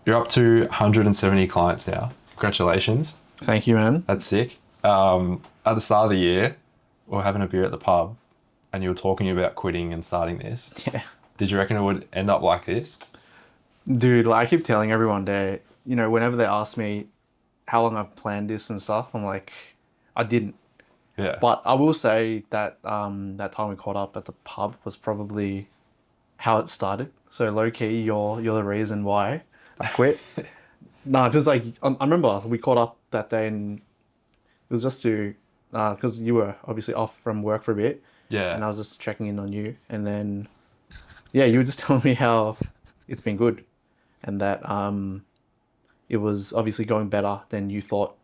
You're up to 170 clients now. Congratulations. Thank you, man. That's sick. At the start of the year, we were having a beer at the pub and you were talking about quitting and starting this. Yeah. Did you reckon it would end up like this? Dude, like I keep telling everyone there, whenever they ask me how long I've planned this and stuff, I'm like, I didn't. Yeah. But I will say that that time we caught up at the pub was probably how it started. So low key, you're the reason why I quit. No, because like I remember we caught up that day and it was just to because you were obviously off from work for a bit. Yeah. And I was just checking in on you, and then yeah, you were just telling me how it's been good, and that it was obviously going better than you thought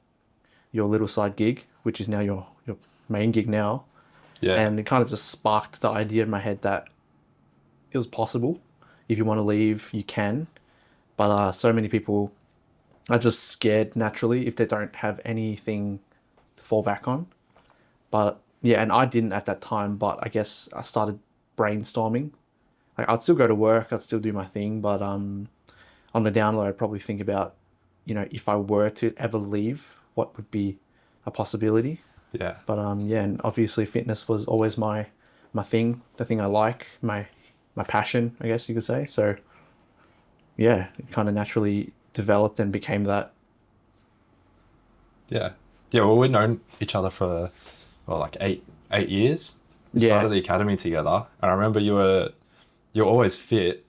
your little side gig, which is now your main gig now. Yeah. And it kind of just sparked the idea in my head that it was possible. If you want to leave, you can. But so many people are just scared naturally if they don't have anything to fall back on. But yeah, and I didn't at that time, but I guess I started brainstorming. Like I'd still go to work, I'd still do my thing, but on the download, I'd probably think about, if I were to ever leave, what would be a possibility. Yeah. But yeah, and obviously fitness was always my thing, the thing I like, my passion, I guess you could say. So yeah, it kind of naturally developed and became that. Yeah. Yeah. Well, we've known each other for, like eight years. We Yeah. started the academy together. And I remember you're always fit,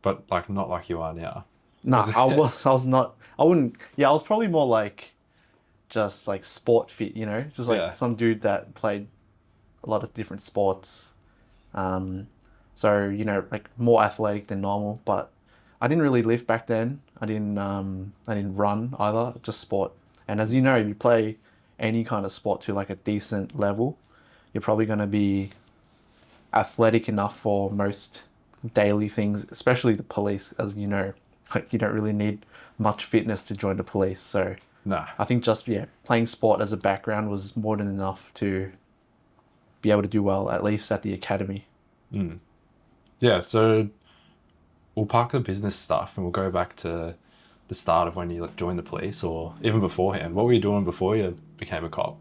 but like not like you are now. No, I was not, I wouldn't, yeah, I was probably more like just like sport fit, just like Yeah. some dude that played a lot of different sports. So, like more athletic than normal, but I didn't really lift back then. I didn't run either, just sport. And as you know, if you play any kind of sport to like a decent level, you're probably going to be athletic enough for most daily things, especially the police, as you know. Like you don't really need much fitness to join the police. So Nah. I think just playing sport as a background was more than enough to be able to do well, at least at the academy. Yeah. So we'll park the business stuff and we'll go back to the start of when you joined the police or even beforehand. What were you doing before you became a cop?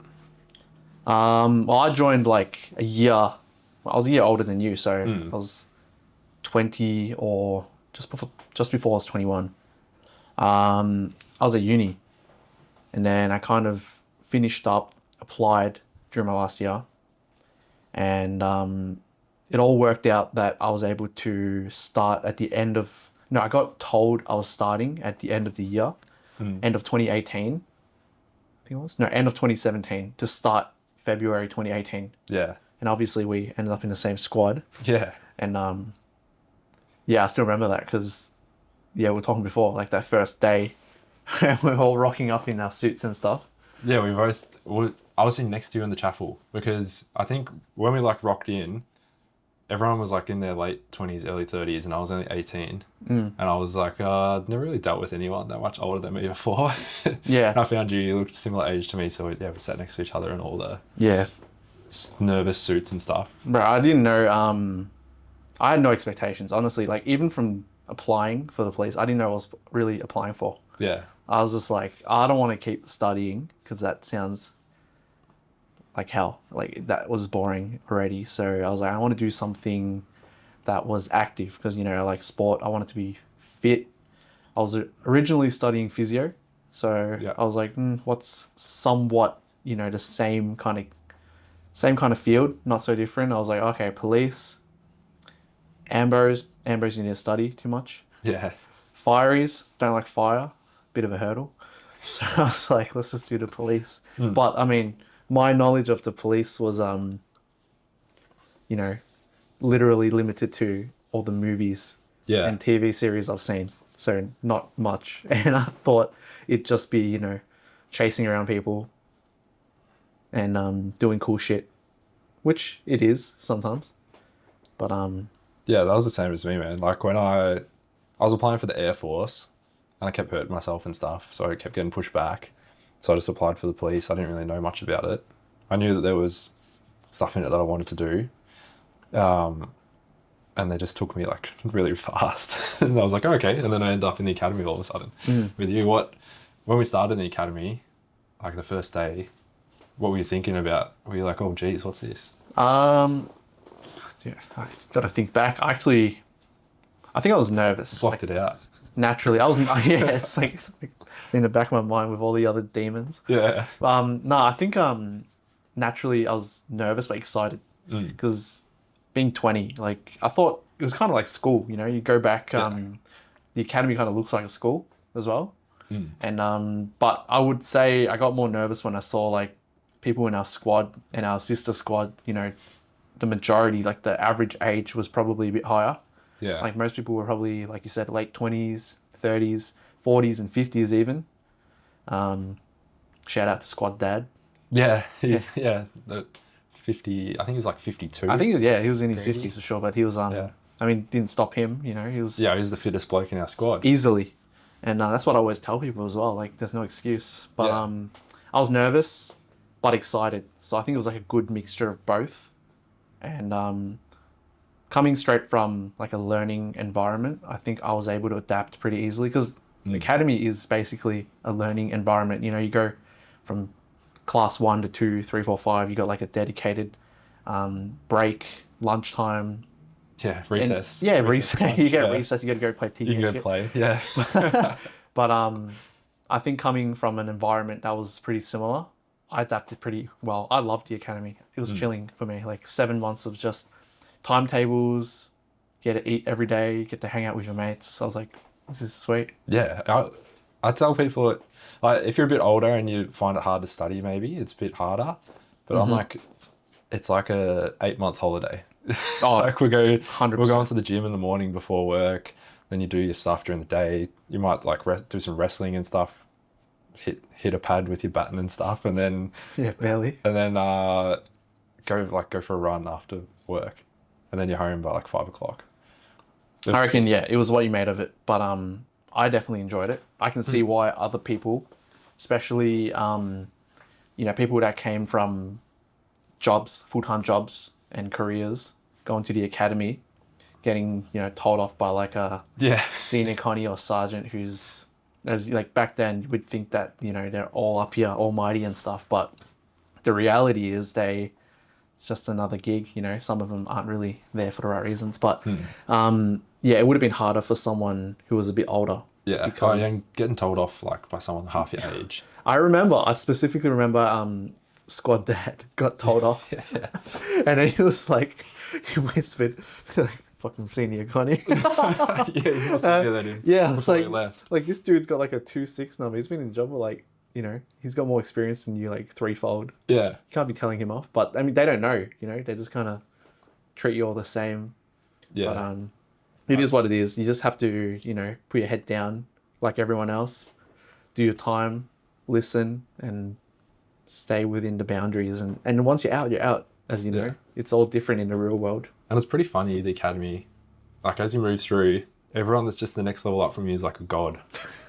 Well, I joined like a year. I was a year older than you, so I was 20 or just before I was 21. I was at uni, and then I kind of finished up, applied during my last year, and it all worked out that I was able to start at the end of. No, I got told I was starting at the end of the year, end of 2018. I think it was end of 2017 to start February 2018. Yeah. And obviously we ended up in the same squad. Yeah. And yeah, I still remember that because we were talking before, like that first day, we were all rocking up in our suits and stuff. Yeah, I was sitting next to you in the chapel because I think when we like rocked in, everyone was like in their late 20s, early 30s, and I was only 18. And I was like, I've never really dealt with anyone that much older than me before. Yeah. And I found you looked similar age to me, so we sat next to each other in all the Yeah. nervous suits and stuff. Bro, I didn't know, I had no expectations, honestly. Like even from applying for the police, I didn't know what I was really applying for. Yeah. I was just like, I don't want to keep studying because that sounds like hell. Like that was boring already. So I was like, I want to do something that was active because, I like sport. I wanted to be fit. I was originally studying physio. So Yeah. I was like, what's somewhat, the same kind of field, not so different. I was like, okay, police, Ambos you need to study too much. Yeah. Fireys, don't like fire, bit of a hurdle. So I was like, let's just do the police. But I mean, my knowledge of the police was, literally limited to all the movies Yeah. and TV series I've seen. So not much. And I thought it'd just be, chasing around people and doing cool shit, which it is sometimes. But Yeah, that was the same as me, man. Like when I was applying for the Air Force and I kept hurting myself and stuff, so I kept getting pushed back. So I just applied for the police. I didn't really know much about it. I knew that there was stuff in it that I wanted to do. and they just took me like really fast. And I was like, okay. And then I ended up in the academy all of a sudden with you. When we started in the academy, like the first day, what were you thinking about? Were you like, oh, geez, what's this? Yeah, I got to think back. I think I was nervous. Blocked it out. Naturally, I wasn't. Yeah, it's like in the back of my mind with all the other demons. Yeah. No, I think naturally I was nervous but excited because being 20, like I thought it was kind of like school. You know, you go back. The academy kind of looks like a school as well. And but I would say I got more nervous when I saw like people in our squad and our sister squad. You know, the majority, like the average age was probably a bit higher. Yeah. Like most people were probably, like you said, late 20s, 30s, 40s and 50s even. Shout out to squad dad. Yeah. The 50, I think he's like 52. I think he was in his 50s for sure, but he was, I mean, didn't stop him, you know, he was... Yeah, he's the fittest bloke in our squad. Easily. And that's what I always tell people as well, like there's no excuse. But I was nervous, but excited. So I think it was like a good mixture of both. And coming straight from like a learning environment, I think I was able to adapt pretty easily because the academy is basically a learning environment. You know, you go from class 1 to 2, 3, 4, 5, you got like a dedicated break, lunchtime. Yeah, recess. Recess. You get recess, you got to go play TK. You can go play, yeah. But I think coming from an environment that was pretty similar, I adapted pretty well. I loved the academy. It was chilling for me, like 7 months of just timetables, get to eat every day, get to hang out with your mates. I was like, this is sweet. Yeah, I tell people, like, if you're a bit older and you find it hard to study, maybe it's a bit harder. But I'm like, it's like a 8-month holiday. Oh, like we're going 100%. to the gym in the morning before work. Then you do your stuff during the day. You might like do some wrestling and stuff. Hit a pad with your baton and stuff, and then barely. And then go for a run after work, and then you're home by like 5 o'clock. I reckon, it was what you made of it. But I definitely enjoyed it. I can see why other people, especially people that came from jobs, full-time jobs and careers, going to the academy, getting told off by like a senior connie or sergeant who's, as like back then you would think that they're all up here, almighty and stuff, but the reality is it's just another gig. Some of them aren't really there for the right reasons, but it would have been harder for someone who was a bit older. Yeah, because getting told off like by someone half your age. I specifically remember squad dad got told off, and then he was like, he whispered, like, fucking senior Connie. He must have that in. Yeah, it's like this dude's got like a 2.6 number. He's been in the job for like, he's got more experience than you, like threefold. Yeah. You can't be telling him off. But I mean, they don't know, they just kind of treat you all the same. Yeah. But it is what it is. You just have to, put your head down like everyone else, do your time, listen, and stay within the boundaries. And once you're out, as you know. It's all different in the real world. And it's pretty funny, the academy. Like, as you move through, everyone that's just the next level up from you is like a god.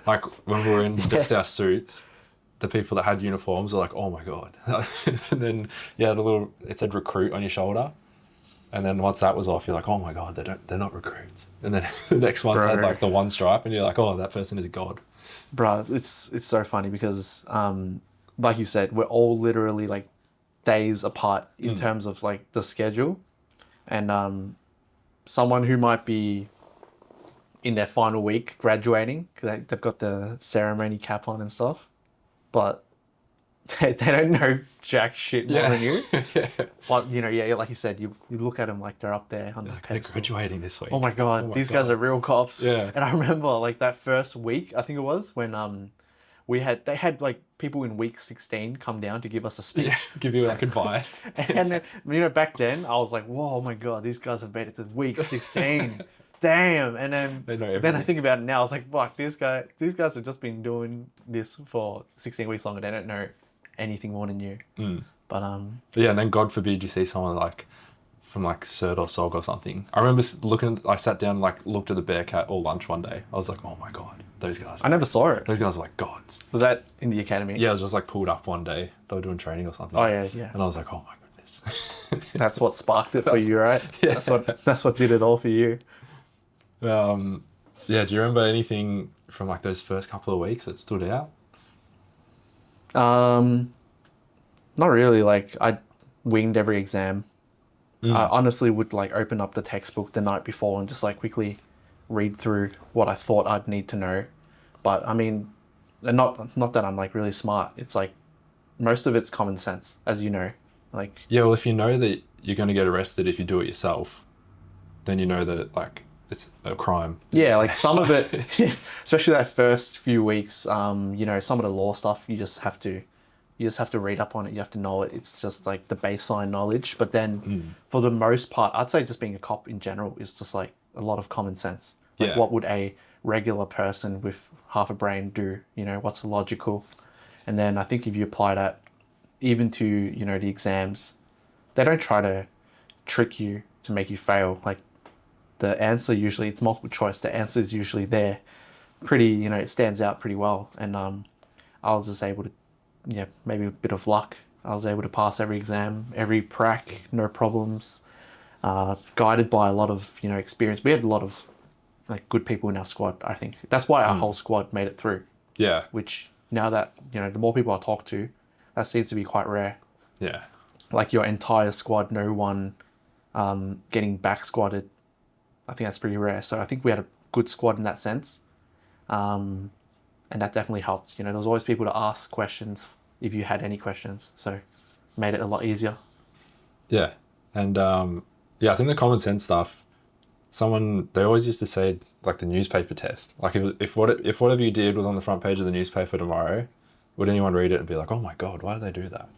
Like, when we were in just our suits, the people that had uniforms were like, oh my God. And then you had it said recruit on your shoulder. And then once that was off, you're like, oh my God, they're not recruits. And then the next one had like the one stripe, and you're like, oh, that person is God. Bruh, it's so funny because, like you said, we're all literally like days apart in terms of like the schedule. And someone who might be in their final week graduating, because they've got the ceremony cap on and stuff, but they don't know jack shit more than you. But like you said, you look at them like they're up there on the pedestal. They're graduating this week. Oh my God, these guys are real cops. Yeah. And I remember like that first week, I think it was, when they had like people in week 16 come down to give us a speech. Yeah, give you like advice. And back then I was like, whoa, oh my God, these guys have made it to week 16. Damn. And then I think about it now, I was like, fuck, these guys have just been doing this for 16 weeks longer. They don't know anything more than you. But yeah, and then God forbid you see someone like from like Cert or SOG or something. I remember I sat down and like looked at the Bearcat all lunch one day. I was like, oh my God, those guys. I never saw it. Those guys are like gods. Was that in the academy? Yeah, it was just like pulled up one day. They were doing training or something. Oh yeah. And I was like, oh my goodness. yes. That's what sparked it for you, right? Yeah. That's what did it all for you. Yeah, do you remember anything from like those first couple of weeks that stood out? Not really. Like I winged every exam. I honestly would like open up the textbook the night before and just like quickly read through what I thought I'd need to know. But I mean, and not that I'm like really smart. It's like most of it's common sense, as you know. Like Yeah, well, if you know that you're going to get arrested if you do it yourself, then you know that it's a crime. yeah, like some of it, especially that first few weeks. You know, some of the law stuff you just have to read up on it. You have to know it. It's just like the baseline knowledge. But then for the most part, I'd say just being a cop in general is just like a lot of common sense. Like Yeah. what would a regular person with half a brain do? You know, what's logical? And then I think if you apply that even to, you know, the exams, they don't try to trick you to make you fail. Like the answer usually, it's multiple choice. The answer is usually there. Pretty, you know, it stands out pretty well. And I was just able to, yeah, maybe a bit of luck. I was able to pass every exam, every prac, no problems. Guided by a lot of, you know, experience. We had a lot of like good people in our squad. I think that's why our whole squad made it through. Yeah. Which now that, you know, the more people I talk to, that seems to be quite rare. Yeah. Like your entire squad, no one getting back squatted. I think that's pretty rare. So I think we had a good squad in that sense. And that definitely helped. You know, there was always people to ask questions if you had any questions. So made it a lot easier. Yeah. And yeah, I think the common sense stuff, they always used to say like the newspaper test. Like if whatever you did was on the front page of the newspaper tomorrow, would anyone read it and be like, oh my God, why did they do that?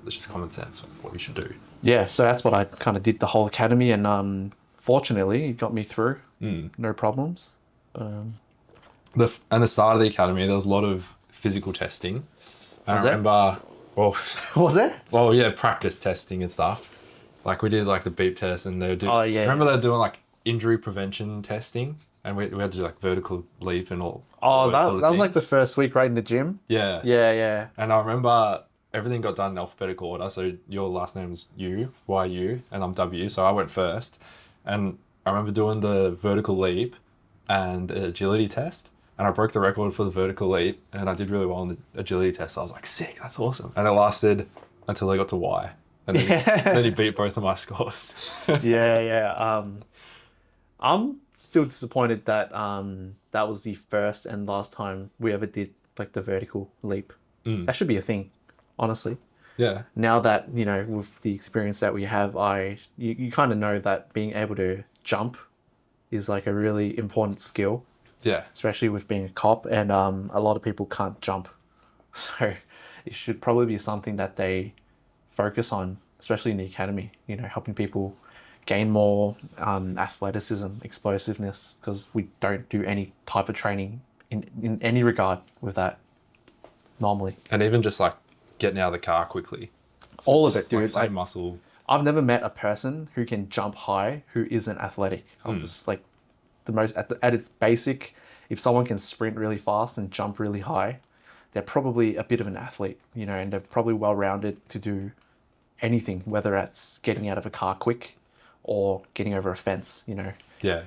It's just common sense of what you should do. Yeah, so that's what I kind of did the whole academy, and fortunately, it got me through. No problems. And the start of the academy, there was a lot of physical testing. And Was I there? remember, well, Was it? well, yeah, practice testing and stuff. Like we did like the beep test, and they would do. Oh, yeah. Remember they were doing like injury prevention testing, and we had to do like vertical leap and all. Oh, all those that, sort of that was like the things. first week right in the gym. Yeah. Yeah, yeah. And I remember everything got done in alphabetical order. So your last name's YU, and I'm W. So I went first. And I remember doing the vertical leap and the agility test. And I broke the record for the vertical leap. And I did really well in the agility test. I was like, sick, that's awesome. And it lasted until I got to Y. And then he beat both of my scores. Yeah, yeah. I'm still disappointed that that was the first and last time we ever did like the vertical leap. That should be a thing, honestly. Yeah. Now that, you know, with the experience that we have, you kind of know that being able to jump is like a really important skill, Yeah. especially with being a cop, and a lot of people can't jump. So it should probably be something that they focus on, especially in the academy, you know, helping people gain more athleticism, explosiveness, because we don't do any type of training in any regard with that normally. And even just like getting out of the car quickly. All of It's it, dude. Like same Like, muscle. I've never met a person who can jump high who isn't athletic. I'm just like the most at its basic. If someone can sprint really fast and jump really high, they're probably a bit of an athlete, you know, and they're probably well rounded to do anything, whether it's getting out of a car quick or getting over a fence, you know. Yeah.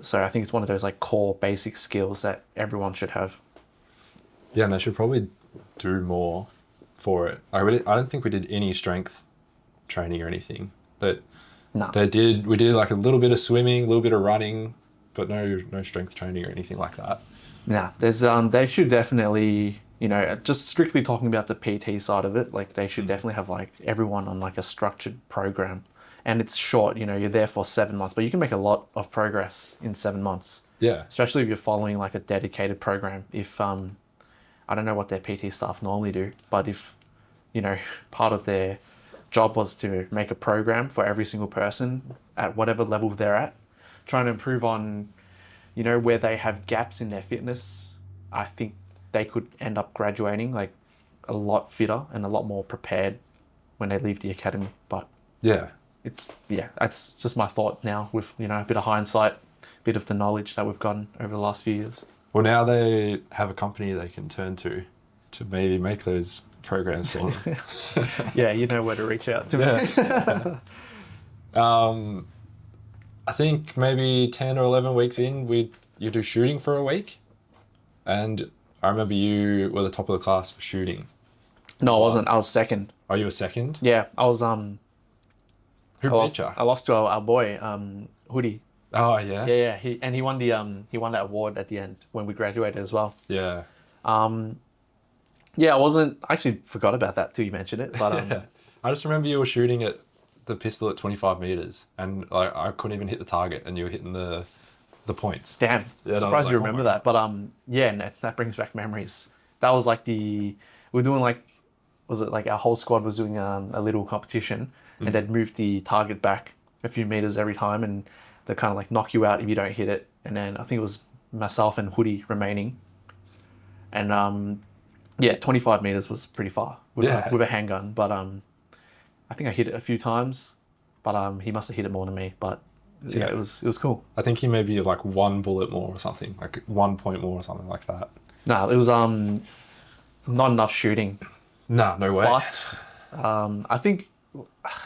So I think it's one of those like core basic skills that everyone should have. Yeah, and they should probably do more for it. I don't think we did any strength training or anything. But No. we did like a little bit of swimming, a little bit of running, but no strength training or anything like that. Nah, there's they should definitely, you know, just strictly talking about the PT side of it, like they should definitely have like everyone on like a structured program. And it's short, you know, you're there for 7 months, but you can make a lot of progress in 7 months. Yeah. Especially if you're following like a dedicated program. If I don't know what their PT staff normally do, but if, you know, part of their job was to make a program for every single person at whatever level they're at, trying to improve on, you know, where they have gaps in their fitness, I think they could end up graduating like a lot fitter and a lot more prepared when they leave the academy. But Yeah. that's just my thought now with, you know, a bit of hindsight, a bit of the knowledge that we've gotten over the last few years. Well, now they have a company they can turn to maybe make those programs for them. Yeah, you know where to reach out to me. Yeah. I think maybe 10 or 11 weeks in, you do shooting for a week. And I remember you were the top of the class for shooting. No, I wasn't. I was second. Oh, you were second? Yeah, I was Who beat you? I lost to our boy, Hoodie. Oh, yeah? Yeah, he won he won that award at the end when we graduated as well. Yeah. Yeah, I actually forgot about that till you mentioned it, but Yeah. I just remember you were shooting at the pistol at 25 meters, and like I couldn't even hit the target, and you were hitting the points. damn, Yeah, surprised you like, remember oh my that. But yeah, no, that brings back memories. That was like we're doing like, was it like our whole squad was doing a little competition, and they'd move the target back a few meters every time, and they kind of like knock you out if you don't hit it. And then I think it was myself and Hoodie remaining, and yeah, 25 meters was pretty far with a handgun, but I think I hit it a few times, but he must have hit it more than me. But yeah, it was cool. I think he maybe like 1 bullet more or something, like 1 point more or something like that. No, it was not enough shooting. Nah, no way. But I think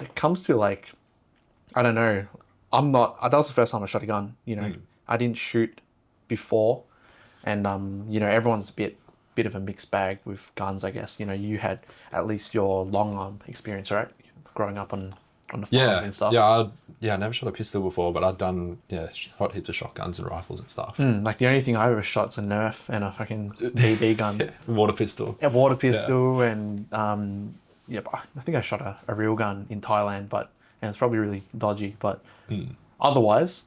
it comes to like, I don't know. I'm not. That was the first time I shot a gun. You know, I didn't shoot before, and you know, everyone's a bit of a mixed bag with guns, I guess. You know, you had at least your long arm experience, right? Growing up on the farms and stuff. Yeah, I never shot a pistol before, but I'd done shot heaps of shotguns and rifles and stuff. Like the only thing I ever shot's a Nerf and a fucking BB gun. Water pistol. A water pistol and yeah, I think I shot a real gun in Thailand, and it's probably really dodgy. But otherwise,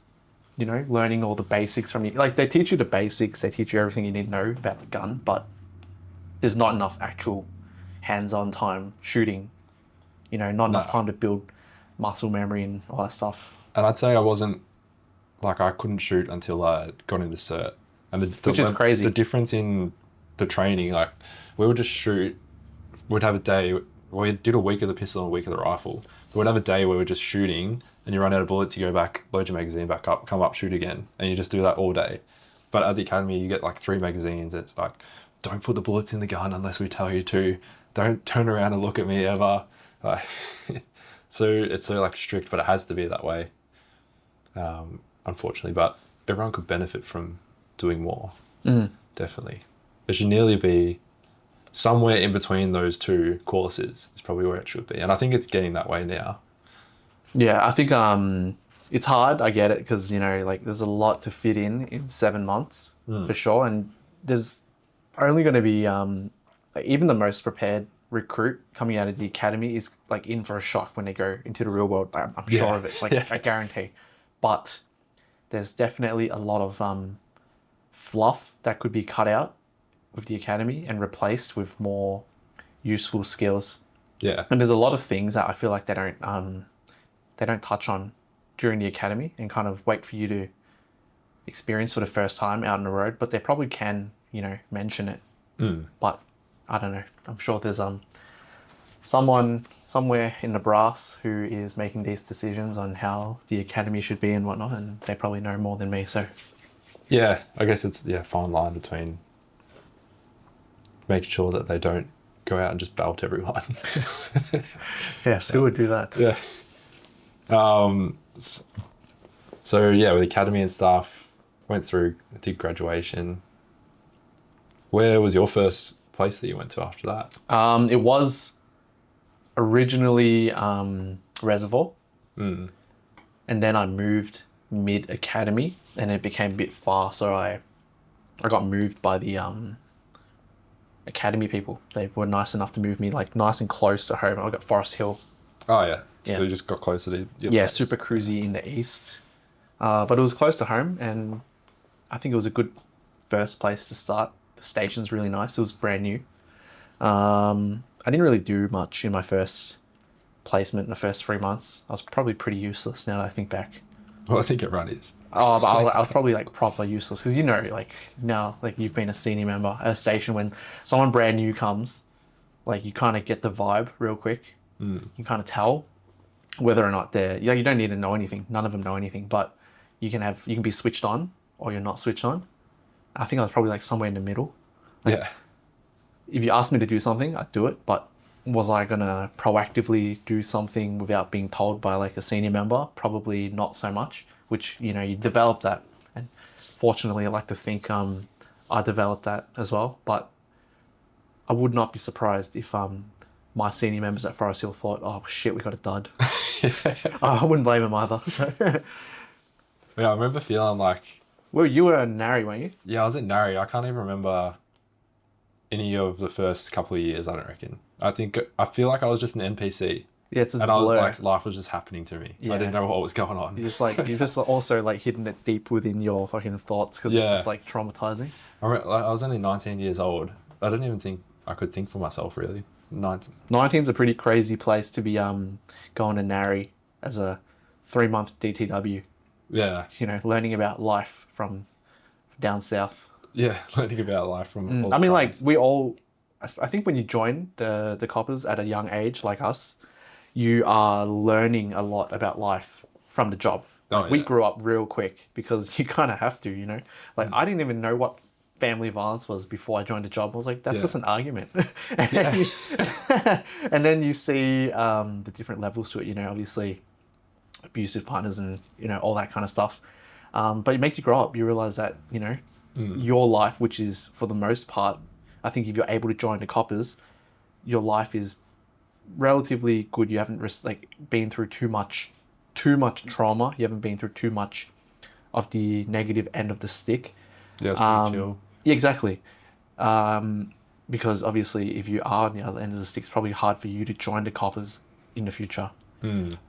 you know, learning all the basics from you, like they teach you the basics, they teach you everything you need to know about the gun, but there's not enough actual hands-on time shooting. You know, not enough time to build muscle memory and all that stuff. And I'd say I wasn't, like, I couldn't shoot until I got into cert. And which is crazy. The difference in the training, like, we would just shoot, we'd have a day, we did a week of the pistol and a week of the rifle. We'd have a day where we're just shooting, and you run out of bullets, you go back, load your magazine back up, come up, shoot again. And you just do that all day. But at the academy, you get like 3 magazines. It's like, don't put the bullets in the gun unless we tell you to. Don't turn around and look at me ever. Like, so it's so like strict, but it has to be that way, unfortunately. But everyone could benefit from doing more. Definitely. It should nearly be somewhere in between those two courses is probably where it should be. And I think it's getting that way now. Yeah, I think it's hard. I get it because, you know, like there's a lot to fit in 7 months for sure. And there's only going to be, like, even the most prepared recruit coming out of the academy is like in for a shock when they go into the real world. I'm sure of it. Like I guarantee. But there's definitely a lot of fluff that could be cut out with the academy and replaced with more useful skills. Yeah. And there's a lot of things that I feel like they don't touch on during the academy and kind of wait for you to experience for the first time out on the road. But they probably can, you know, mention it. But I don't know. I'm sure there's someone somewhere in the brass who is making these decisions on how the academy should be and whatnot, and they probably know more than me. So yeah, I guess it's fine line between making sure that they don't go out and just belt everyone. yes, who would do that? Yeah. So yeah, with the academy and stuff, went through, did graduation. Where was your first place that you went to after that? It was originally Reservoir, and then I moved mid-academy, and it became a bit far, so I got moved by the academy people. They were nice enough to move me like nice and close to home. I got Forest Hill. Oh yeah. Yeah. So you just got closer to your Yeah, place. super cruisy in the east. But it was close to home, and I think it was a good first place to start. The station's really nice. It was brand new. I didn't really do much in my first placement in the first 3 months. I was probably pretty useless now that I think back. Well, I think everyone is. Oh, but I was probably like proper useless because, you know, like now, like you've been a senior member at a station, when someone brand new comes, like you kind of get the vibe real quick. You kind of tell whether or not they're, you don't need to know anything. None of them know anything, but you can be switched on or you're not switched on. I think I was probably like somewhere in the middle. Yeah. if you asked me to do something, I'd do it. But was I gonna proactively do something without being told by like a senior member? Probably not so much. Which you develop that, and fortunately, I like to think I developed that as well. But I would not be surprised if my senior members at Forest Hill thought, "Oh shit, we got a dud." I wouldn't blame them either. So, Yeah, I remember feeling like, well, you were a Nari, weren't you? yeah, I was at Nari. I can't even remember any of the first couple of years, I don't reckon. I feel like I was just an NPC. Yeah, it's just And I was blur. like, life was just happening to me. Yeah. I didn't know what was going on. You just also like hidden it deep within your fucking thoughts because it's Yeah. just like traumatizing. I was only 19 years old. I didn't even think I could think for myself, really. 19. 19's a pretty crazy place to be going to Nari as a 3-month DTW. Yeah. Learning about life from down south. Yeah, learning about life from all I mean, tribes. like we all, I think when you join the coppers at a young age, like us, you are learning a lot about life from the job. Oh, We yeah. grew up real quick because you kind of have to. Like I didn't even know what family violence was before I joined the job. I was like, that's Yeah. just an argument. Yeah. And then you see the different levels to it. Obviously abusive partners and all that kind of stuff. But it makes you grow up. You realize that your life, which is for the most part, I think if you're able to join the coppers, your life is relatively good. You haven't been through too much trauma. You haven't been through too much of the negative end of the stick. Yeah, it's pretty chill. Yeah, exactly. Because obviously, if you are on the other end of the stick, it's probably hard for you to join the coppers in the future.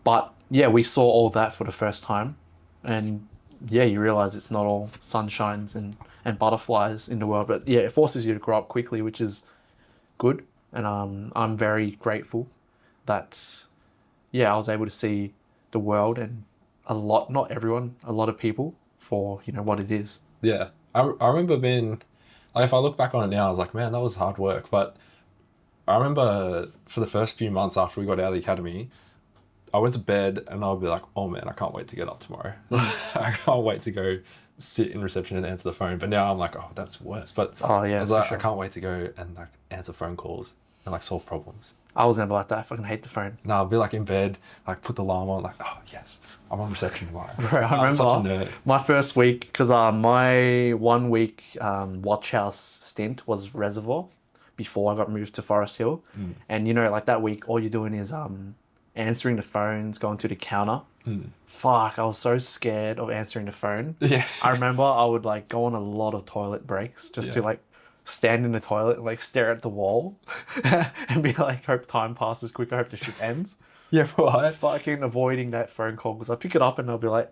But yeah, we saw all that for the first time, and yeah, you realize it's not all sunshines and butterflies in the world. But yeah, it forces you to grow up quickly, which is good, and I'm very grateful that I was able to see the world and not everyone, a lot of people for what it is. Yeah. I remember being, like, if I look back on it now, I was like, man, that was hard work. But I remember for the first few months after we got out of the academy, I went to bed and I'll be like, oh man, I can't wait to get up tomorrow. I can't wait to go sit in reception and answer the phone. But now I'm like, oh, that's worse. But Oh yeah, I was for like, sure. I can't wait to go and like answer phone calls and like solve problems. I was never like that. I fucking hate the phone. And I'll be like in bed, like put the alarm on, like, oh yes, I'm on reception tomorrow. Bro, I I'm such a remember nerd. my first week, because my 1 week watch house stint was Reservoir before I got moved to Forest Hill. And like that week, all you're doing is answering the phones, going to the counter. Fuck, I was so scared of answering the phone. Yeah. I remember I would like go on a lot of toilet breaks just to Yeah. like stand in the toilet and like stare at the wall and be like, hope time passes quick, I hope the shit ends. Yeah, right. Fucking avoiding that phone call because I pick it up and I'll be like,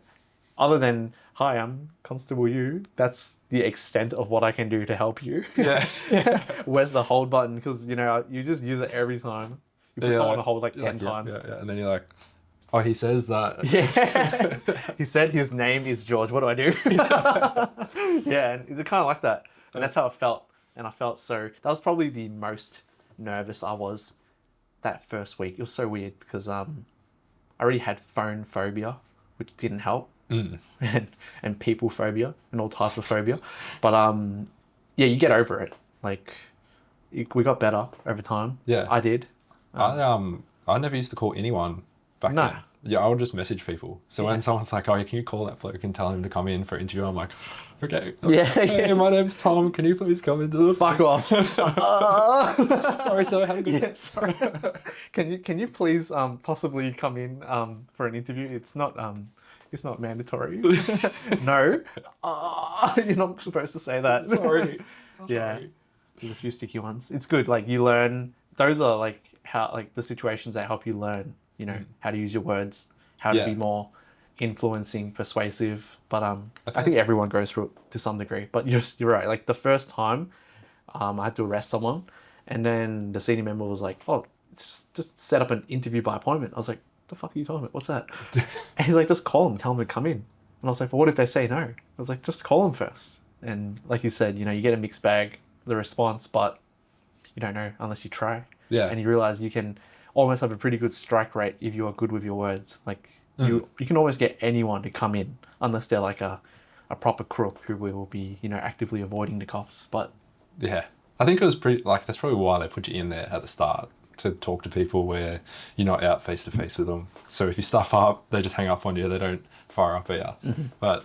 other than, hi, I'm Constable you, that's the extent of what I can do to help you. Yeah. Where's the hold button? Because, you just use it every time. You put someone on hold like 10 times. Yeah. And then you're like, oh, he says that. Yeah. He said his name is George. What do I do? Yeah, and it's kind of like that. And that's how it felt. And I felt that was probably the most nervous I was that first week. It was so weird because I already had phone phobia, which didn't help. And people phobia and all types of phobia. But yeah, you get over it. Like, we got better over time. Yeah. I did. I never used to call anyone back No. then. Yeah, I would just message people. So when someone's like, oh, can you call that bloke and tell him to come in for an interview? I'm like, okay. Yeah, Hey, my name's Tom. Can you please come into the Fuck off. Sorry, sir. Have a good Yeah, sorry. Can you please possibly come in for an interview? It's not mandatory. No. You're not supposed to say that. Sorry. Yeah. Sorry. There's a few sticky ones. It's good. Like you learn. Those are like how the situations that help you learn. How to use your words, how to Yeah. be more influencing, persuasive. But I think that's- everyone goes through it to some degree. But you're right. Like the first time, I had to arrest someone, and then the senior member was like, "Oh, just set up an interview by appointment." I was like, "The fuck are you talking about? What's that?" And he's like, "Just call them, tell them to come in." And I was like, "But what if they say no?" I was like, "Just call them first." And like you said, you get a mixed bag, the response, but you don't know unless you try. Yeah. And you realize you can almost have a pretty good strike rate if you are good with your words. Like you can almost get anyone to come in unless they're like a proper crook who will be, actively avoiding the cops. But Yeah. I think it was pretty, like, that's probably why they put you in there at the start, to talk to people where you're not out face to face with them. So if you stuff up, they just hang up on you. They don't fire up at you. But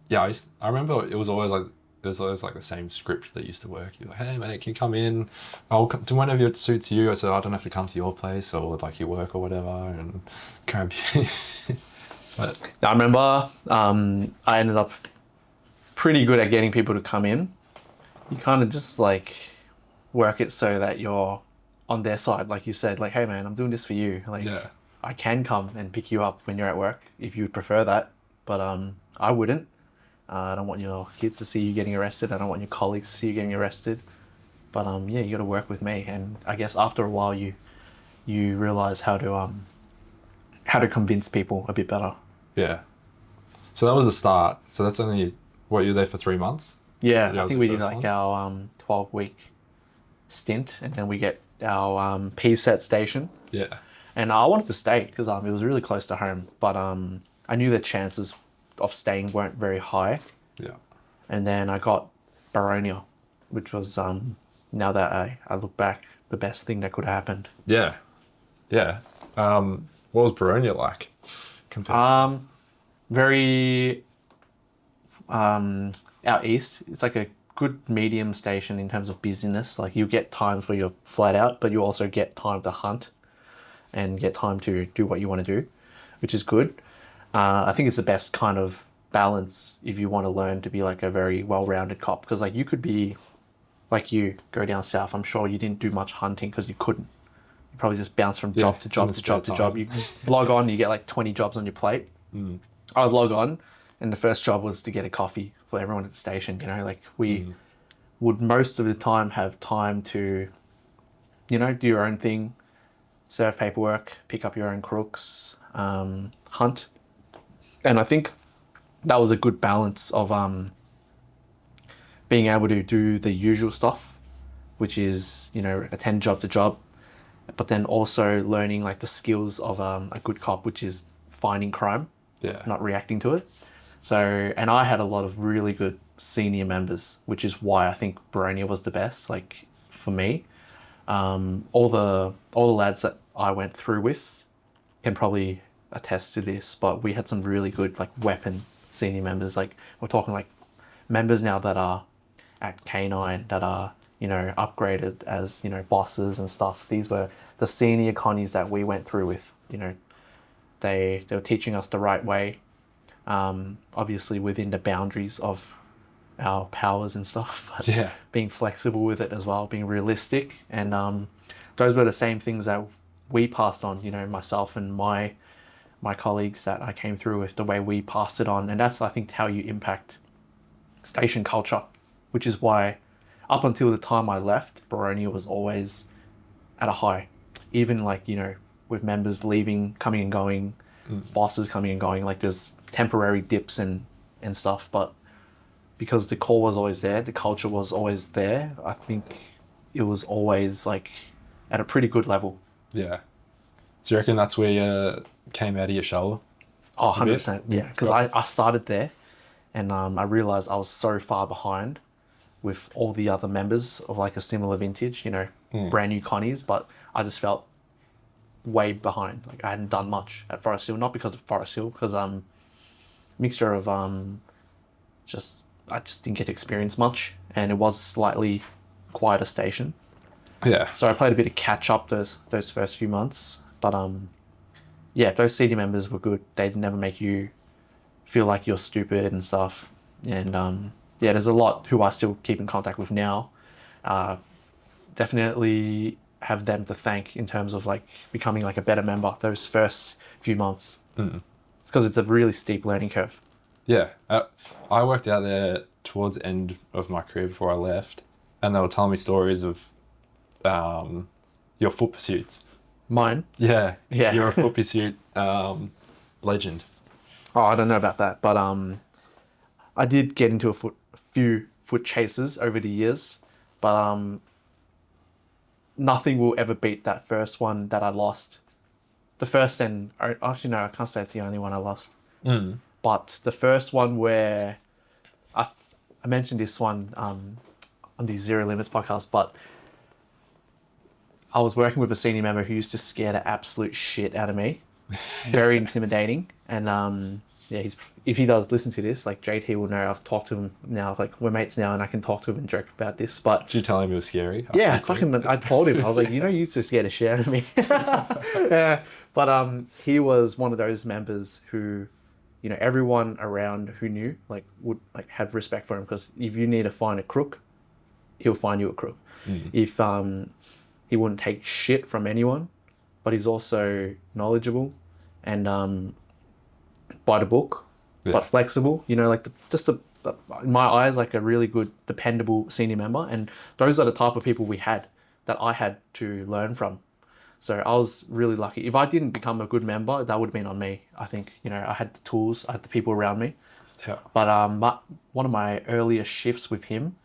yeah, I remember it was always like, there's always like the same script that used to work. You're like, hey mate, can you come in? I'll come to whenever it suits you. I said, I don't have to come to your place or like your work or whatever, and grab you. But I remember I ended up pretty good at getting people to come in. You kind of just like work it so that you're on their side, like you said, like, hey man, I'm doing this for you. Like, yeah, I can come and pick you up when you're at work if you would prefer that, but I wouldn't. I don't want your kids to see you getting arrested. I don't want your colleagues to see you getting arrested. But yeah, you got to work with me, and I guess after a while, you realize how to convince people a bit better. yeah. So that was the start. So that's only, what, you're there for 3 months? Yeah, That I was think the we did first like one? our 12-week stint, and then we get our P set station. Yeah, And I wanted to stay because it was really close to home, but I knew the chances of staying weren't very high. yeah, And then I got Baronia, which was now that I look back, the best thing that could have happened. yeah, yeah. What was Baronia like compared to? Very out east. It's like a good medium station in terms of busyness. Like you get times where you're flat out, but you also get time to hunt and get time to do what you want to do, which is good. I think it's the best kind of balance if you want to learn to be like a very well-rounded cop, because like you could be like you go down south. I'm sure you didn't do much hunting because you couldn't. You probably just bounce from job to In job the to spare job to job. time. You log on, you get like 20 jobs on your plate. I would log on, and the first job was to get a coffee for everyone at the station. You know, like we would most of the time have time to, do your own thing, serve paperwork, pick up your own crooks, hunt. And I think that was a good balance of being able to do the usual stuff, which is, attend job to job, but then also learning like the skills of a good cop, which is finding crime, Yeah, not reacting to it. So, and I had a lot of really good senior members, which is why I think Baronia was the best, like for me. All the lads that I went through with can probably attest to this, but we had some really good like weapon senior members. Like we're talking like members now that are at K9 that are, upgraded as, bosses and stuff. These were the senior connies that we went through with. They were teaching us the right way, obviously within the boundaries of our powers and stuff, but yeah, being flexible with it as well, being realistic. And those were the same things that we passed on, myself and my colleagues that I came through with, the way we passed it on. And that's, I think, how you impact station culture, which is why up until the time I left, Baronia was always at a high. Even like, with members leaving, coming and going, bosses coming and going, like there's temporary dips and stuff, but because the core was always there, the culture was always there, I think it was always like at a pretty good level. yeah. So you reckon that's where you came out of your shell Oh, a bit? 100%. Yeah. Because Got- I started there, and I realized I was so far behind with all the other members of like a similar vintage, brand new connies, but I just felt way behind. Like I hadn't done much at Forest Hill, not because of Forest Hill, because mixture of just I just didn't get to experience much, and it was slightly quieter station. Yeah, So I played a bit of catch up those first few months, but yeah, those CD members were good. They'd never make you feel like you're stupid and stuff. And yeah, there's a lot who I still keep in contact with now. Definitely have them to thank in terms of like becoming like a better member those first few months, because it's a really steep learning curve. yeah. I worked out there towards the end of my career before I left, and they were telling me stories of your foot pursuits. Mine, Yeah, yeah. you're a foot pursuit legend. Oh, I don't know about that, but I did get into a few foot chases over the years, but nothing will ever beat that first one that I lost. The first and actually no, I can't say it's the only one I lost. But the first one where I mentioned this one on the Zero Limits podcast, but I was working with a senior member who used to scare the absolute shit out of me. Very intimidating. And yeah, if he does listen to this, like JT will know. I've talked to him now. Like we're mates now, and I can talk to him and joke about this. But Did you tell him it was scary? yeah, I told him. I was like, you used to scare the shit out of me. Yeah, but he was one of those members who, everyone around who knew like would like have respect for him, because if you need to find a crook, he'll find you a crook. If he wouldn't take shit from anyone, but he's also knowledgeable and by the book, but flexible. Like in my eyes, like a really good, dependable senior member. And those are the type of people we had that I had to learn from. So I was really lucky. If I didn't become a good member, that would have been on me. I think, I had the tools, I had the people around me. Yeah. But one of my earliest shifts with him,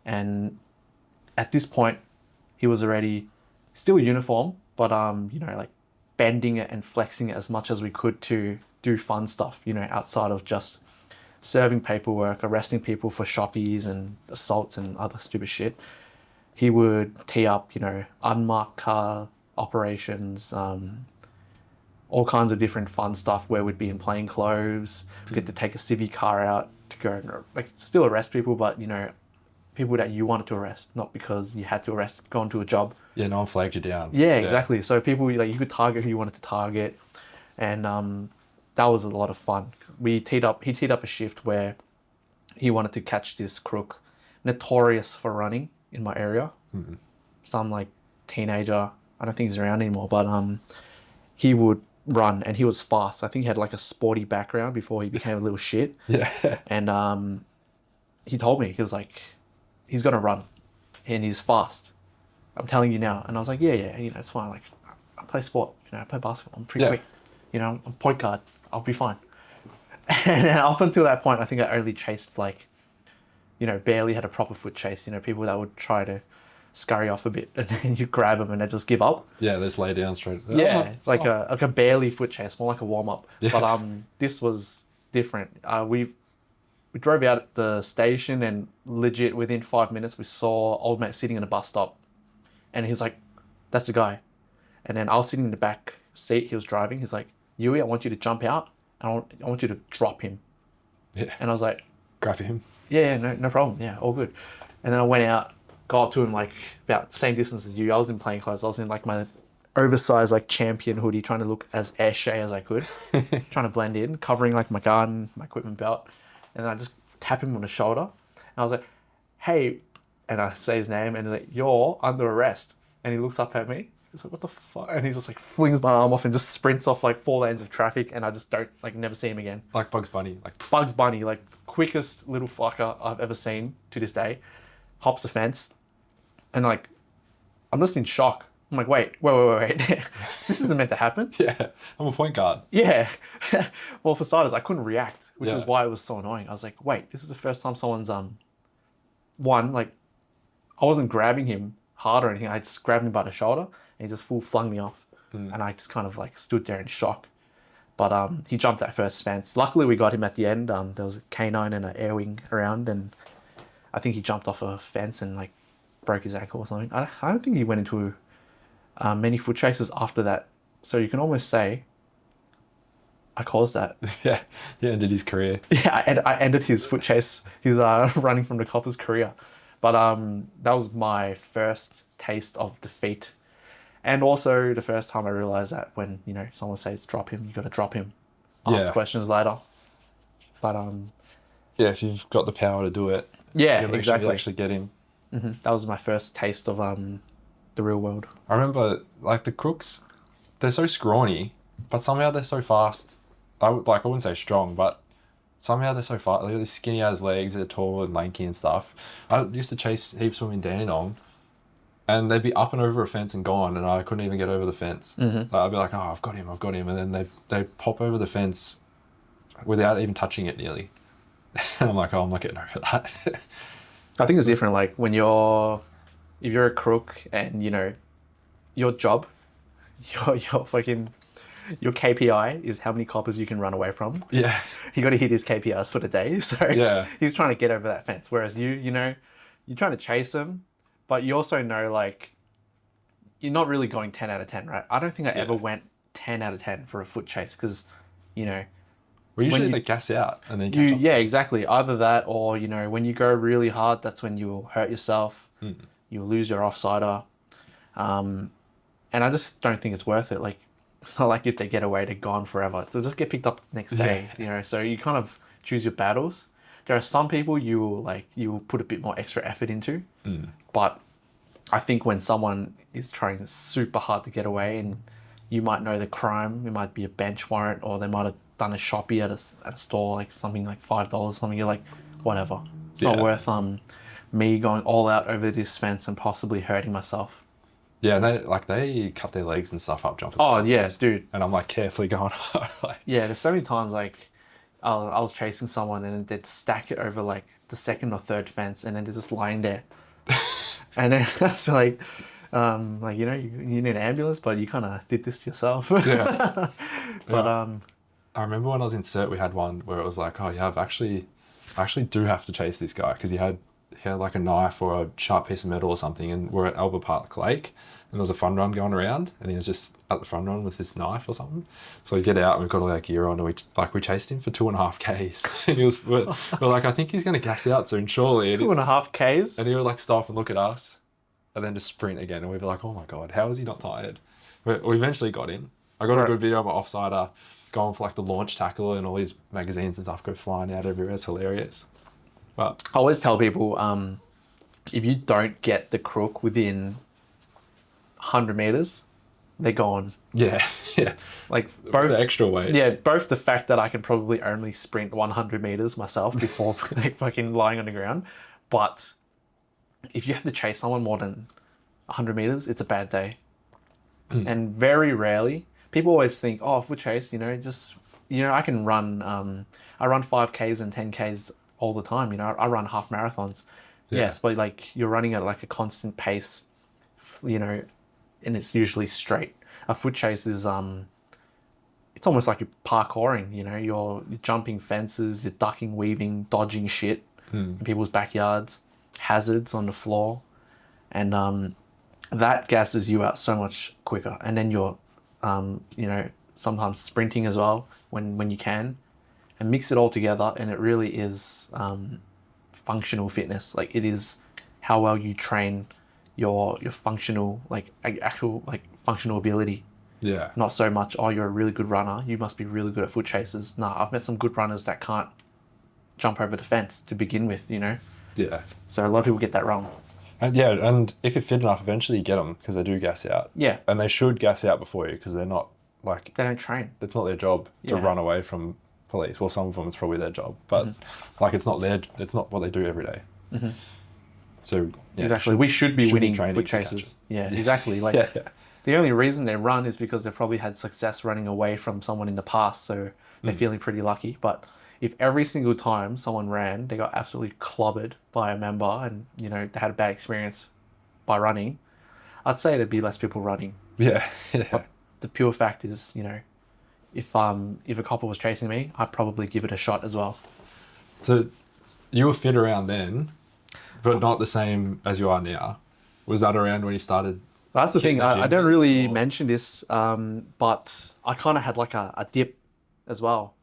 and at this point, he was already still uniform, but like bending it and flexing it as much as we could to do fun stuff, outside of just serving paperwork, arresting people for shoppies and assaults and other stupid shit. He would tee up, unmarked car operations, all kinds of different fun stuff where we'd be in plain clothes, get to take a civvy car out to go and like still arrest people, but people that you wanted to arrest, not because you had to arrest, go onto a job. Yeah, no one flagged you down. Yeah, exactly. So people, like, you could target who you wanted to target, and that was a lot of fun. He teed up a shift where he wanted to catch this crook, notorious for running in my area. Some like teenager, I don't think he's around anymore, but he would run, and he was fast. I think he had like a sporty background before he became a little shit. Yeah. And he told me, he was like, he's gonna run, and he's fast. I'm telling you now. And I was like, yeah, it's fine. Like, I play sport, I play basketball. I'm pretty quick. I'm point guard. I'll be fine. And up until that point, I think I only chased like, barely had a proper foot chase. People that would try to scurry off a bit, and then you grab them and they just give up. Yeah, they just lay down straight. Yeah, like a barely foot chase, more like a warm up. Yeah. But this was different. We drove out at the station, and legit within 5 minutes we saw old mate sitting in a bus stop, and he's like, "That's the guy." And then I was sitting in the back seat. He was driving. He's like, "Yui, I want you to jump out, and I want you to drop him." Yeah. And I was like, grab him. Yeah, no problem. Yeah, all good. And then I went out, got up to him like about the same distance as you. I was in plain clothes. I was in like my oversized like champion hoodie, trying to look as airshade as I could, trying to blend in, covering like my gun, my equipment belt. And I just tap him on the shoulder. And I was like, "Hey," and I say his name, and he's like, "You're under arrest." And he looks up at me. He's like, "What the fuck?" And he just like flings my arm off and just sprints off like 4 lanes of traffic, and I just don't never see him again. Like Bugs Bunny. Bugs Bunny, like quickest little fucker I've ever seen to this day. Hops a fence, and like, I'm just in shock. I'm like, wait. This isn't meant to happen. Yeah, I'm a point guard. Yeah. Well, for starters, I couldn't react, which was why it was so annoying. I was like, wait, this is the first time someone's like, I wasn't grabbing him hard or anything. I just grabbed him by the shoulder, and he just full flung me off. And I just kind of like stood there in shock. But he jumped that first fence. Luckily, we got him at the end. There was a canine and an air wing around, and I think he jumped off a fence and like broke his ankle or something. I don't think he went into many foot chases after that. So you can almost say I caused that. Yeah, he ended his career. Yeah, I ended his foot chase, his running from the coppers career. But that was my first taste of defeat. And also the first time I realized that when, someone says drop him, you got to drop him. Ask questions later. But yeah, if you've got the power to do it. Yeah, you'll exactly. You'll actually get him. Mm-hmm. That was my first taste of the real world. I remember like the crooks, they're so scrawny, but somehow they're so fast. I wouldn't say strong, but somehow they're so fast. They're skinny as legs, they're tall and lanky and stuff. I used to chase heaps of them in Dandenong, and they'd be up and over a fence and gone, and I couldn't even get over the fence. Mm-hmm. I'd be like, "Oh, I've got him," and then they pop over the fence without even touching it nearly. And I'm like, "Oh, I'm not getting over that." I think it's different. Like if you're a crook and your job, your KPI is how many coppers you can run away from. Yeah. He got to hit his KPIs for the day. So yeah, he's trying to get over that fence. Whereas you you're trying to chase them, but you also know like you're not really going 10 out of 10, right? I don't think I ever went 10 out of 10 for a foot chase because, you know, Well, when usually you they gas out and then catch up. yeah, exactly. Either that or, you know, when you go really hard, that's when you'll hurt yourself. You'll lose your offsider. And I just don't think it's worth it. Like, it's not like if they get away, they're gone forever. They'll just get picked up the next day, you know? So you kind of choose your battles. There are some people you will put a bit more extra effort into. But I think when someone is trying super hard to get away and you might know the crime, it might be a bench warrant or they might have done a shoppy at a store, like something like $5, something, you're like, whatever. It's not worth me going all out over this fence and possibly hurting myself. Yeah, and they cut their legs and stuff up jumping. Oh, fences. yeah, dude. And I'm like carefully going, like, Yeah, there's so many times like I was chasing someone and they'd stack it over like the second or third fence and then they're just lying there. And then that's like, you know, you need an ambulance, but you kind of did this to yourself. Yeah. But I remember when I was in cert, we had one where it was like, oh yeah, I actually do have to chase this guy because he had like a knife or a sharp piece of metal or something, and we're at Albert Park Lake, and there was a fun run going around, and he was just at the fun run with his knife or something. So we get out and we've got all our gear on, and we chased him for 2.5 Ks, and we're like, I think he's gonna gas out soon, surely. And 2.5 Ks. and he would like stop and look at us, and then just sprint again, and we'd be like, oh my god, how is he not tired? But we eventually got him. I got a good video of my offsider going for like the launch tackle, and all these magazines and stuff go flying out everywhere. It's hilarious. But I always tell people, if you don't get the crook within 100 meters, they're gone. yeah, yeah, Like both the extra weight. Yeah, both the fact that I can probably only sprint 100 meters myself before like fucking lying on the ground, but if you have to chase someone more than 100 meters, it's a bad day. And very rarely, people always think, oh, foot chase, you know, just, you know, I can run, I run 5Ks and 10Ks all the time, you know, I run half marathons. Yeah. Yes, but like you're running at like a constant pace, you know, and it's usually straight. A foot chase is, it's almost like you're parkouring, you know, you're jumping fences, you're ducking, weaving, dodging shit in people's backyards, hazards on the floor. And that gasses you out so much quicker. And then you're, you know, sometimes sprinting as well when you can, and mix it all together. And it really is functional fitness. Like it is how well you train your functional, like actual like functional ability. Yeah. Not so much, oh, you're a really good runner, you must be really good at foot chases. Nah, I've met some good runners that can't jump over the fence to begin with, you know? Yeah. So a lot of people get that wrong. And if you're fit enough, eventually you get them because they do gas out. Yeah. And they should gas out before you because they're not like, They don't train. it's not their job to Yeah. run away from police. Well, some of them it's probably their job, but like it's not what they do every day. So yeah, Exactly. We should be winning training foot to catch chases. Yeah, exactly. Like Yeah. the only reason they run is because they've probably had success running away from someone in the past, so they're feeling pretty lucky. But if every single time someone ran, they got absolutely clobbered by a member and, you know, they had a bad experience by running, I'd say there'd be less people running. Yeah. Yeah. But the pure fact is, you know, if a copper was chasing me, I'd probably give it a shot as well. So you were fit around then, but not the same as you are now. Was that around when you started? That's the thing. the I gym don't really or- mention this, but I kind of had like a dip as well.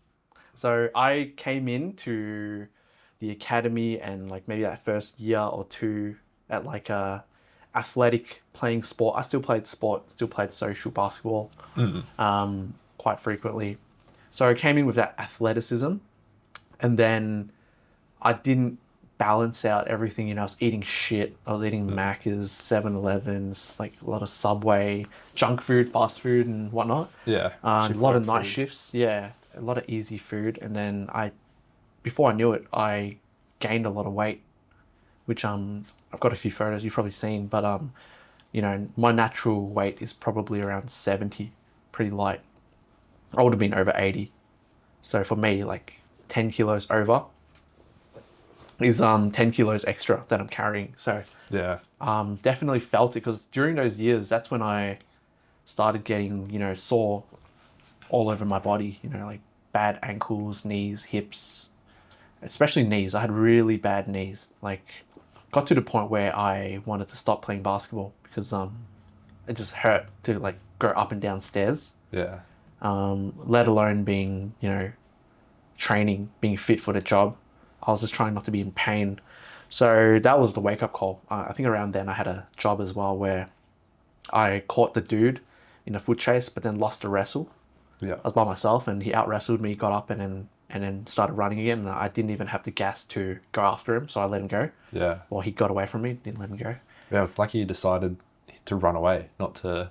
So I came into the academy and like maybe that first year or two at like a athletic playing sport. I still played sport, still played social basketball quite frequently. So I came in with that athleticism, and then I didn't balance out everything. You know, I was eating shit. I was eating Macca's, 7-Elevens, like a lot of Subway, junk food, fast food and whatnot. Yeah. A Shift lot of work night food. shifts. Yeah, a lot of easy food. And then before I knew it, I gained a lot of weight, which I've got a few photos you've probably seen, but you know, my natural weight is probably around 70, pretty light. I would have been over 80. So for me, like 10 kilos over is 10 kilos extra that I'm carrying. So Yeah. definitely felt it, because during those years, that's when I started getting, you know, sore all over my body, you know, like bad ankles, knees, hips, especially knees. I had really bad knees. Like got to the point where I wanted to stop playing basketball because it just hurt to like go up and down stairs. Yeah. Let alone being, training, being fit for the job. I was just trying not to be in pain. So that was the wake-up call. I think around then I had a job as well where I caught the dude in a foot chase, but then lost a wrestle. Yeah. I was by myself and he out-wrestled me, got up and then started running again. And I didn't even have the gas to go after him, so I let him go. Yeah. Well, he got away from me, didn't let him go. Yeah, it's lucky you decided to run away, not to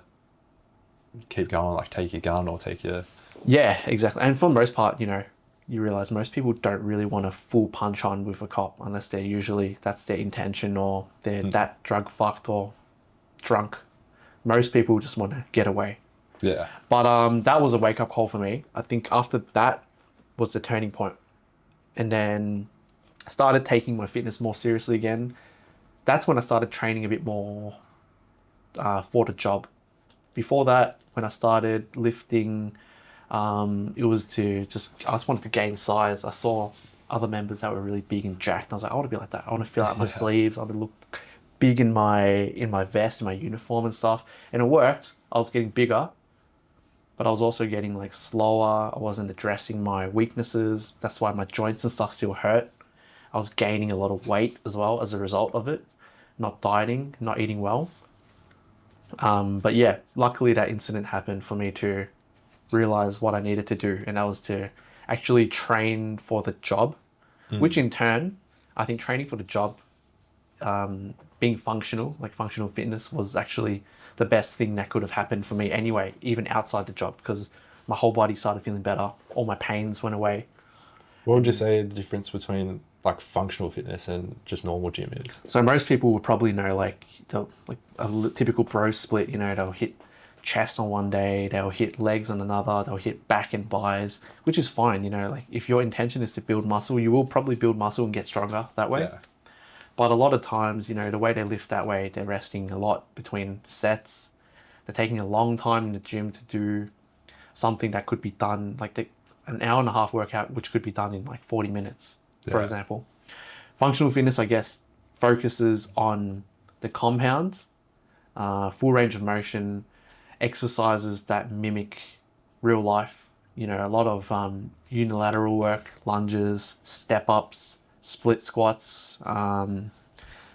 keep going, like take your gun or take your... Yeah, exactly. And for the most part, you realize most people don't really want a full punch on with a cop unless that's their intention or they're that drug fucked or drunk. Most people just want to get away. Yeah. But that was a wake-up call for me. I think after that was the turning point. And then I started taking my fitness more seriously again. That's when I started training a bit more for the job. Before that, when I started lifting, it was I just wanted to gain size. I saw other members that were really big and jacked. I was like, I want to be like that. I want to fill out my sleeves. I want to look big in my vest, in my uniform and stuff. And it worked. I was getting bigger, but I was also getting like slower. I wasn't addressing my weaknesses. That's why my joints and stuff still hurt. I was gaining a lot of weight as well as a result of it. Not dieting, not eating well. But yeah, luckily that incident happened for me to realize what I needed to do, and that was to actually train for the job, which in turn, I think training for the job, being functional, like functional fitness, was actually the best thing that could have happened for me anyway, even outside the job, because my whole body started feeling better. All my pains went away. What would you say the difference between like functional fitness and just normal gym is? So most people would probably know like a typical bro split, they'll hit chest on one day, they'll hit legs on another, they'll hit back and buys, which is fine, like if your intention is to build muscle, you will probably build muscle and get stronger that way. Yeah. But a lot of times, the way they lift that way, they're resting a lot between sets. They're taking a long time in the gym to do something that could be done, like an hour and a half workout, which could be done in like 40 minutes, for example. Functional fitness, I guess, focuses on the compounds, full range of motion, exercises that mimic real life. A lot of unilateral work, lunges, step-ups, split squats,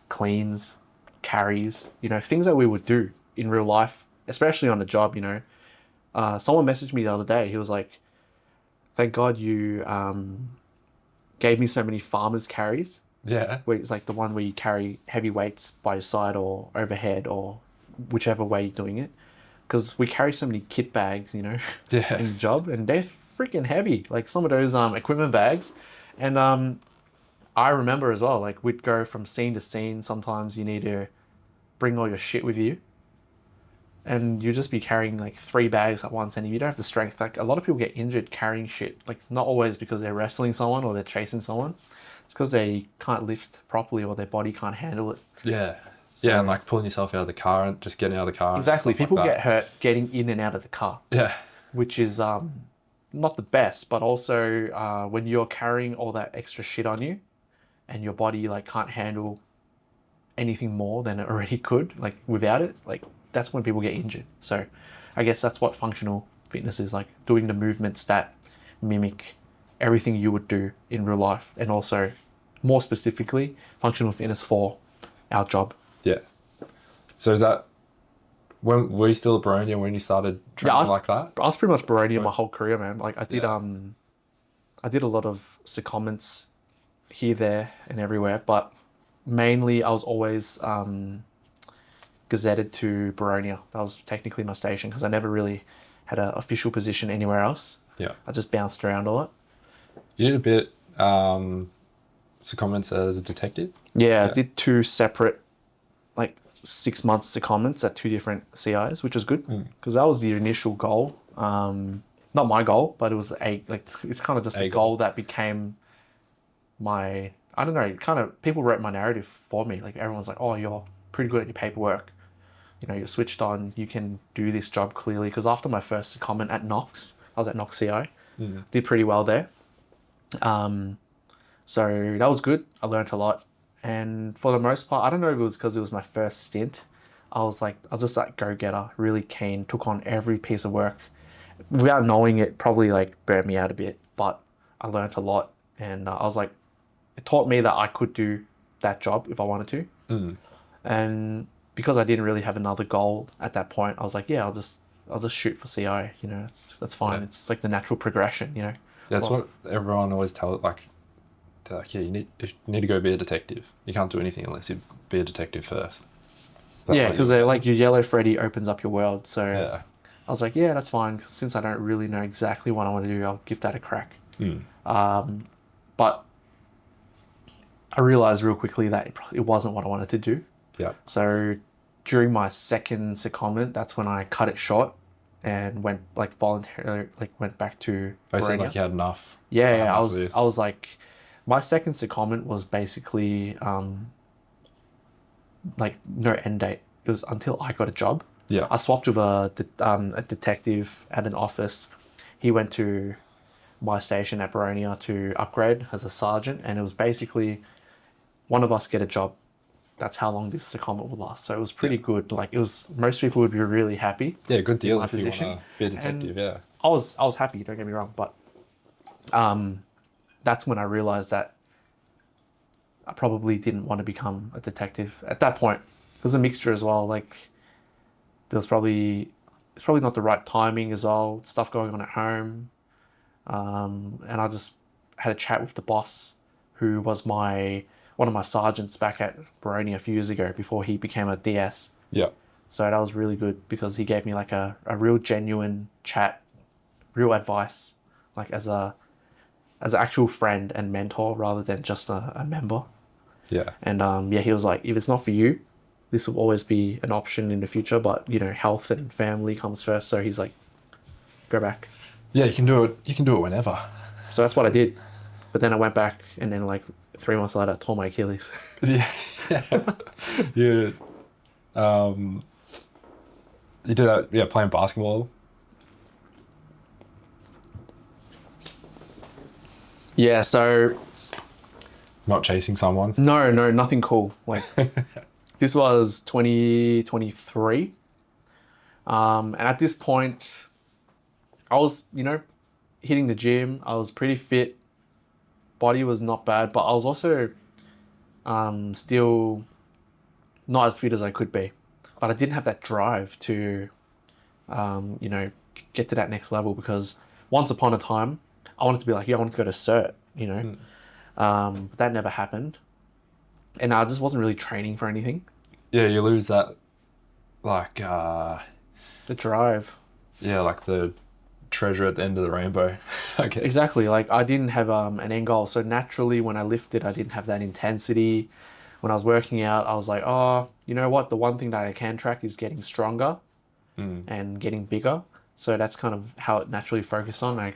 cleans, carries, things that we would do in real life, especially on the job. Someone messaged me the other day. He was like, thank God you gave me so many farmers carries. Yeah. Where it's like the one where you carry heavy weights by your side or overhead or whichever way you're doing it. Because we carry so many kit bags, in the job, and they're freaking heavy. Like some of those equipment bags. And I remember as well, like we'd go from scene to scene. Sometimes you need to bring all your shit with you. And you just be carrying like 3 bags at once, and if you don't have the strength, like a lot of people get injured carrying shit. Like not always because they're wrestling someone or they're chasing someone. It's because they can't lift properly or their body can't handle it. Yeah. Yeah, and like pulling yourself out of the car and just getting out of the car. Exactly. People get hurt getting in and out of the car. Yeah. Which is not the best, but also when you're carrying all that extra shit on you and your body like can't handle anything more than it already could, like without it, like that's when people get injured. So I guess that's what functional fitness is, like doing the movements that mimic everything you would do in real life, and also more specifically functional fitness for our job. Yeah. So is that, when were you still a Baronia when you started training like that? I was pretty much Baronia my whole career, man. Like I did a lot of secondments here, there and everywhere, but mainly I was always gazetted to Baronia. That was technically my station because I never really had an official position anywhere else. Yeah. I just bounced around a lot. You did a bit secondments as a detective? Yeah, I did 2 separate, like 6 months secondments at 2 different CIs, which was good because that was the initial goal. Not my goal, but it was it's kind of just a goal that became my, I don't know, kind of people wrote my narrative for me. Like everyone's like, oh, you're pretty good at your paperwork. You're switched on, you can do this job clearly. Because after my first secondment at Knox, I was at Knox CI, did pretty well there. So that was good. I learned a lot. And for the most part, I don't know if it was because it was my first stint. I was just like go-getter, really keen, took on every piece of work. Without knowing it, probably like burnt me out a bit, but I learned a lot. And I was like, it taught me that I could do that job if I wanted to. And because I didn't really have another goal at that point, I was like, yeah, I'll just shoot for CI. You know, that's fine. Yeah. It's like the natural progression. You know. That's what everyone always tells. Like, they're like, yeah, you need to go be a detective. You can't do anything unless you be a detective first. Yeah, because they're like your yellow Freddy opens up your world. So Yeah. I was like, yeah, that's fine. 'Cause since I don't really know exactly what I want to do, I'll give that a crack. But I realized real quickly that it wasn't what I wanted to do. Yeah. So during my second secondment, that's when I cut it short and went like voluntarily, like went back to Basically, Baronia. like you had enough. Yeah, enough of this. I was like, my second secondment was basically like no end date. It was until I got a job. Yeah. I swapped with a detective at an office. He went to my station at Baronia to upgrade as a sergeant, and it was basically one of us get a job. That's how long this secondment will last. So it was pretty good. Like it was, most people would be really happy. Yeah, good deal my if you position. want to be a detective. And yeah. I was happy. Don't get me wrong, but that's when I realized that I probably didn't want to become a detective at that point. It was a mixture as well. Like there was probably it's probably not the right timing as well. Stuff going on at home, and I just had a chat with the boss, who was one of my sergeants back at Baroni a few years ago before he became a DS. Yeah. So that was really good because he gave me like a real genuine chat, real advice, like as an actual friend and mentor rather than just a member. Yeah. And yeah, he was like, if it's not for you, this will always be an option in the future, but you know, health and family comes first. So he's like, go back. Yeah, you can do it. You can do it whenever. So that's what I did. But then I went back, and then like 3 months later, I tore my Achilles. Yeah. you you did that, yeah, playing basketball. Yeah, so Not chasing someone. no, nothing cool. Like this was 2023. And at this point, I was, you know, hitting the gym. I was pretty fit. Body was not bad, but I was also still not as fit as I could be. But I didn't have that drive to, you know, get to that next level because once upon a time, I wanted to be like, yeah, I wanted to go to cert, you know. But that never happened. And I just wasn't really training for anything. Yeah, you lose that, like, The drive. yeah, like the treasure at the end of the rainbow, I guess. Exactly. Like I didn't have an end goal. So naturally when I lifted, I didn't have that intensity. When I was working out, I was like, oh, you know what? The one thing that I can track is getting stronger and getting bigger. So that's kind of how it naturally focused on. I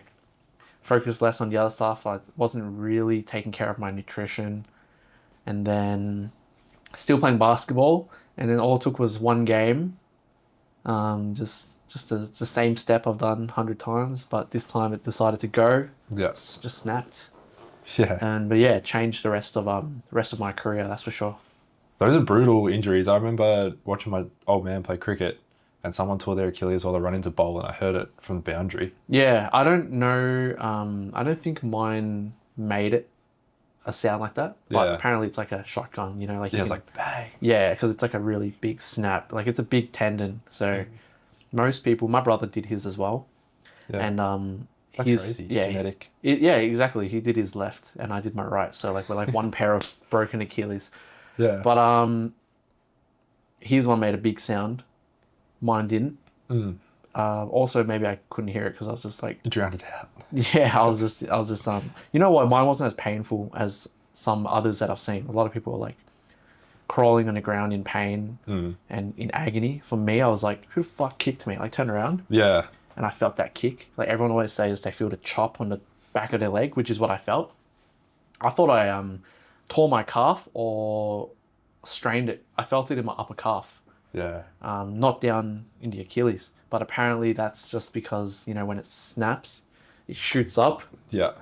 focused less on the other stuff. I wasn't really taking care of my nutrition. And then still playing basketball. And then all it took was one game. It's the same step I've done 100 times, but this time it decided to go. Yeah. It's just snapped. Yeah. But yeah, it changed the rest of my career, that's for sure. Those are brutal injuries. I remember watching my old man play cricket and someone tore their Achilles while they run into bowl and I heard it from the boundary. Yeah, I don't know. I don't think mine made it a sound like that, but Yeah. apparently it's like a shotgun, you know, like Yeah, you it's can, like bang. yeah, because it's like a really big snap. Like it's a big tendon. So most people, my brother did his as well. Yeah. And That's crazy. Yeah, Genetic. yeah, exactly. He did his left and I did my right. So like we're like one pair of broken Achilles. Yeah. But his one made a big sound. Mine didn't. Also maybe I couldn't hear it because I was just like, You drowned it out. yeah, I was just you know what, mine wasn't as painful as some others that I've seen. A lot of people are like crawling on the ground in pain and in agony. For me, I was like, who the fuck kicked me? Like turned around Yeah. and I felt that kick. Like everyone always says they feel the chop on the back of their leg, which is what I felt. I thought I tore my calf or strained it. I felt it in my upper calf. Yeah. Not down in the Achilles. But apparently that's just because, you know, when it snaps, it shoots up. Yeah.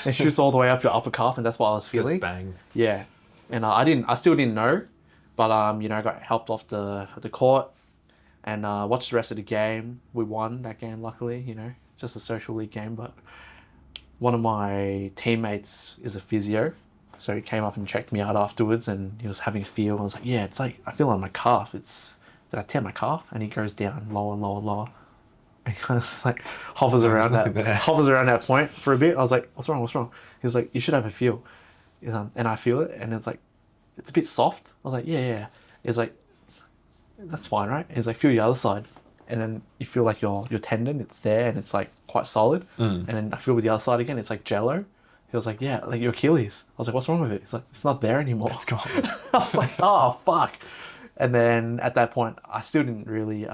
It shoots all the way up your upper calf, and that's what I was feeling. Bang. Yeah. and I still didn't know, but I got helped off the court and watched the rest of the game. We won that game, luckily. It's just a social league game, but one of my teammates is a physio, so he came up and checked me out afterwards, and he was having a feel. I was like, yeah, it's like I feel on my calf. Did I tear my calf? And he goes down lower, lower, lower. And he kind of just like hovers around that point for a bit. I was like, what's wrong? What's wrong? He was like, you should have a feel. And I feel it, and it's like, it's a bit soft. I was like, yeah. He's like, that's fine, right? He's like, feel the other side. And then you feel like your tendon, it's there, and it's like quite solid. And then I feel with the other side again, it's like jello. He was like, yeah, like your Achilles. I was like, what's wrong with it? He's like, it's not there anymore. It's gone. I was like, oh, fuck. And then at that point, I still didn't really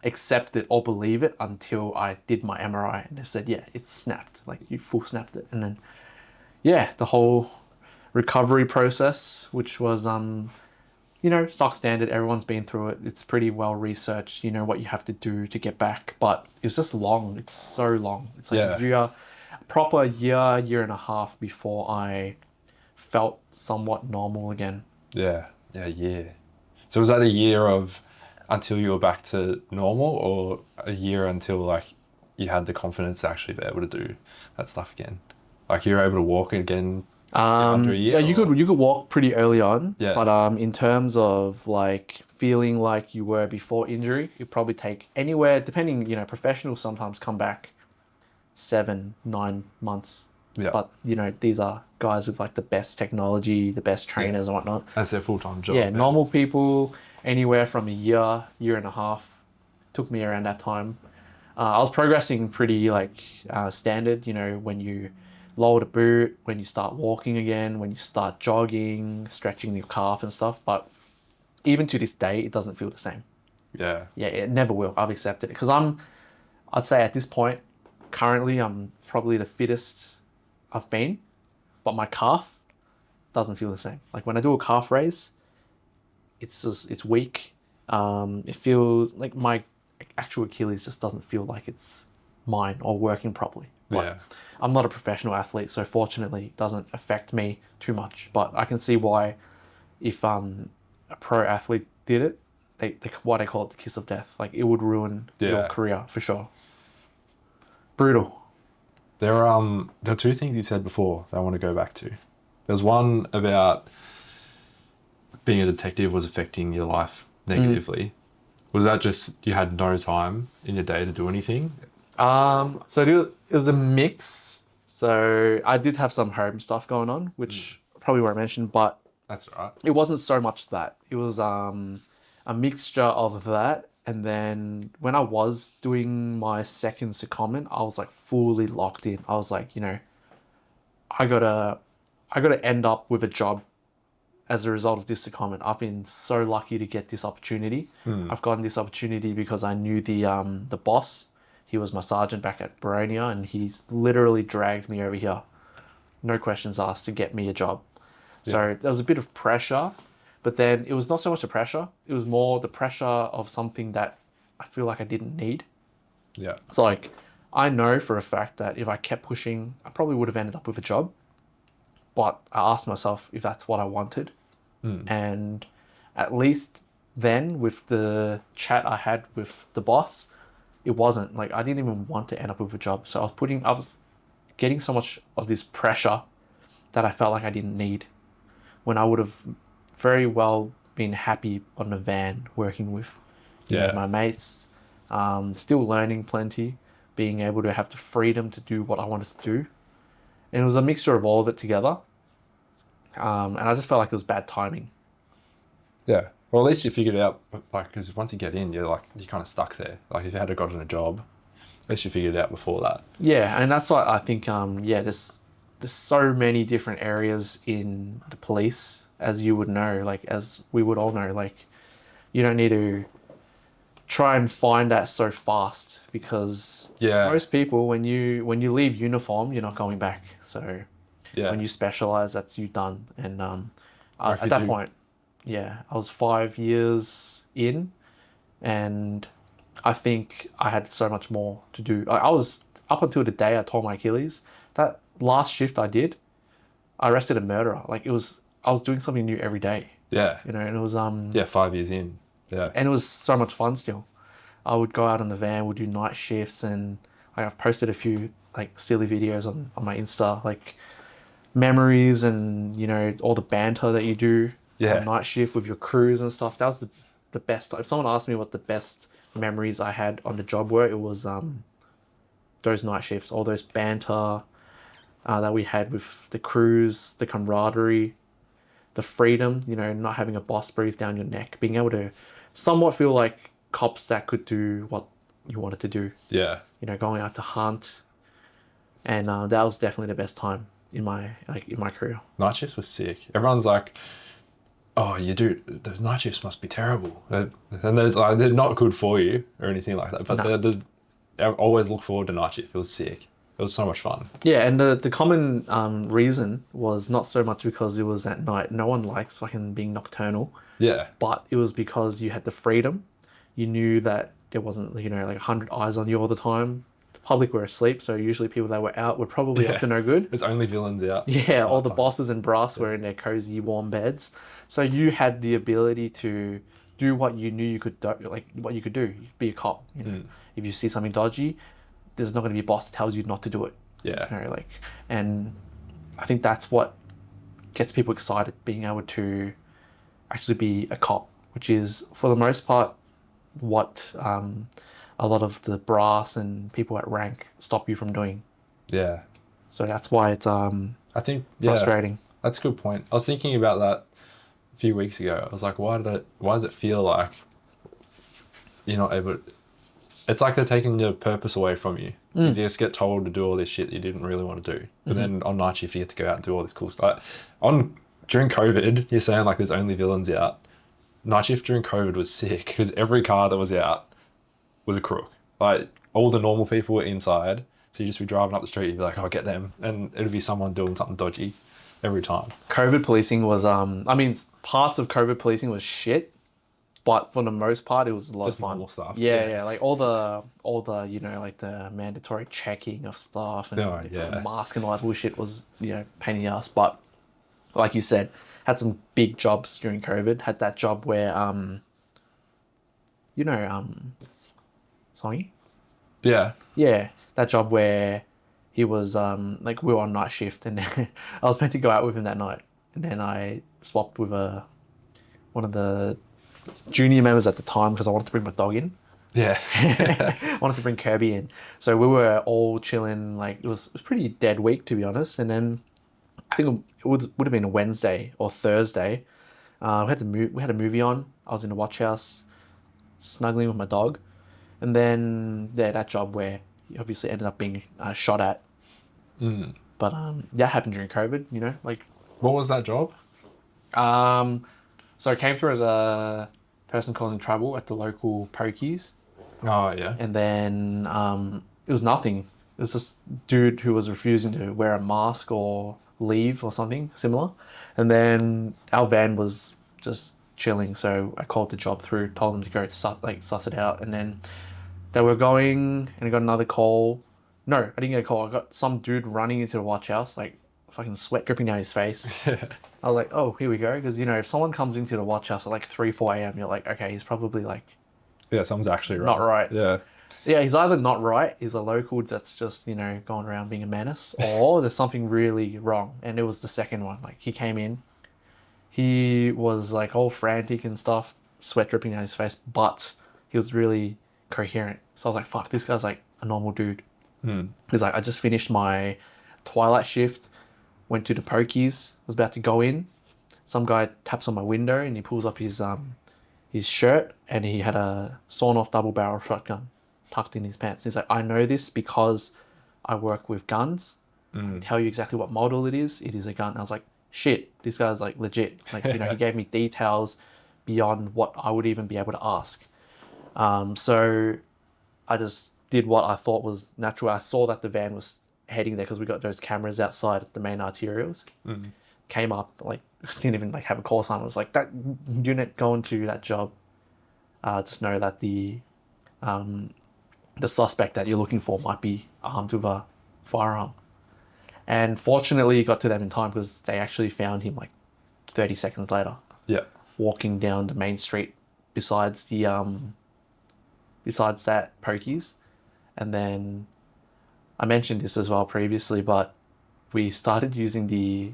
accept it or believe it until I did my MRI, and they said, yeah, it's snapped. Like, you full snapped it. And then, yeah, the whole recovery process, which was, stock standard. Everyone's been through it. It's pretty well researched. You know what you have to do to get back. But it was just long. It's so long. It's like a year, proper year and a half before I felt somewhat normal again. Yeah. So was that a year of until you were back to normal, or a year until like you had the confidence to actually be able to do that stuff again? Like you were able to walk again after a year? Yeah, you could walk pretty early on. Yeah. But in terms of like feeling like you were before injury, it'd probably take anywhere, depending, professionals sometimes come back 7-9 months. Yeah. But these are guys with like the best technology, the best trainers and whatnot. That's their full-time job. Yeah, normal people, anywhere from a year and a half. Took me around that time. I was progressing pretty like standard, when you lower the boot, when you start walking again, when you start jogging, stretching your calf and stuff. But even to this day, it doesn't feel the same. Yeah. Yeah, it never will. I've accepted it. Because I'd say at this point, currently, I'm probably the fittest I've been. But my calf doesn't feel the same. Like when I do a calf raise, it's weak. It feels like my actual Achilles just doesn't feel like it's mine or working properly. But I'm not a professional athlete, so fortunately it doesn't affect me too much. But I can see why if a pro athlete did it, why they call it the kiss of death. Like it would ruin your career for sure. Brutal. There are two things you said before that I want to go back to. There's one about being a detective was affecting your life negatively. Was that just you had no time in your day to do anything? So it was a mix. So I did have some home stuff going on, which probably won't mention, but that's all right. It wasn't so much that. It was a mixture of that, and then when I was doing my second secondment, I was like fully locked in. I was like, I gotta end up with a job as a result of this secondment. I've been so lucky to get this opportunity. I've gotten this opportunity because I knew the boss. He was my sergeant back at Baronia, and he's literally dragged me over here, no questions asked, to get me a job. So there was a bit of pressure, but then it was not so much the pressure. It was more the pressure of something that I feel like I didn't need. Yeah. It's like, I know for a fact that if I kept pushing, I probably would have ended up with a job. But I asked myself if that's what I wanted. And at least then, with the chat I had with the boss, it wasn't. Like, I didn't even want to end up with a job. So I was getting so much of this pressure that I felt like I didn't need, when I would have very well been happy on a van working with my mates, still learning plenty, being able to have the freedom to do what I wanted to do. And it was a mixture of all of it together. And I just felt like it was bad timing. Yeah. Well, at least you figured it out, like, because once you get in, you're kind of stuck there. Like, if you had gotten a job, at least you figured it out before that. Yeah, and that's why I think, there's so many different areas in the police, as you would know, like, as we would all know, like, you don't need to try and find that so fast, because most people, when you leave uniform, you're not going back. So when you specialize, that's you done. And at that point, I was 5 years in, and I think I had so much more to do. I was, up until the day I tore my Achilles, that last shift I did, I arrested a murderer. Like, I was doing something new every day, Yeah. you know, and it was, Yeah, 5 years in. Yeah. and it was so much fun still. I would go out on the van, we'd do night shifts, and like, I've posted a few like silly videos on my Insta, like memories and, you know, all the banter that you do Yeah. on night shift with your crews and stuff. That was the best. If someone asked me what the best memories I had on the job were, it was those night shifts, all those banter that we had with the crews, the camaraderie, the freedom, you know, not having a boss breathe down your neck, being able to somewhat feel like cops that could do what you wanted to do, Yeah. you know, going out to hunt. And that was definitely the best time in my career. Night shifts were sick. Everyone's like, "Oh, you do those night shifts must be terrible," and they're not good for you or anything like that. But No. I always look forward to night shift. It was sick. It was so much fun. Yeah, and the common reason was not so much because it was at night. No one likes fucking being nocturnal, Yeah. but it was because you had the freedom. You knew that there wasn't, you know, like 100 eyes on you all the time. The public were asleep, so usually people that were out were probably up to no good. There's only villains out. Yeah, all the Nighttime. bosses and brass were in their cozy, warm beds. So you had the ability to do what you knew you could do, like what you could do. Be a cop. You know, if you see something dodgy, there's not going to be a boss that tells you not to do it. Yeah. You know, like, and I think that's what gets people excited, being able to actually be a cop, which is for the most part what a lot of the brass and people at rank stop you from doing. Yeah. So that's why it's I think frustrating. That's a good point. I was thinking about that a few weeks ago. I was like, why does it feel like you're not able? It's like they're taking your purpose away from you. Because you just get told to do all this shit you didn't really want to do. But then on night shift, you get to go out and do all this cool stuff. During COVID, you're saying like there's only villains out. Night shift during COVID was sick because every car that was out was a crook. Like all the normal people were inside. So you just be driving up the street, you'd be like, oh, get them. And it'd be someone doing something dodgy every time. COVID policing was, I mean, parts of COVID policing was shit, but for the most part, it was a lot Just of fun. normal stuff. Yeah, like all the, you know, like the mandatory checking of stuff and Oh, yeah. mask and all that bullshit was, you know, pain in the ass. But like you said, had some big jobs during COVID. Had that job where, you know, Songy? Yeah. Yeah, that job where he was like we were on night shift and I was meant to go out with him that night, and then I swapped with one of the junior members at the time because I wanted to bring my dog in. Yeah. I wanted to bring Kirby in, so we were all chilling. Like it was a pretty dead week, to be honest. And then I think it would have been a Wednesday or Thursday. We had a movie on. I was in the watch house, snuggling with my dog, and then that job where he obviously ended up being shot at. But that happened during COVID. You know, like What was that job? so I came through as a person causing trouble at the local pokies, Oh, yeah. and then it was nothing. It was this dude who was refusing to wear a mask or leave or something similar, and then our van was just chilling. So I called the job through, told them to go suss it out, and then they were going, and I got another call. No, I didn't get a call. I got some dude running into the watch house, like fucking sweat dripping down his face. I was like, oh, here we go. Because, you know, if someone comes into the watch house at like 3, 4 a.m., you're like, okay, he's probably like Yeah, something's actually not right. Yeah. Yeah, he's either not right, he's a local that's just, you know, going around being a menace, or there's something really wrong. And it was the second one. Like, he came in, he was like all frantic and stuff, sweat dripping down his face, but he was really coherent. So I was like, fuck, this guy's like a normal dude. He's like, I just finished my twilight shift, went to the pokies, was about to go in. Some guy taps on my window and he pulls up his shirt, and he had a sawn-off double-barrel shotgun tucked in his pants. He's like, I know this because I work with guns. I can tell you exactly what model it is. It is a gun. I was like, shit, this guy's like legit. Like, you know, he gave me details beyond what I would even be able to ask. So I just did what I thought was natural. I saw that the van was heading there because we got those cameras outside at the main arterials. Came up, like, didn't even like have a call sign. I was like, that unit going to that job. Just know that the suspect that you're looking for might be armed with a firearm. And fortunately, got to them in time because they actually found him like 30 seconds later, Yeah. walking down the main street besides that pokies. And then I mentioned this as well previously, but we started using the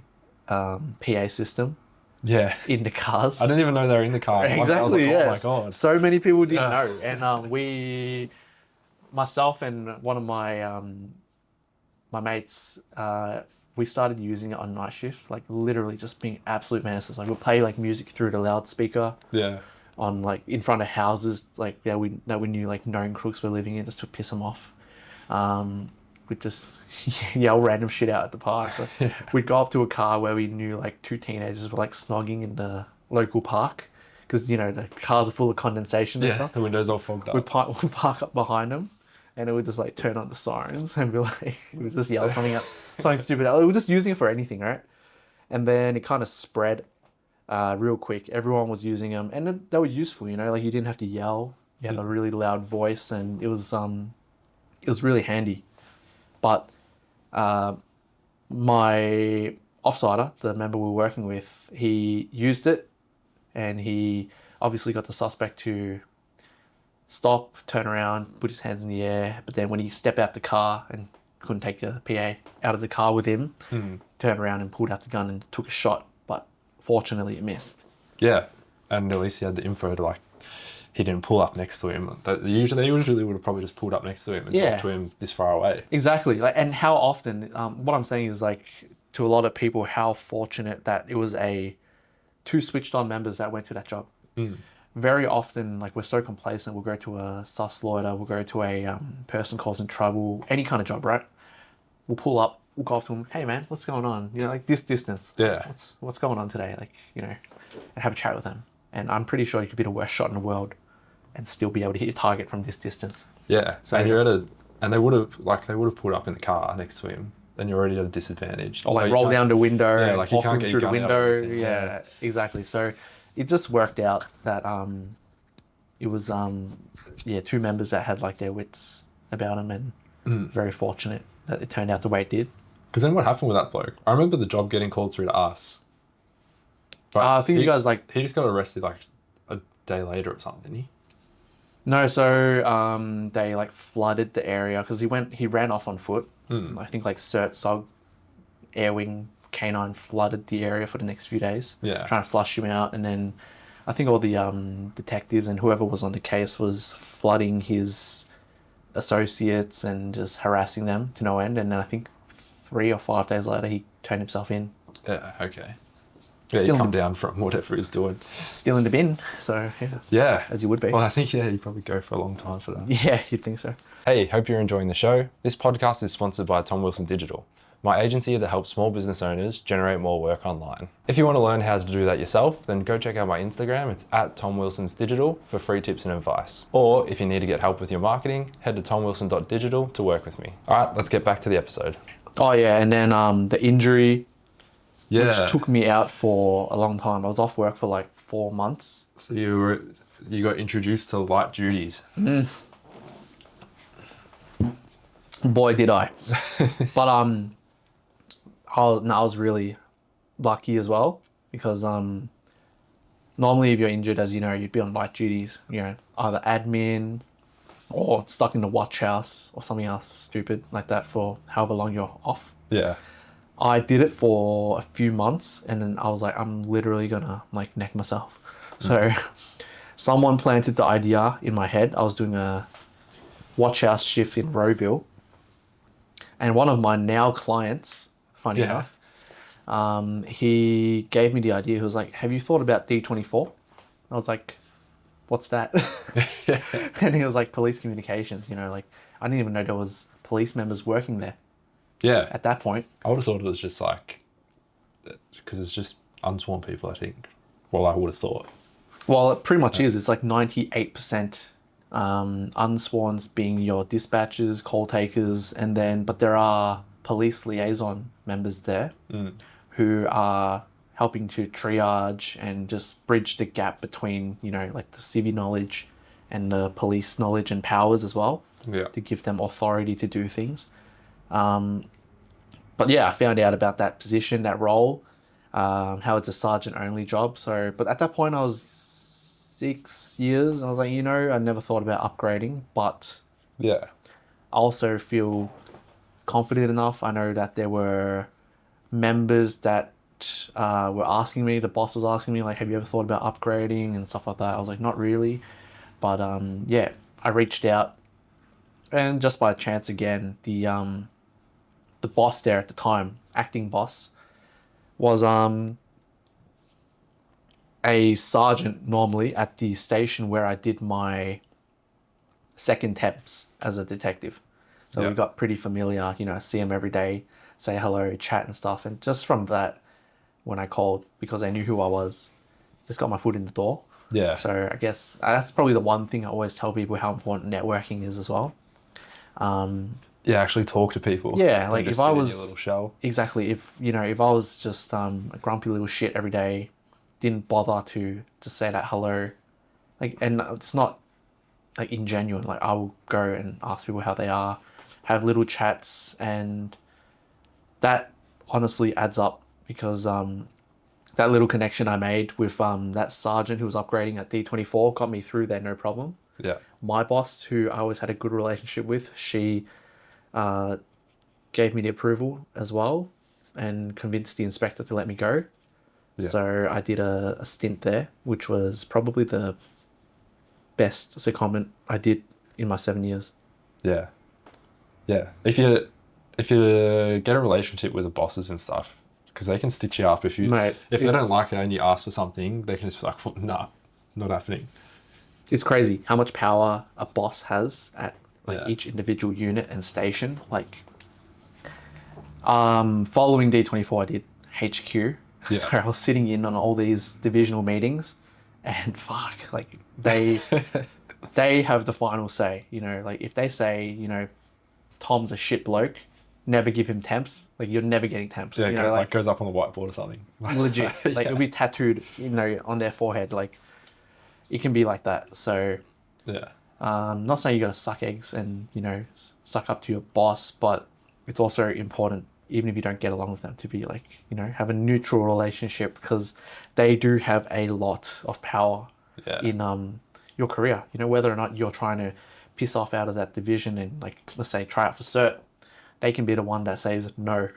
PA system Yeah. in the cars. I didn't even know they were in the car. Exactly, I was like, yes. oh my God. So many people didn't know. And myself and one of my mates, we started using it on night shift, like literally just being absolute menaces. Like we'd play like music through the loudspeaker Yeah. on like in front of houses, like we knew like known crooks were living in, just to piss them off. We'd just yell random shit out at the park. Yeah. We'd go up to a car where we knew like two teenagers were like snogging in the local park, because the cars are full of condensation and Yeah. stuff. The windows all fogged up. We'd park up behind them, and it would just like turn on the sirens and be like, it would just yell something stupid. We were just using it for anything, right? And then it kind of spread real quick. Everyone was using them, and they were useful. Like you didn't have to yell. You had a really loud voice, and it was really handy. But my offsider, the member we were working with, he used it, and he obviously got the suspect to stop, turn around, put his hands in the air. But then when he stepped out the car and couldn't take the PA out of the car with him, turned around and pulled out the gun and took a shot. But fortunately, it missed. Yeah. And at least he had the info to he didn't pull up next to him. They usually would have probably just pulled up next to him and talked to him this far away. Exactly. And how often, what I'm saying is to a lot of people, how fortunate that it was two switched on members that went to that job. Very often, we're so complacent, we'll go to a sus loiter, we'll go to a person causing trouble, any kind of job, right? We'll pull up, we'll go up to them, hey man, what's going on? This distance. Yeah. What's going on today? And have a chat with them. And I'm pretty sure you could be the worst shot in the world and still be able to hit your target from this distance. Yeah. So, and they would have pulled up in the car next to him. Then you're already at a disadvantage. Or roll down the window, yeah, and you talk can't them get through the your gun out window. or anything. Yeah, exactly. So it just worked out that it was two members that had their wits about them, and very fortunate that it turned out the way it did. Because then what happened with that bloke? I remember the job getting called through to us. But I think you guys he just got arrested a day later or something, didn't he? No, so they flooded the area because he ran off on foot. I think Cert Sog Air Wing Canine flooded the area for the next few days. Yeah. Trying to flush him out, and then I think all the detectives and whoever was on the case was flooding his associates and just harassing them to no end. And then I think 3 or 5 days later he turned himself in. Yeah, okay. Yeah, Still he come down from whatever he's doing. Still in the bin, so yeah. Yeah. As you would be. Well, I think, he'd probably go for a long time for that. Yeah, you'd think so. Hey, hope you're enjoying the show. This podcast is sponsored by Tom Wilson Digital, my agency that helps small business owners generate more work online. If you want to learn how to do that yourself, then go check out my Instagram. It's @TomWilsonsDigital for free tips and advice. Or if you need to get help with your marketing, head to tomwilson.digital to work with me. All right, let's get back to the episode. Oh yeah, and then the injury, Yeah. which took me out for a long time. I was off work for 4 months. So you got introduced to light duties. Boy, did I. But I was really lucky as well, because normally if you're injured, as you know, you'd be on light duties, either admin or stuck in the watch house or something else stupid like that for however long you're off. Yeah. I did it for a few months, and then I was like, I'm literally gonna neck myself. So someone planted the idea in my head. I was doing a watch house shift in Rowville, and one of my now clients, funny enough, he gave me the idea. He was like, have you thought about D24? I was like, what's that? And he was like, police communications, I didn't even know there was police members working there. Yeah. At that point. I would have thought it was just because it's just unsworn people, I think. Well, I would have thought. Well, it pretty much is. It's 98% unsworns being your dispatchers, call takers, but there are police liaison members there who are helping to triage and just bridge the gap between, the civvy knowledge and the police knowledge and powers as well. Yeah. To give them authority to do things. But yeah, I found out about that position, that role. how it's a sergeant only job. So, but at that point I was 6 years, and I was like, I never thought about upgrading, but Yeah. I also feel confident enough. I know that there were members that were asking me, the boss was asking me, like, have you ever thought about upgrading and stuff like that? I was like, not really. But yeah, I reached out, and just by chance again, the boss there at the time, acting boss, was a sergeant normally at the station where I did my second temps as a detective. So Yeah. we got pretty familiar, see him every day, say hello, chat and stuff. And just from that, when I called, because they knew who I was, just got my foot in the door. Yeah. So I guess that's probably the one thing I always tell people, how important networking is as well. Yeah, actually talk to people. Yeah, Don't like just if I sit in was your little shell. exactly, if I was just a grumpy little shit every day, didn't bother to just say that hello, like, and it's not like ingenuine. Like, I will go and ask people how they are, have little chats, and that honestly adds up, because that little connection I made with that sergeant who was upgrading at D24 got me through there, no problem. Yeah. My boss, who I always had a good relationship with, she gave me the approval as well, and convinced the inspector to let me go. Yeah. So I did a stint there, which was probably the best secondment I did in my 7 years. Yeah. Yeah. If you get a relationship with the bosses and stuff, because they can stitch you up Mate, if they don't like it and you ask for something, they can just be like, well, nah, not happening. it's crazy how much power a boss has at Yeah. each individual unit and station. Like, following D24, I did HQ. Yeah. So I was sitting in on all these divisional meetings, and fuck, like they have the final say. Like, if they say, Tom's a shit bloke, never give him temps. Like, you're never getting temps. Yeah, Like, goes up on the whiteboard or something. legit. Like, it'll be tattooed, on their forehead. Like, it can be like that. So, Yeah. not saying you got to suck eggs and, suck up to your boss, but it's also important, even if you don't get along with them, to be like, have a neutral relationship, because they do have a lot of power Yeah. in your career. Whether or not you're trying to piss off out of that division and, like, let's say, try out for cert, they can be the one that says no.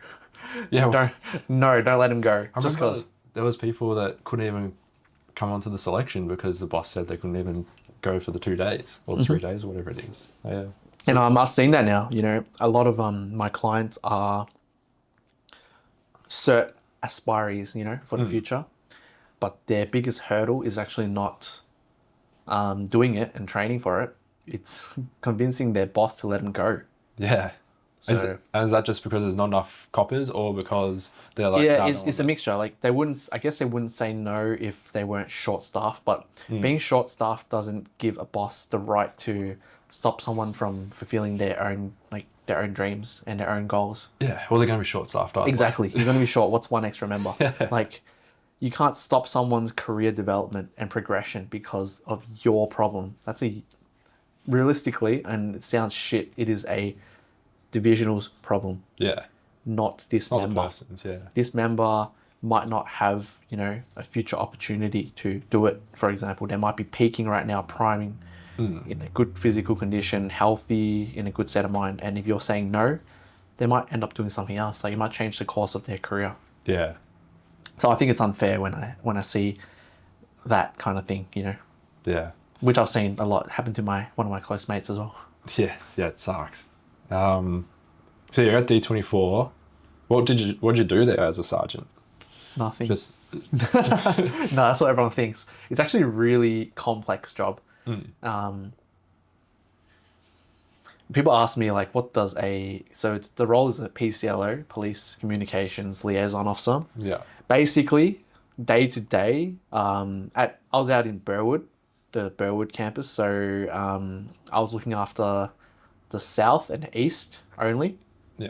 Yeah. Well, don't let him go. I Just remember because. there was people that couldn't even come onto the selection because the boss said they couldn't even go for the 2 days or 3 days or whatever it is. Yeah. And I've seen that now. A lot of my clients are cert aspirees, for the future, but their biggest hurdle is actually not doing it and training for it. It's convincing their boss to let them go. Yeah. So Is that just because there's not enough coppers, or because they're like, yeah, "No, I it's don't a want mixture. Like, I guess they wouldn't say no if they weren't short staffed, but being short staffed doesn't give a boss the right to stop someone from fulfilling their own dreams and their own goals. that?" Yeah, well, they're going to be short-staffed, aren't they? Exactly. You're going to be short. What's one extra member? Like, you can't stop someone's career development and progression because of your problem. Realistically, and it sounds shit, it is a divisional's problem, Yeah, not this not the member. person's, yeah. This member might not have, a future opportunity to do it. For example, they might be peaking right now, priming, in a good physical condition, healthy, in a good set of mind. And if you're saying no, they might end up doing something else. Like, it might change the course of their career. Yeah. So I think it's unfair when I see that kind of thing, Yeah. which I've seen a lot happen to one of my close mates as well. Yeah, it sucks. So you're at D24. What did you do there as a sergeant? Nothing. Just No, that's what everyone thinks. It's actually a really complex job. People ask me, like, it's the role is a PCLO, Police Communications Liaison Officer. yeah. Basically, day to day, I was out in Burwood, the Burwood campus, so I was looking after the south and east only. Yeah.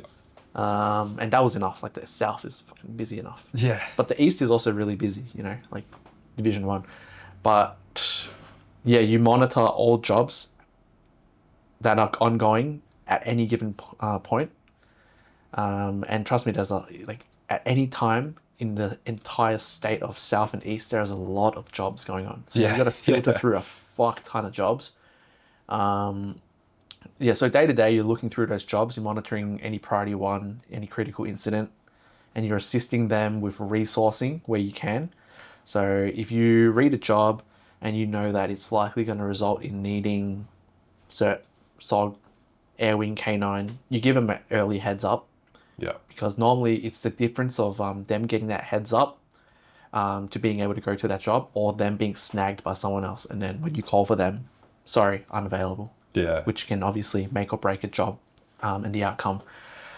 And that was enough. Like, the south is fucking busy enough. Yeah. But the east is also really busy, like Division 1. But yeah, you monitor all jobs that are ongoing at any given point. And trust me, at any time, in the entire state of South and East, there's a lot of jobs going on. So Yeah. you've got to filter through a fuck ton of jobs. Yeah, so day to day, you're looking through those jobs, you're monitoring any priority one, any critical incident, and you're assisting them with resourcing where you can. So if you read a job and you know that it's likely going to result in needing CERT, SOG, air wing, canine, you give them an early heads up. Yeah. Because normally it's the difference of them getting that heads up to being able to go to that job, or them being snagged by someone else. And then when you call for them, sorry, unavailable. Yeah. Which can obviously make or break a job and the outcome.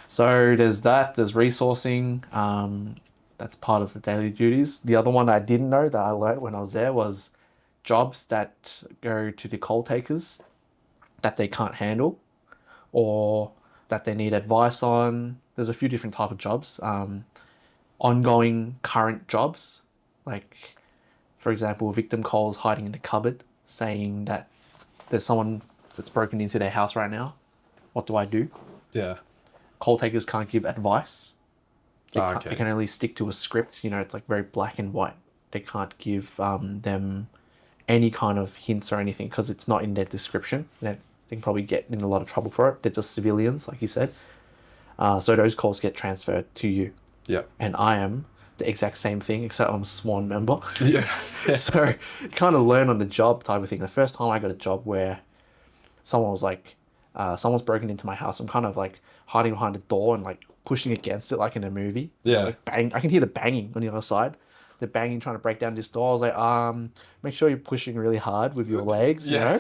So there's that, there's resourcing. That's part of the daily duties. The other one I didn't know that I learned when I was there was jobs that go to the call takers that they can't handle or that they need advice on. There's a few different type of jobs. Ongoing current jobs, like, for example, victim calls hiding in a cupboard saying that there's someone that's broken into their house right now. What do I do? Yeah. Call takers can't give advice. Okay. They can only stick to a script. You know, it's like very black and white. They can't give them any kind of hints or anything because it's not in their description. They can probably get in a lot of trouble for it. They're just civilians, like you said. So those calls get transferred to you. Yeah. And I am the exact same thing, except I'm a sworn member. Yeah. So kind of learn on the job type of thing. The first time I got a job where someone was like, someone's broken into my house, I'm kind of like hiding behind a door and like pushing against it like in a movie. Yeah. Like bang, I can hear the banging on the other side. They're banging, trying to break down this door. I was like, make sure you're pushing really hard with your legs, you know?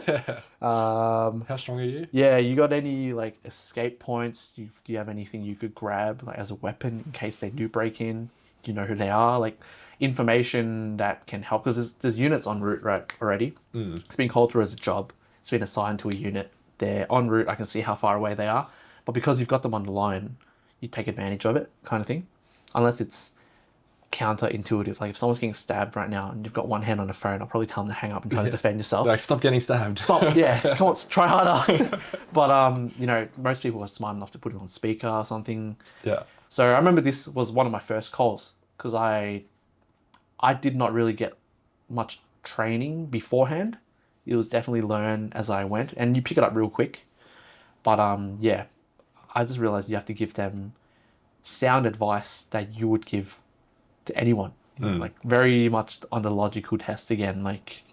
How strong are you? Yeah, you got any like escape points? Do you have anything you could grab like as a weapon in case they do break in? Do you know who they are? Like information that can help, because there's units en route, right, already. It's been called through as a job. It's been assigned to a unit. They're en route. I can see how far away they are. But because you've got them on the line, you take advantage of it, kind of thing. Unless it's counterintuitive. Like if someone's getting stabbed right now and you've got one hand on the phone, I'll probably tell them to hang up and try to defend yourself. Like, stop getting stabbed. Stop, yeah, come on, try harder. But you know, most people are smart enough to put it on speaker or something. Yeah. So I remember this was one of my first calls because I did not really get much training beforehand. It was definitely learn as I went, and you pick it up real quick. But yeah, I just realized you have to give them sound advice that you would give to anyone. You know, like very much on the logical test again. Like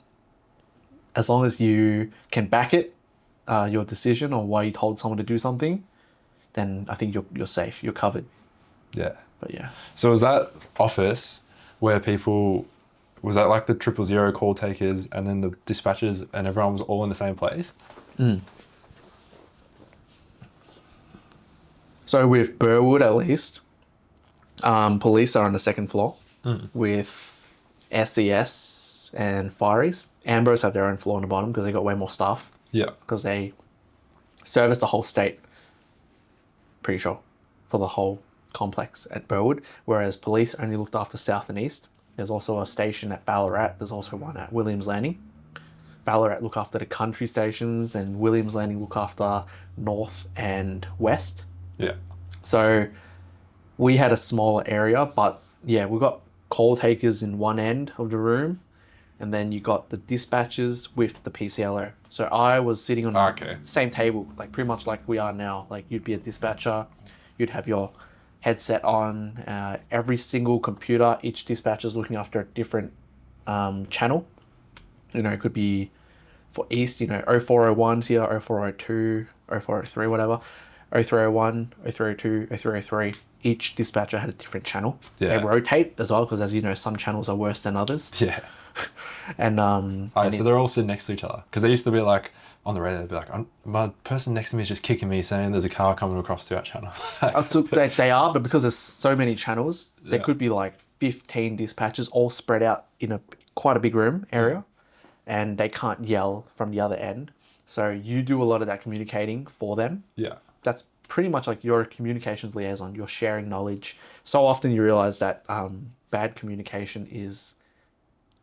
as long as you can back it, your decision or why you told someone to do something, then I think you're safe. You're covered. Yeah. But yeah. So was that office where people, was that like the 000 call takers and then the dispatchers and everyone was all in the same place? So with Burwood, at least, police are on the second floor with SES and fireys. Ambos have their own floor on the bottom because they got way more staff. Yeah. Because they service the whole state, pretty sure, for the whole complex at Burwood, whereas police only looked after South and East. There's also a station at Ballarat. There's also one at Williams Landing. Ballarat look after the country stations and Williams Landing look after North and West. Yeah. So we had a smaller area, but yeah, we got call takers in one end of the room, and then you got the dispatchers with the PCLO. So I was sitting on the same table, like pretty much like we are now. Like you'd be a dispatcher, you'd have your headset on, every single computer, each dispatcher's looking after a different channel. You know, it could be for East, you know, 0401's here, 0402, 0403, whatever. 0301, 0302, 0303. Each dispatcher had a different channel. Yeah. They rotate as well because, as you know, some channels are worse than others. Yeah. And so they're all sitting next to each other because they used to be like on the radio. They'd be like, my person next to me is just kicking me, saying there's a car coming across to our channel. so they are, but because there's so many channels, there could be like 15 dispatchers all spread out in quite a big room area, and they can't yell from the other end. So you do a lot of that communicating for them. Yeah. That's pretty much like your communications liaison. You're sharing knowledge. So often you realize that bad communication is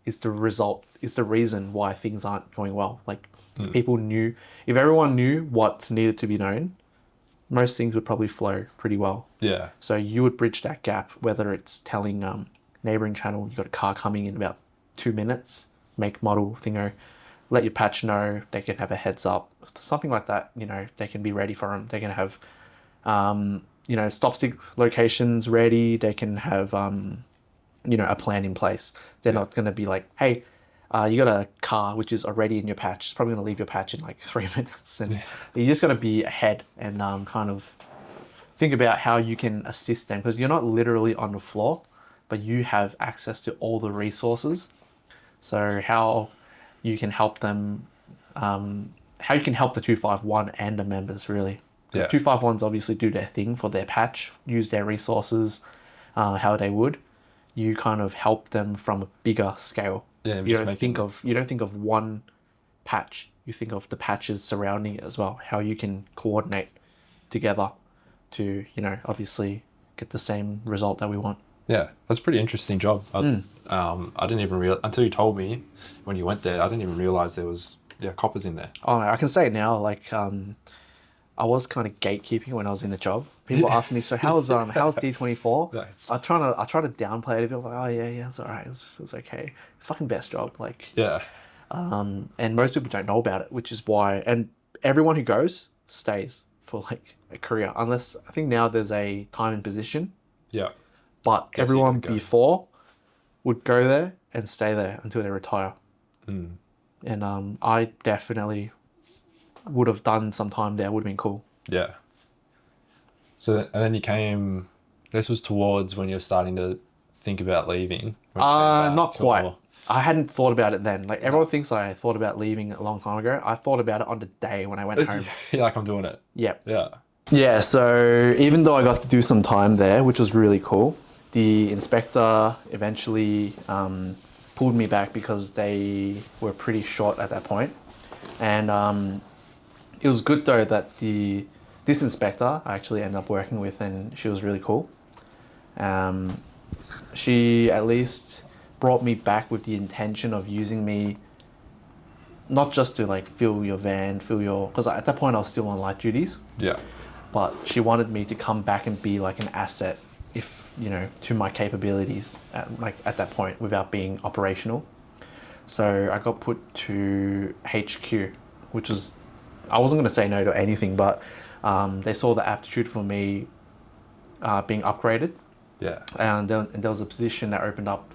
the result, is the reason why things aren't going well. Like if everyone knew what needed to be known, most things would probably flow pretty well. Yeah. So you would bridge that gap, whether it's telling neighboring channel, you got a car coming in about 2 minutes, make model thingo, let your patch know, they can have a heads up, something like that, you know, they can be ready for them. They can have, you know, stop stick locations ready. They can have, you know, a plan in place. They're not going to be like, hey, you got a car which is already in your patch. It's probably going to leave your patch in like 3 minutes. And you just got to be ahead and kind of think about how you can assist them, because you're not literally on the floor, but you have access to all the resources. So how you can help them, how you can help the 251 and the members really. Because 251s obviously do their thing for their patch, use their resources how they would. You kind of help them from a bigger scale. Yeah, you don't think of one patch. You think of the patches surrounding it as well. How you can coordinate together to, you know, obviously get the same result that we want. Yeah, that's a pretty interesting job. I didn't even realize until you told me when you went there. I didn't even realize there was coppers in there. Oh, I can say it now. Like, I was kind of gatekeeping when I was in the job. People ask me, so how's D24? Yeah, I try to downplay it a bit. Like, oh yeah, it's alright. It's okay. It's fucking best job. Like, Yeah, and most people don't know about it, which is why. And everyone who goes stays for like a career, unless I think now there's a time and position. yeah, But you everyone gotta go. before would go there and stay there until they retire. And I definitely would have done some time there. Would have been cool. yeah. So and then you came. This was towards when you're starting to think about leaving. when you came back, Not quite. or- I hadn't thought about it then. Like everyone thinks I thought about leaving a long time ago. I thought about it on the day when I went home. You're like, I'm doing it. Yep. Yeah. Yeah, so even though I got to do some time there, which was really cool, the inspector eventually pulled me back because they were pretty short at that point. And it was good though that this inspector I actually ended up working with, and she was really cool. She at least brought me back with the intention of using me not just to like fill your van, because at that point I was still on light duties. Yeah. But she wanted me to come back and be like an asset, if you know, to my capabilities at that point without being operational. So I got put to HQ, which was, I wasn't going to say no to anything, but they saw the aptitude for me being upgraded. Yeah. And there was a position that opened up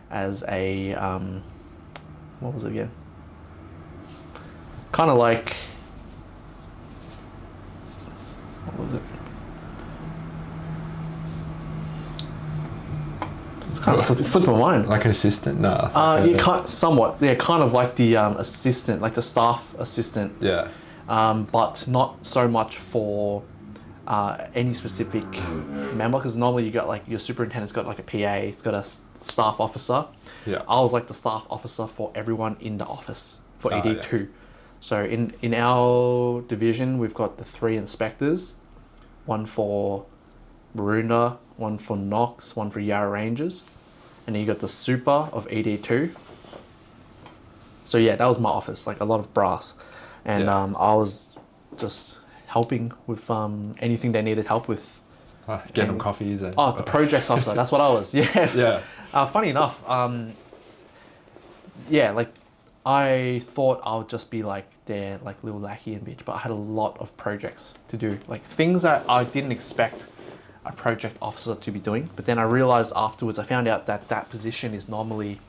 as a what was it again? Kind of like, what was it? It's kind of slipped my mind. Like an assistant? No. Somewhat. Yeah, kind of like the assistant, like the staff assistant. Yeah. But not so much for any specific member, because normally you got like your superintendent's got like a PA, it's got a staff officer. Yeah. I was like the staff officer for everyone in the office for ED2. Yeah. So in our division, we've got the 3 inspectors, one for Maroondah, one for Knox, one for Yarra Rangers, and then you got the super of ED2. So yeah, that was my office, like a lot of brass. And I was just helping with anything they needed help with. Get them coffees. And, the projects officer, that's what I was. Yeah. Yeah. Funny enough, like I thought I would just be like their like little lackey and bitch, but I had a lot of projects to do, like things that I didn't expect a project officer to be doing. But then I realized afterwards, I found out that that position is normally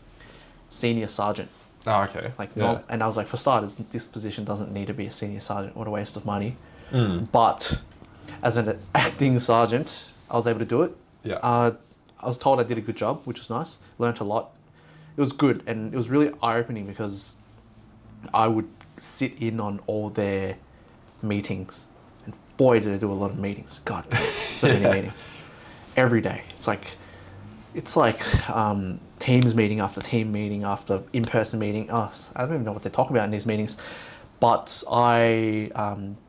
senior sergeant. Oh, okay. And I was like, for starters, this position doesn't need to be a senior sergeant. What a waste of money. But as an acting sergeant, I was able to do it. Yeah. I was told I did a good job, which was nice. Learned a lot. It was good, and it was really eye-opening because I would sit in on all their meetings, and boy, did I do a lot of meetings. God, so many meetings every day. It's like teams meeting after team meeting after in-person meeting. I don't even know what they're talking about in these meetings, but I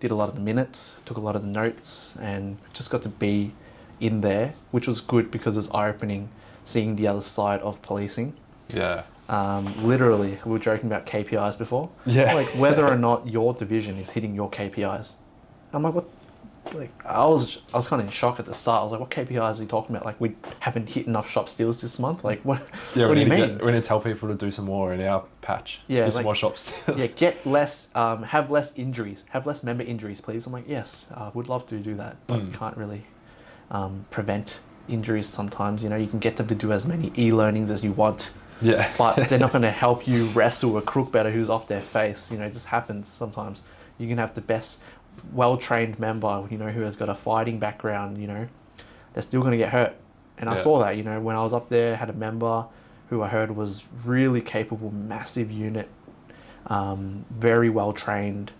did a lot of the minutes, took a lot of the notes, and just got to be in there, which was good because it was eye-opening seeing the other side of policing. Yeah. Literally, we were joking about KPIs before. Yeah. Like whether or not your division is hitting your KPIs. I'm like, what? like I was kind of in shock at the start. I was like, what KPIs are you talking about? Like, we haven't hit enough shop steals this month. Like, what? Yeah, What do you mean? We need to tell people to do some more in our patch. Yeah, do some like- more shop steals. Yeah, get less, have less injuries, have less member injuries, please. I'm like, yes, would love to do that, but can't really prevent injuries sometimes. You know, you can get them to do as many e-learnings as you want, Yeah. but they're not going to help you wrestle a crook better who's off their face. You know, it just happens sometimes. You can have the best, well-trained member, you know, who has got a fighting background, you know, they're still going to get hurt. And I Yeah. saw that, you know, when I was up there, had a member who I heard was really capable, massive unit, very well trained,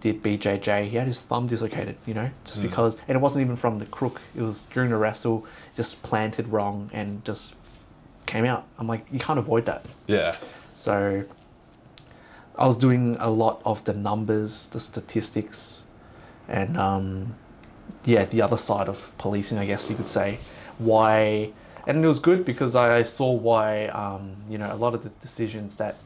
did BJJ. He had his thumb dislocated, you know, just because, and it wasn't even from the crook. It was during the wrestle, just planted wrong and just came out. I'm like, you can't avoid that. Yeah. So I was doing a lot of the numbers, the statistics, and yeah, the other side of policing, I guess you could say. Why, and it was good because I saw why, you know, a lot of the decisions that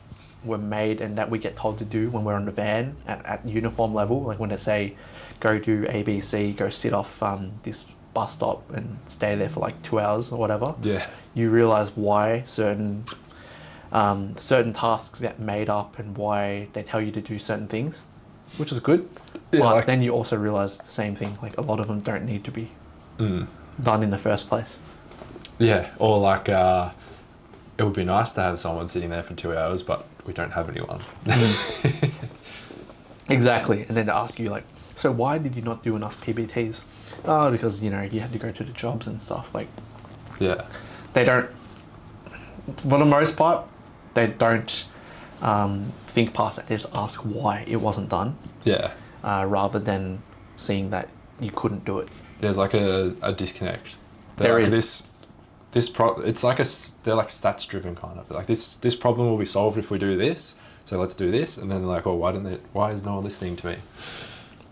were made and that we get told to do when we're on the van at uniform level, like when they say, go do ABC, go sit off this bus stop and stay there for like 2 hours or whatever. Yeah. You realize why certain tasks get made up and why they tell you to do certain things, which is good. Yeah, but like- then you also realize the same thing, like a lot of them don't need to be done in the first place. Yeah. Or like, it would be nice to have someone sitting there for 2 hours, but we don't have anyone. Exactly. And then they ask you like, so why did you not do enough PBTs? Oh, because, you know, you had to go to the jobs and stuff. Like, Yeah. they don't, for the most part, they don't think past it. They just ask why it wasn't done, Yeah. rather than seeing that you couldn't do it. There's like a disconnect. There like is. It's like they're like stats driven kind of. Like this problem will be solved if we do this. So let's do this. And then they're like, oh, why is no one listening to me?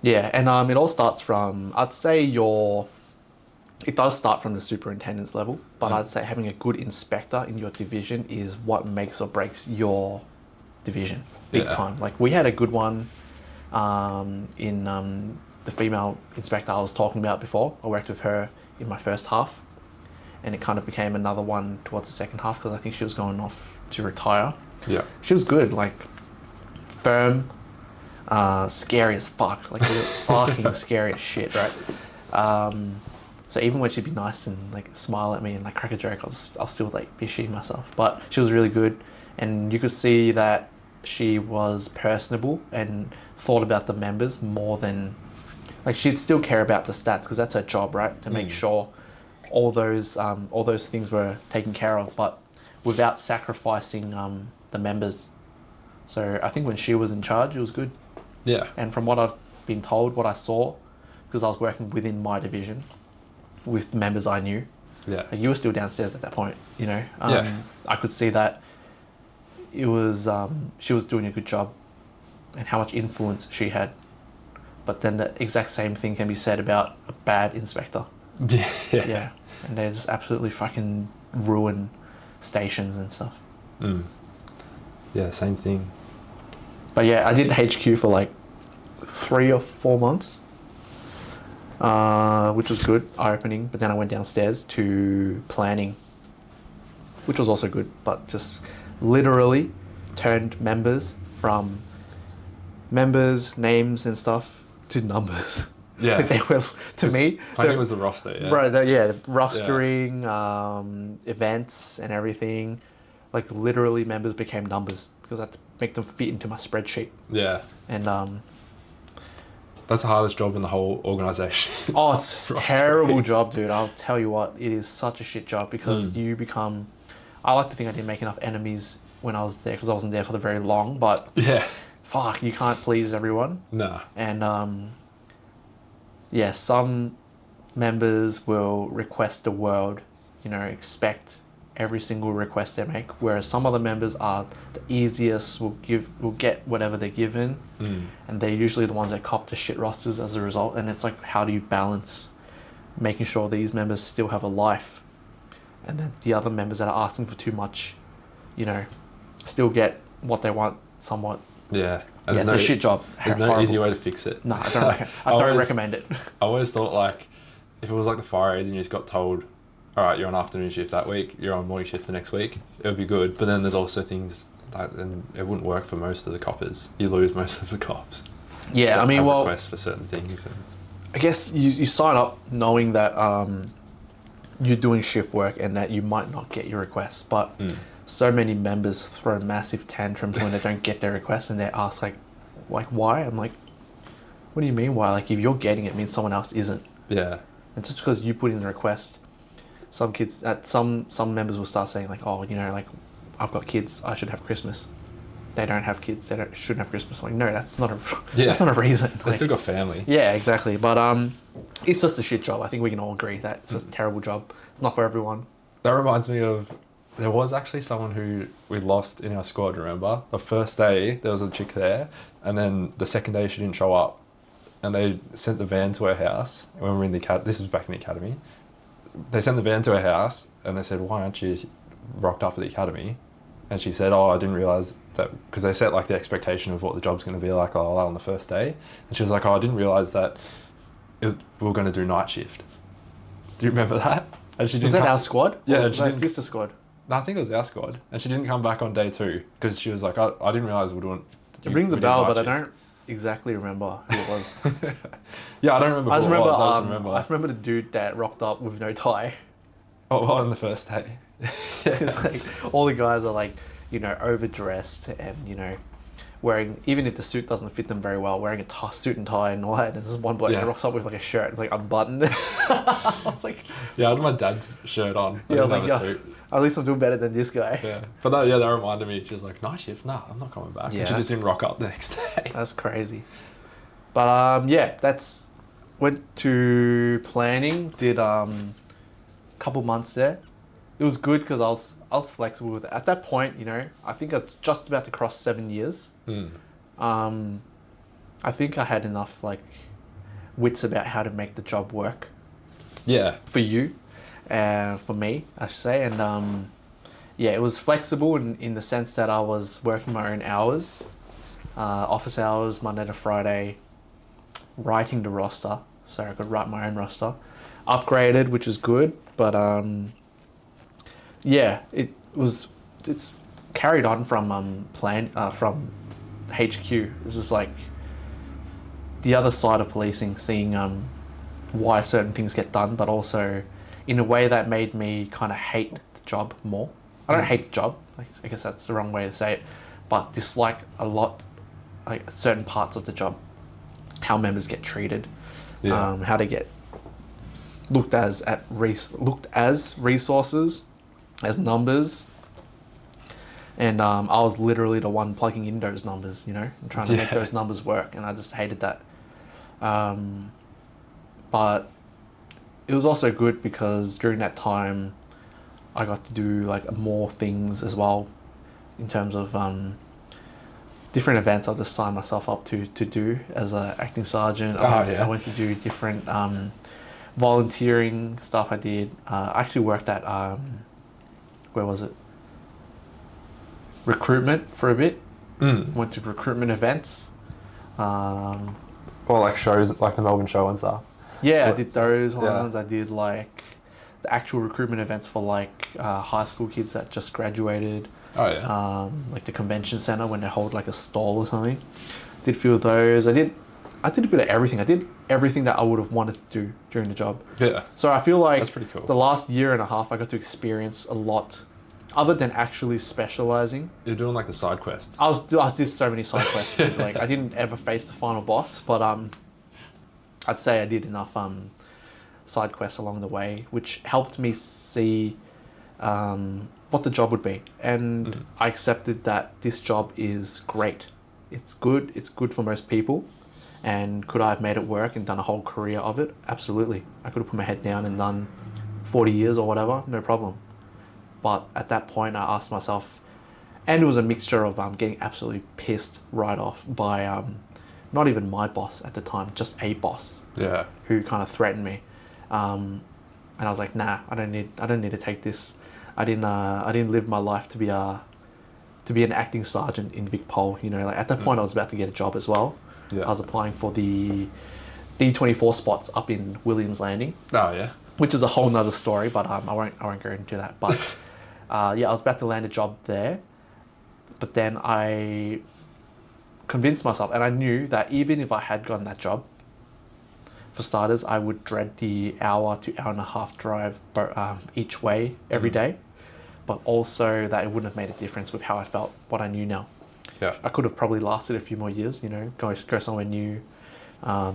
Yeah, and it all starts from, I'd say it does start from the superintendent's level, but I'd say having a good inspector in your division is what makes or breaks your division, big Yeah. time. Like, we had a good one in the female inspector I was talking about before. I worked with her in my first half, and it kind of became another one towards the second half because I think she was going off to retire. Yeah. She was good, like firm, scary as fuck, like fucking scary as shit, right? So even when she'd be nice and like smile at me and like crack a joke, I'll still like be shitting myself. But she was really good, and you could see that she was personable and thought about the members more than, like, she'd still care about the stats because that's her job, right? To make sure all those things were taken care of, but without sacrificing the members. So I think when she was in charge, it was good. Yeah. And from what I've been told, what I saw, because I was working within my division with members I knew, Yeah. like, you were still downstairs at that point, you know. Yeah. I could see that it was she was doing a good job and how much influence she had. But then the exact same thing can be said about a bad inspector. Yeah. Yeah. And they just absolutely fucking ruin stations and stuff. Yeah. Same thing. But yeah, I did HQ for like 3 or 4 months, which was good, eye-opening. But then I went downstairs to planning, which was also good, but just literally turned members from members, names and stuff to numbers. Yeah. Like, they were, to me, Planning they're- was the roster. Yeah. Bro, rostering, events and everything, like literally members became numbers because I had to make them fit into my spreadsheet. Yeah. And That's the hardest job in the whole organization. oh, it's a Rostering. terrible job, dude. I'll tell you what, it is such a shit job because you become, I like to think I didn't make enough enemies when I was there because I wasn't there for the very long, but Yeah. fuck, you can't please everyone. Nah. And yeah, some members will request the world, you know, expect every single request they make, whereas some other members are the easiest, will get whatever they're given, and they're usually the ones that cop the shit rosters as a result. And it's like, how do you balance making sure these members still have a life, and then the other members that are asking for too much, you know, still get what they want somewhat, Yeah. Yeah, it's a shit job. There's no Horrible. easy way to fix it. No, I don't recommend it. I always thought like, if it was like the fire aides and you just got told, all right, you're on afternoon shift that week, you're on morning shift the next week, it would be good. But then there's also things like, and it wouldn't work for most of the coppers. You lose most of the cops. Yeah, I mean, well, requests for certain things. And... I guess you sign up knowing that you're doing shift work and that you might not get your requests, but so many members throw massive tantrums when they don't get their requests, and they ask like why? I'm like, what do you mean why? Like, if you're getting it, it means someone else isn't. Yeah. And just because you put in the request, some kids, some members will start saying like, oh, you know, like, I've got kids, I should have Christmas. They don't have kids, shouldn't have Christmas. I'm like, no, that's not a reason. They still got family. Yeah, exactly. But it's just a shit job. I think we can all agree that it's just a terrible job. It's not for everyone. That reminds me of, there was actually someone who we lost in our squad, remember? The first day, there was a chick there, and then the second day she didn't show up. And they sent the van to her house when we were in the academy. This was back in the academy. They sent the van to her house, and they said, why aren't you rocked up at the academy? And she said, oh, I didn't realise that, because they set like the expectation of what the job's going to be like on the first day. And she was like, oh, I didn't realise that we were going to do night shift. Do you remember that? And she didn't was that our squad? Yeah. Or was that sister squad? No, I think it was our squad. And she didn't come back on day 2 because she was like, I didn't realise we were doing... It rings a bell, but I don't exactly remember who it was. Yeah, I don't remember who it was. I just remember. I remember the dude that rocked up with no tie. Oh, on the first day. It's like all the guys are like, you know, overdressed and, you know, wearing, even if the suit doesn't fit them very well, wearing a suit and tie and all that. And there's this one bloke that rocks up with like a shirt, it's like unbuttoned. It's like, yeah, I had my dad's shirt on. I was like, yeah, at least I'm doing better than this guy. Yeah, but that reminded me. She was like, night shift? Nah, I'm not coming back. Yeah, and she just didn't rock up the next day. That's crazy. But went to planning, did couple months there. It was good because I was flexible with it. At that point, you know, I think I was just about to cross 7 years. I think I had enough like wits about how to make the job work. Yeah. For you, for me, I should say, and it was flexible in the sense that I was working my own hours, office hours, Monday to Friday, writing the roster, so I could write my own roster. Upgraded, which was good, but it's carried on from from HQ. This is like the other side of policing, seeing why certain things get done, but also in a way that made me kind of hate the job more. I don't hate the job, like, I guess that's the wrong way to say it, but dislike a lot, like certain parts of the job, how members get treated, how they get looked as resources, as numbers, and I was literally the one plugging in those numbers, you know, and trying to make those numbers work, and I just hated that. But it was also good because during that time, I got to do like more things as well, in terms of different events. I just signed myself up to do as an acting sergeant. I went to do different volunteering stuff. I did. I actually worked at where was it? Recruitment for a bit. Went to recruitment events. Or like shows, like the Melbourne show and stuff. Yeah, I did those ones. I did like the actual recruitment events for like high school kids that just graduated. Oh yeah. Like the convention center when they hold like a stall or something. Did a few of those. I did a bit of everything. I did everything that I would have wanted to do during the job. Yeah. So I feel like that's pretty cool. The last year and a half I got to experience a lot, other than actually specializing. You're doing like the side quests. I did so many side quests. Like I didn't ever face the final boss, but I'd say I did enough side quests along the way, which helped me see what the job would be. And I accepted that this job is great. It's good. It's good for most people. And could I have made it work and done a whole career of it? Absolutely. I could have put my head down and done 40 years or whatever, no problem. But at that point, I asked myself, and it was a mixture of getting absolutely pissed right off by not even my boss at the time, just a boss. Yeah. Who kind of threatened me, and I was like, nah, I don't need to take this. I didn't live my life to to be an acting sergeant in Vic Pol. You know, like at that point I was about to get a job as well. Yeah. I was applying for the D24 spots up in Williams Landing. Oh yeah. Which is a whole nother story, but I won't go into that. But yeah, I was about to land a job there, but then I convinced myself, and I knew that even if I had gotten that job, for starters, I would dread the hour to hour and a half drive each way every day, but also that it wouldn't have made a difference with how I felt, what I knew now. Yeah. I could have probably lasted a few more years, you know, go somewhere new,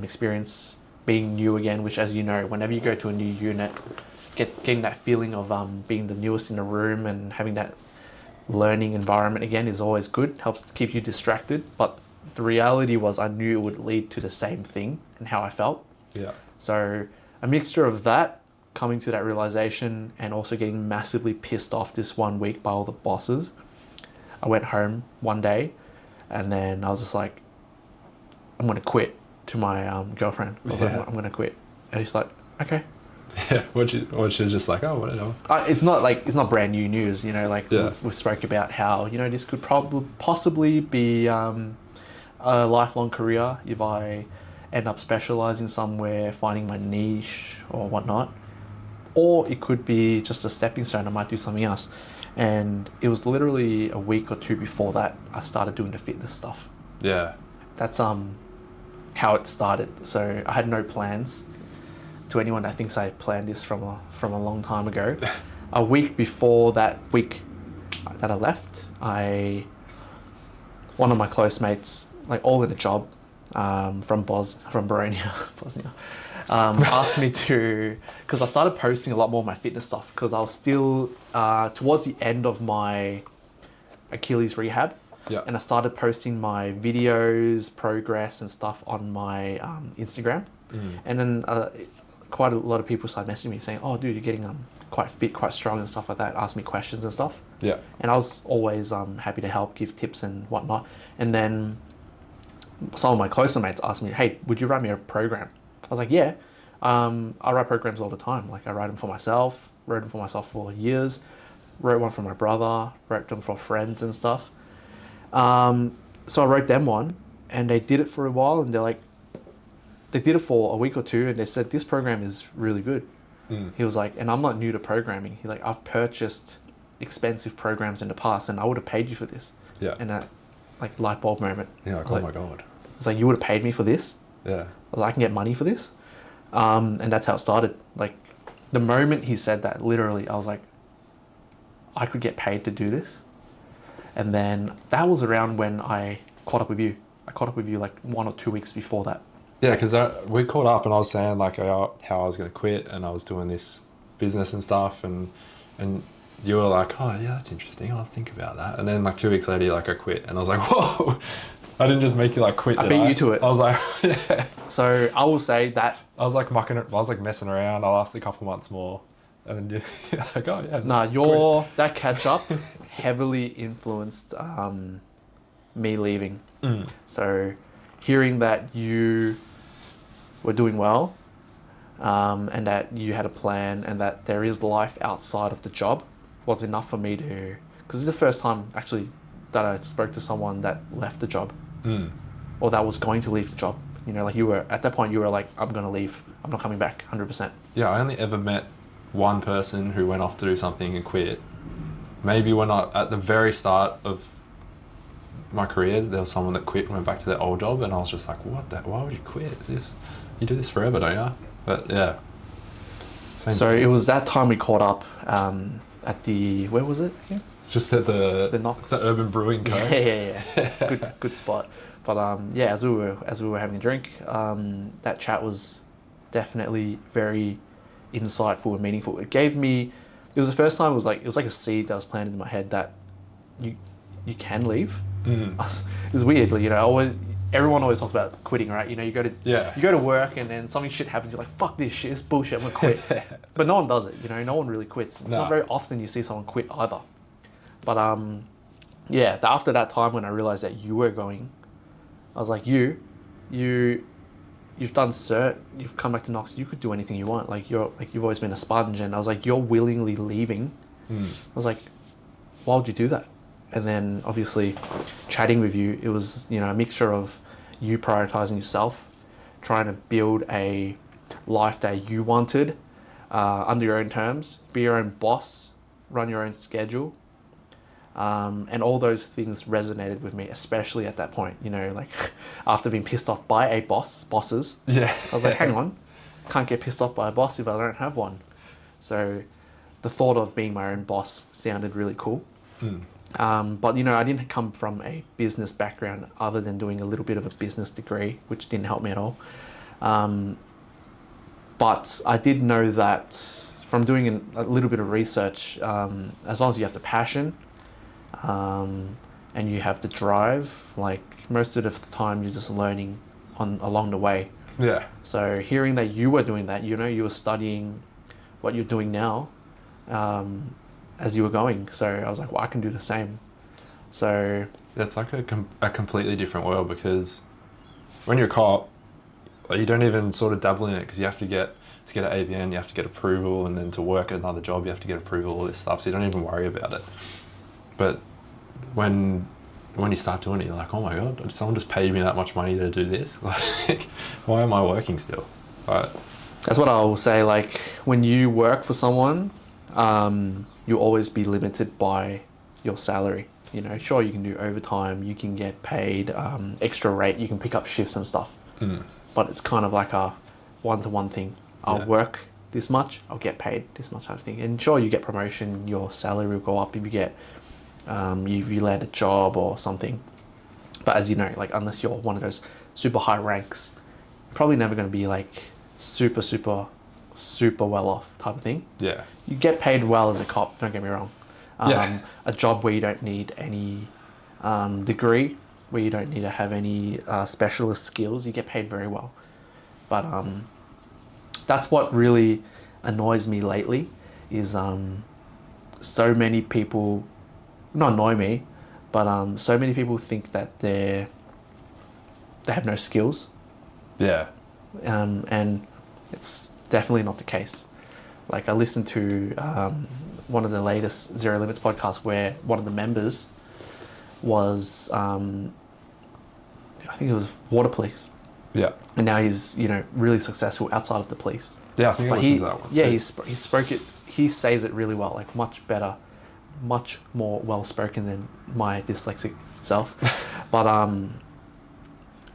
experience being new again, which, as you know, whenever you go to a new unit, getting that feeling of being the newest in the room and having that learning environment again is always good, helps to keep you distracted. But the reality was I knew it would lead to the same thing and how I felt. Yeah. So a mixture of that, coming to that realization, and also getting massively pissed off this 1 week by all the bosses. I went home one day and then I was just like, I'm going to quit to my girlfriend. I was like, I'm going to quit. And she's like, okay. Yeah, which is just like, oh, whatever. It's not brand new news, you know, like we've spoke about how, you know, this could possibly be a lifelong career if I end up specializing somewhere, finding my niche or whatnot. Or it could be just a stepping stone. I might do something else. And it was literally a week or two before that I started doing the fitness stuff. Yeah. That's how it started. So I had no plans. To anyone that thinks I planned this from a long time ago, a week before that week that I left, one of my close mates, like all in a job, from Bosnia, asked me to, because I started posting a lot more of my fitness stuff because I was still towards the end of my Achilles rehab. Yeah. And I started posting my videos, progress and stuff on my Instagram. And then quite a lot of people started messaging me saying, oh, dude, you're getting quite fit, quite strong and stuff like that, ask me questions and stuff. Yeah. And I was always happy to help, give tips and whatnot. And then some of my closer mates asked me, hey, would you write me a program? I was like, yeah. I write programs all the time. Like I write them for myself, wrote them for myself for years, wrote one for my brother, wrote them for friends and stuff. So I wrote them one and they did it for a while and they did it for a week or two and they said, this program is really good. He was like, and I'm not new to programming. He's like, I've purchased expensive programs in the past and I would have paid you for this. Yeah. And that like light bulb moment. Yeah, like, oh my God. I was like, you would have paid me for this? Yeah. I was like, I can get money for this? And that's how it started. Like the moment he said that, literally, I was like, I could get paid to do this. And then that was around when I caught up with you. I caught up with you like 1 or 2 weeks before that. Yeah, because we caught up and I was saying like how I was going to quit and I was doing this business and stuff and you were like, oh yeah, that's interesting. I'll think about that. And then like 2 weeks later, you're like, I quit. And I was like, whoa, I didn't just make you like quit. I beat you to it. I was like, yeah. So I will say that. I was like messing around. I lasted a couple months more. And then you're like, oh yeah. Nah, that catch up heavily influenced me leaving. So hearing that you were doing well and that you had a plan and that there is life outside of the job was enough for me to, because it's the first time actually that I spoke to someone that left the job or that was going to leave the job. You know, like you were, at that point you were like, I'm going to leave. I'm not coming back 100%. Yeah, I only ever met one person who went off to do something and quit. Maybe when at the very start of my career, there was someone that quit and went back to their old job and I was just like, why would you quit? You do this forever, don't you? But yeah. So it was that time we caught up at the, where was it again? Just at the Knox. The Urban Brewing Co. Yeah. Good spot. But yeah, as we were having a drink, that chat was definitely very insightful and meaningful. It was the first time it was like a seed that was planted in my head that you can leave. It was weird, you know. Everyone always talks about quitting, right? You know, you go to work and then something shit happens. You're like, fuck this shit, it's bullshit. I'm gonna quit. But no one does it. You know, no one really quits. It's not very often you see someone quit either. But yeah, after that time when I realized that you were going, I was like, you've done cert, you've come back to Knox, you could do anything you want. Like you've always been a sponge, and I was like, you're willingly leaving. I was like, why would you do that? and then obviously chatting with you, it was, you know, a mixture of you prioritizing yourself, trying to build a life that you wanted under your own terms, be your own boss, run your own schedule. And all those things resonated with me, especially at that point, you know, like after being pissed off by bosses, Yeah. I was like, hang on, can't get pissed off by a boss if I don't have one. So the thought of being my own boss sounded really cool. But, you know, I didn't come from a business background other than doing a little bit of a business degree, which didn't help me at all. But I did know that from doing a little bit of research, as long as you have the passion and you have the drive, like most of the time you're just learning along the way. Yeah. So hearing that you were doing that, you know, you were studying what you're doing now as you were going. So I was like, well, I can do the same. So It's like a completely different world, because when you're a cop, you don't even sort of dabble in it, because you have to get an ABN, you have to get approval, and then to work at another job, you have to get approval, all this stuff. So you don't even worry about it. But when you start doing it, you're like, oh my God, someone just paid me that much money to do this. Like, why am I working still? But that's what I will say. Like when you work for someone, you'll always be limited by your salary. You know, sure, you can do overtime, you can get paid extra rate, you can pick up shifts and stuff. But it's kind of like a one-to-one thing. I'll work this much, I'll get paid this much type of thing. And sure, you get promotion, your salary will go up if you get, you land a job or something. But as you know, like unless you're one of those super high ranks, you're probably never going to be like super well off type of thing. yeah. You get paid well as a cop, don't get me wrong. A job where you don't need any degree, where you don't need to have any specialist skills, you get paid very well. But that's what really annoys me lately is so many people, not annoy me, but so many people think that they have no skills. Yeah. And it's definitely not the case. Like I listened to one of the latest Zero Limits podcasts where one of the members was, I think it was water police. Yeah. And now he's, you know, really successful outside of the police. Yeah, I think I listened to that one. Yeah, too. he spoke it, he says it really well, like much better, much more well-spoken than my dyslexic self. But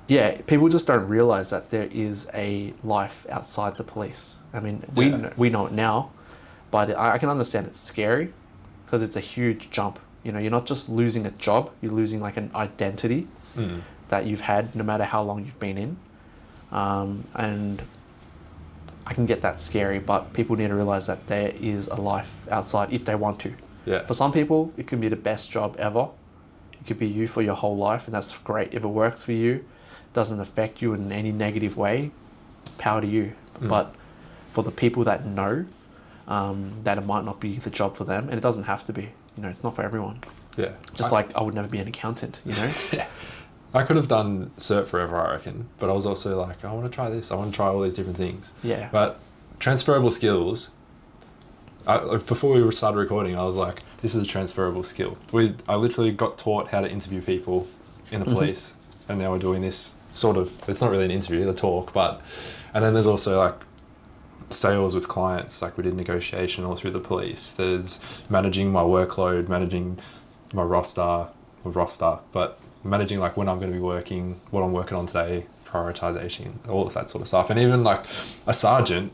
yeah, people just don't realize that there is a life outside the police. I mean, we know it now, but I can understand it's scary because it's a huge jump. You know, you're not just losing a job, you're losing like an identity that you've had no matter how long you've been in. And I can get that scary, but people need to realize that there is a life outside if they want to. Yeah. For some people, it can be the best job ever. It could be you for your whole life, and that's great. If it works for you, doesn't affect you in any negative way, power to you. But for the people that know that it might not be the job for them, and it doesn't have to be, you know, it's not for everyone. Yeah. Just like I would never be an accountant, you know? Yeah. I could have done cert forever, I reckon, but I was also like, I want to try this. I want to try all these different things. Yeah. But transferable skills, before we started recording, I was like, this is a transferable skill. I literally got taught how to interview people in the police, and now we're doing this sort of, it's not really an interview, a talk, and then there's also like sales with clients, like we did negotiation all through the police. There's managing my workload, managing my roster, but managing like when I'm going to be working, what I'm working on today, prioritization, all of that sort of stuff. And even like a sergeant,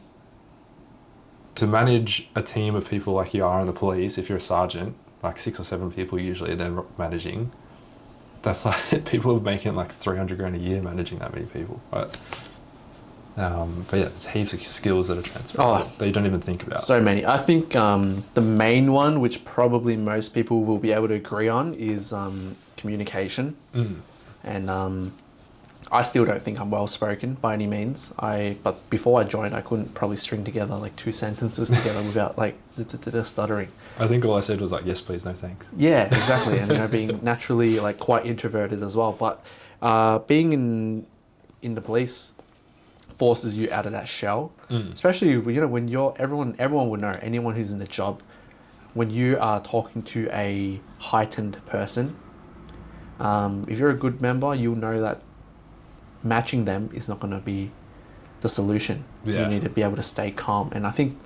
to manage a team of people like you are in the police, if you're a sergeant, like 6 or 7 people usually they're managing, that's like people are making like 300 grand a year managing that many people. But yeah, there's heaps of skills that are transferable that you don't even think about. So many. I think the main one, which probably most people will be able to agree on, is communication. And I still don't think I'm well spoken by any means. But before I joined, I couldn't probably string together like 2 sentences together without like stuttering. I think all I said was like, yes, please, no thanks. Yeah, exactly. And you know, being naturally like quite introverted as well. But being in the police forces you out of that shell, especially, you know, when everyone would know, anyone who's in the job, when you are talking to a heightened person, if you're a good member, you'll know that matching them is not going to be the solution. Yeah. You need to be able to stay calm. And I think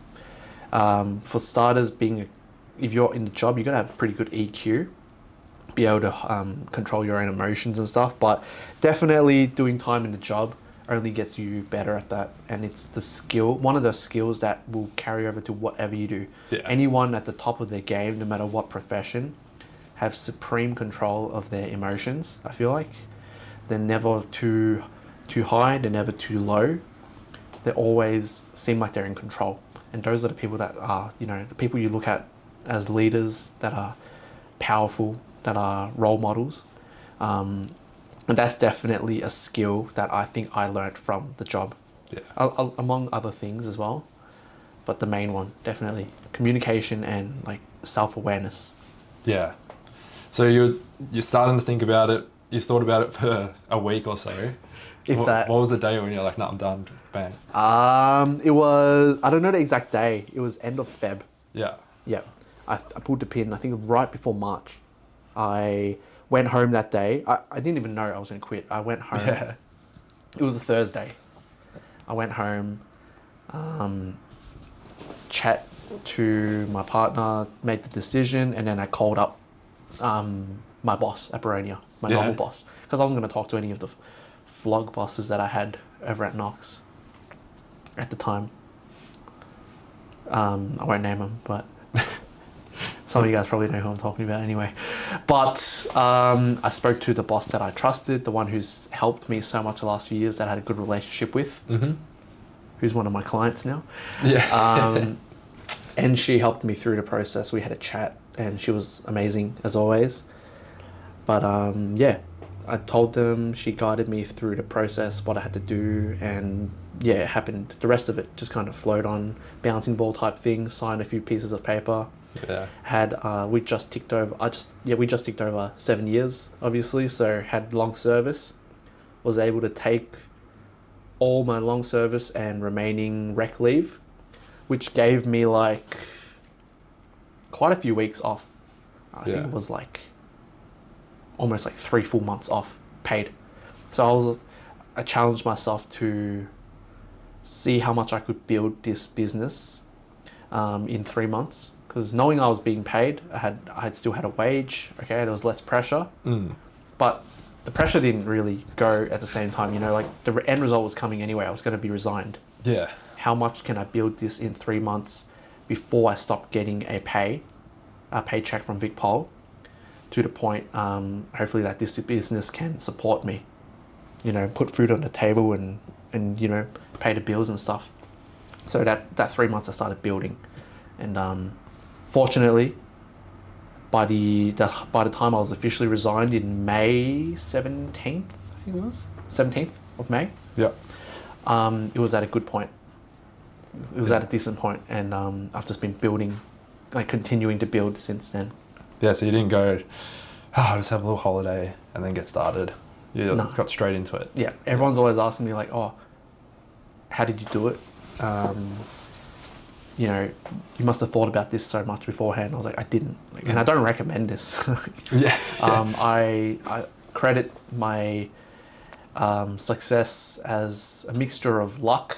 for starters, if you're in the job, you're going to have pretty good EQ, be able to control your own emotions and stuff. But definitely doing time in the job only gets you better at that. And it's one of the skills that will carry over to whatever you do. Yeah. Anyone at the top of their game, no matter what profession, have supreme control of their emotions, I feel like. They're never too high, they're never too low. They always seem like they're in control. And those are the people that are, the people you look at as leaders that are powerful, that are role models. And that's definitely a skill that I think I learned from the job. Yeah. Among other things as well. But the main one, definitely. Communication and like self-awareness. Yeah. So you're starting to think about it. You thought about it for a week or so. What was the day when you're like, no, I'm done, bang? It was, I don't know the exact day. It was end of Feb. Yeah. Yeah. I pulled the pin, I think right before March. I went home that day. I didn't even know I was going to quit. I went home. Yeah. It was a Thursday. I went home, chat to my partner, made the decision, and then I called up my boss at Baronia, my normal boss, because I wasn't going to talk to any of the flog bosses that I had over at Knox at the time. I won't name them, but some of you guys probably know who I'm talking about anyway. But I spoke to the boss that I trusted, the one who's helped me so much the last few years, that I had a good relationship with, who's one of my clients now. Yeah. And she helped me through the process. We had a chat, and she was amazing as always. But I told them, she guided me through the process, what I had to do, and it happened. The rest of it just kind of flowed on, bouncing ball type thing, signed a few pieces of paper. Yeah. We just ticked over 7 years, obviously, so had long service. Was able to take all my long service and remaining rec leave, which gave me like quite a few weeks off. I think it was like almost like 3 full months off paid. So I challenged myself to see how much I could build this business in 3 months, because knowing I was being paid, I had still had a wage. Okay, there was less pressure, but the pressure didn't really go at the same time. Like the end result was coming anyway. I was going to be resigned. Yeah. How much can I build this in 3 months before I stop getting a paycheck from VicPol, to the point, hopefully, that this business can support me, put food on the table and pay the bills and stuff. So that 3 months I started building, and fortunately, by the time I was officially resigned in May 17th, I think it was 17th of May. Yeah. It was at a good point. It was at a decent point, and I've just been building, like continuing to build since then. Yeah, so you didn't go, just have a little holiday and then get started. You got straight into it. Yeah, everyone's always asking me like, oh, how did you do it? You must have thought about this so much beforehand. I was like, I didn't. And I don't recommend this. I credit my success as a mixture of luck.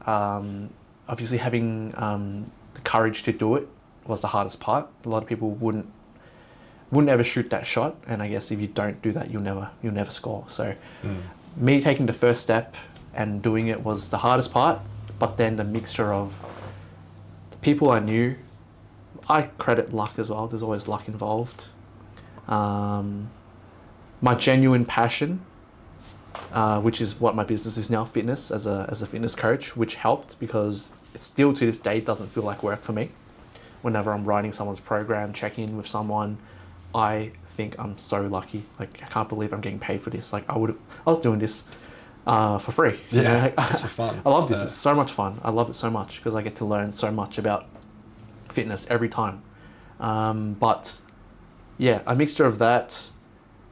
Obviously, having the courage to do it was the hardest part. A lot of people wouldn't ever shoot that shot, and I guess if you don't do that, you'll never score. So me taking the first step and doing it was the hardest part, but then the mixture of the people I knew, I credit luck as well. There's always luck involved. My genuine passion, which is what my business is now, fitness, as a fitness coach, which helped, because it still to this day doesn't feel like work for me. Whenever I'm writing someone's program, checking in with someone, I think I'm so lucky. Like, I can't believe I'm getting paid for this. Like, I was doing this for free. Yeah, it's for fun. I love this. It's so much fun. I love it so much because I get to learn so much about fitness every time. But yeah, a mixture of that,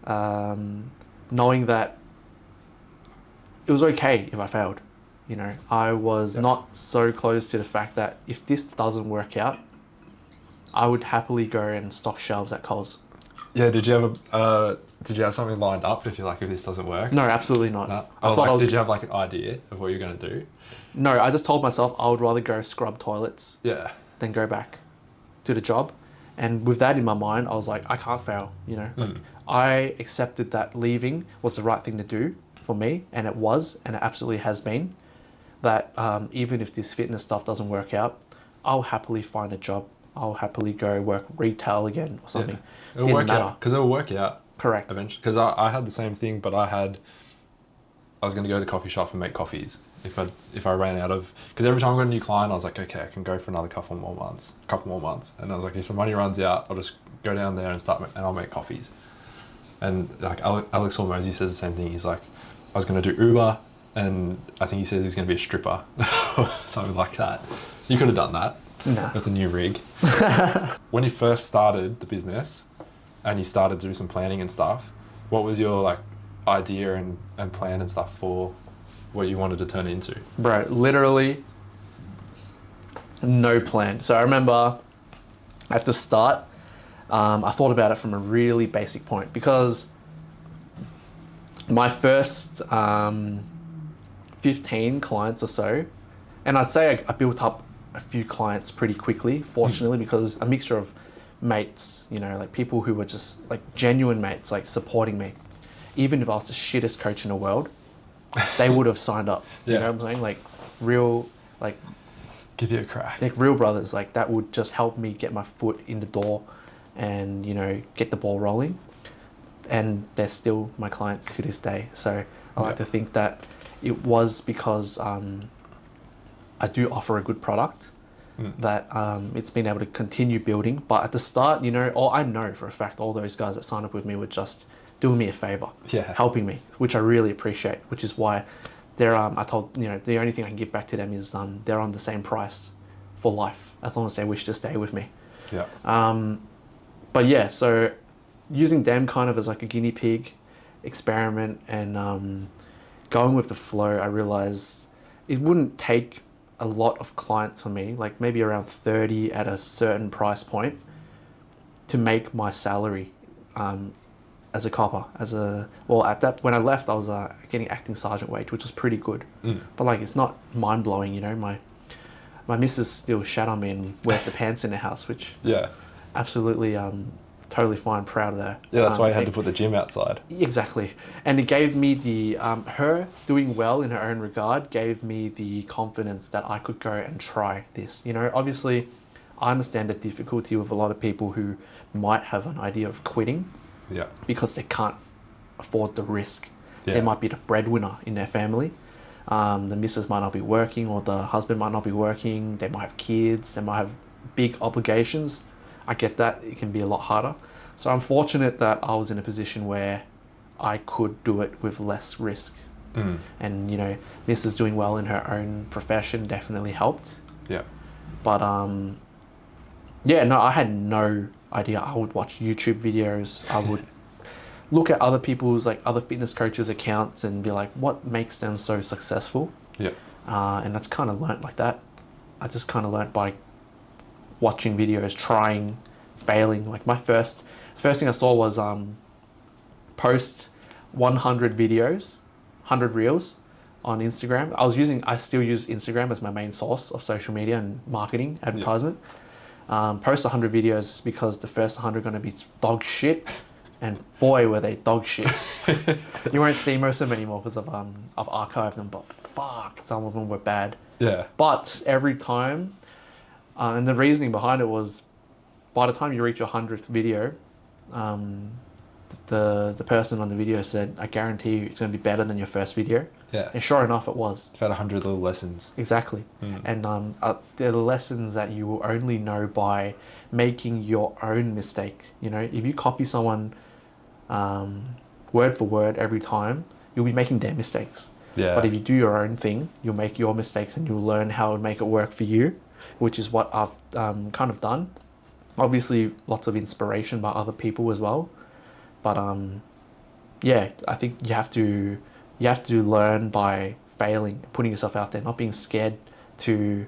knowing that it was okay if I failed. I was not so close to the fact that if this doesn't work out, I would happily go and stock shelves at Coles. Yeah, did you have something lined up if if this doesn't work? No, absolutely not. No? I thought Did you have like an idea of what you're gonna do? No, I just told myself I would rather go scrub toilets Yeah. than go back to the job. And with that in my mind, I was like, I can't fail, you know. Like, I accepted that leaving was the right thing to do for me, and it was, and it absolutely has been. That even if this fitness stuff doesn't work out, I'll happily find a job. I'll happily go work retail again or something. Yeah. It'll work out because it'll work out. Correct. Eventually, because I had the same thing, but I was going to go to the coffee shop and make coffees if I ran out of, because every time I got a new client, I was like, okay, I can go for another couple more months, and I was like, if the money runs out, I'll just go down there and I'll make coffees. And like Alex Hormozy says the same thing. He's like, I was going to do Uber, and I think he says he's going to be a stripper, something like that. You could have done that. No. With the new rig. When you first started the business and you started to do some planning and stuff, what was your like idea and plan and stuff for what you wanted to turn it into? Bro, literally no plan. So I remember at the start, I thought about it from a really basic point, because my first 15 clients or so, and I'd say I built up a few clients pretty quickly, fortunately, because a mixture of mates, you know, like people who were just like genuine mates, like supporting me. Even if I was the shittest coach in the world, they would have signed up. Yeah. You know what I'm saying? Like real, like give you a crack. Like real brothers, like that would just help me get my foot in the door and, you know, get the ball rolling. And they're still my clients to this day. So I like to think that it was because I do offer a good product that it's been able to continue building. But at the start, you know, I know for a fact all those guys that signed up with me were just doing me a favor, helping me, which I really appreciate, which is why they're, I told, you know, the only thing I can give back to them is they're on the same price for life, as long as they wish to stay with me. Yeah. But yeah, so using them kind of as like a guinea pig experiment and going with the flow, I realized it wouldn't take a lot of clients for me, like maybe around 30 at a certain price point, to make my salary as a copper. When I left, I was getting acting sergeant wage, which was pretty good. But like, it's not mind blowing, you know. My missus still shat on me and wears the pants in the house, which absolutely totally fine, proud of that. Yeah, that's why you had to put the gym outside. Exactly. And it gave me the, her doing well in her own regard gave me the confidence that I could go and try this. You know, obviously, I understand the difficulty with a lot of people who might have an idea of quitting because they can't afford the risk. They might be the breadwinner in their family. The missus might not be working, or the husband might not be working. They might have kids. They might have big obligations. I get that. It can be a lot harder. So I'm fortunate that I was in a position where I could do it with less risk. And, you know, Mrs. doing well in her own profession definitely helped. Yeah. But, I had no idea. I would watch YouTube videos. I would look at other people's, like other fitness coaches' accounts and be like, what makes them so successful? Yeah. And that's kind of learnt like that. I just kind of learnt by watching videos, trying, failing. Like my first thing I saw was post 100 videos, 100 reels on Instagram. I still use Instagram as my main source of social media and marketing, advertisement. Post 100 videos because the first 100 are going to be dog shit, and boy were they dog shit. You won't see most of them anymore because I've archived them, but fuck, some of them were bad. Yeah. But every time, and the reasoning behind it was, by the time you reach your 100th video, the person on the video said, I guarantee you it's going to be better than your first video. Yeah. And sure enough, it was. You've had 100 little lessons. Exactly. And they're the lessons that you will only know by making your own mistake. You know, if you copy someone word for word every time, you'll be making their mistakes. Yeah. But if you do your own thing, you'll make your mistakes and you'll learn how to make it work for you, which is what I've kind of done. Obviously, lots of inspiration by other people as well. But I think you have to learn by failing, putting yourself out there, not being scared to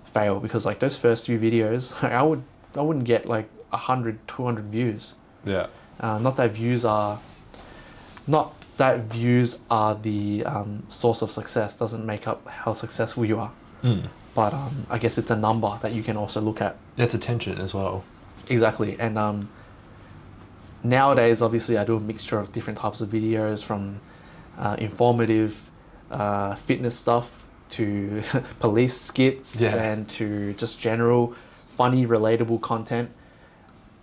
fail. Because like those first few videos, I would I wouldn't get like 100, 200 views. Yeah. Not that views are the source of success. Doesn't make up how successful you are. But I guess it's a number that you can also look at. Yeah, it's attention as well. Exactly. And nowadays, obviously, I do a mixture of different types of videos, from informative fitness stuff to police skits, and to just general funny, relatable content.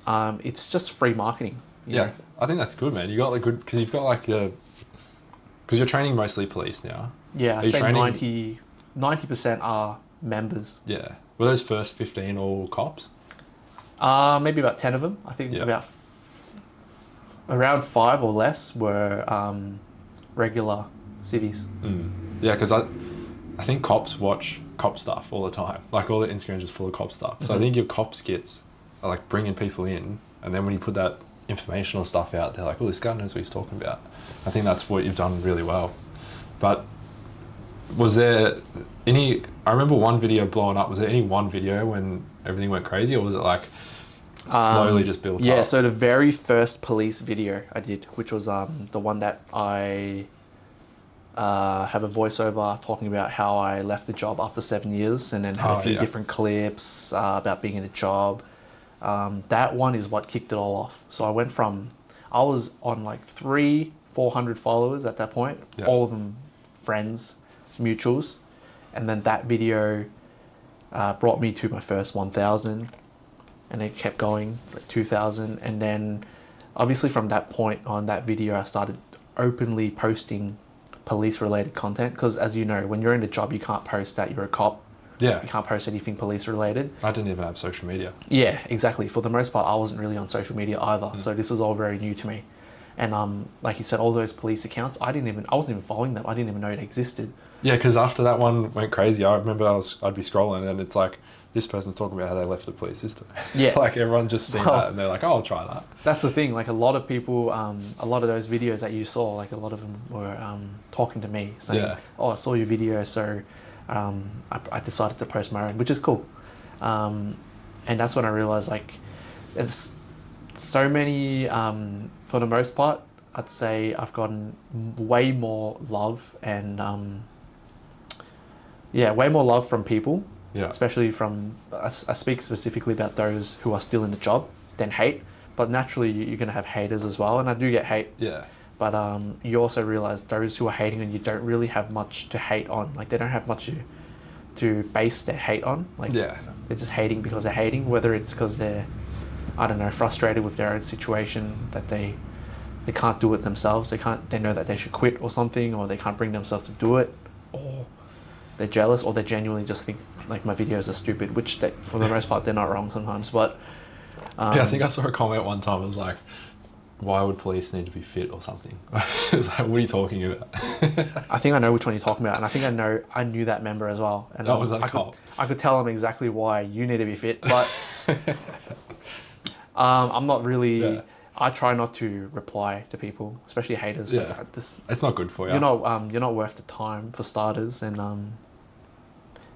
It's just free marketing. You know? I think that's good, man. You got the good, because you've got like because you're training mostly police now. Yeah, Are I'd you say training- 90% are members. Yeah. Were those first 15 all cops? Maybe about 10 of them. I think Yeah. about around 5 or less were regular civvies. Yeah, because I think cops watch cop stuff all the time. Like all the Instagrams is full of cop stuff. So I think your cop skits are like bringing people in, and then when you put that informational stuff out, they're like, oh, this guy knows what he's talking about. I think that's what you've done really well. But was there any, I remember one video blowing up, was there any one video when everything went crazy, or was it like slowly just built up? Yeah, so the very first police video I did, which was the one that I have a voiceover talking about how I left the job after 7 years, and then had a few different clips about being in the job. That one is what kicked it all off. So I went from, I was on like 400 followers at that point, all of them friends, mutuals. And then that video brought me to my first 1,000, and it kept going, like 2,000. And then obviously from that point on, that video, I started openly posting police related content, because as you know, when you're in the job, you can't post that you're a cop. Yeah. You can't post anything police related. I didn't even have social media. Yeah, exactly. For the most part, I wasn't really on social media either. So this was all very new to me. And like you said, all those police accounts, I wasn't even following them. I didn't even know it existed. Yeah, because after that one went crazy, I remember I'd be scrolling and it's like, this person's talking about how they left the police system. Yeah. Like everyone just seen that and they're like, oh, I'll try that. That's the thing. Like a lot of people, a lot of those videos that you saw, like a lot of them were talking to me saying, oh, I saw your video, so I decided to post my own, which is cool. And that's when I realized, like, it's so many, for the most part, I'd say I've gotten way more love and, way more love from people. Yeah. Especially from, I speak specifically about those who are still in the job, than hate. But naturally, you're going to have haters as well. And I do get hate. Yeah. But you also realize those who are hating on you don't really have much to hate on. Like, they don't have much to base their hate on. Like, they're just hating because they're hating, whether it's because they're, I don't know, frustrated with their own situation, that they can't do it themselves. They know that they should quit or something, or they can't bring themselves to do it, or they're jealous, or they genuinely just think like my videos are stupid, which for the most part they're not wrong sometimes. But I think I saw a comment one time. It was like, why would police need to be fit or something? It was like, what are you talking about? I think I know which one you're talking about, and I think I knew that member as well. And was that cop? I could tell him exactly why you need to be fit, but I'm not really. Yeah. I try not to reply to people, especially haters. Yeah, like it's not good for you. You're not worth the time, for starters, and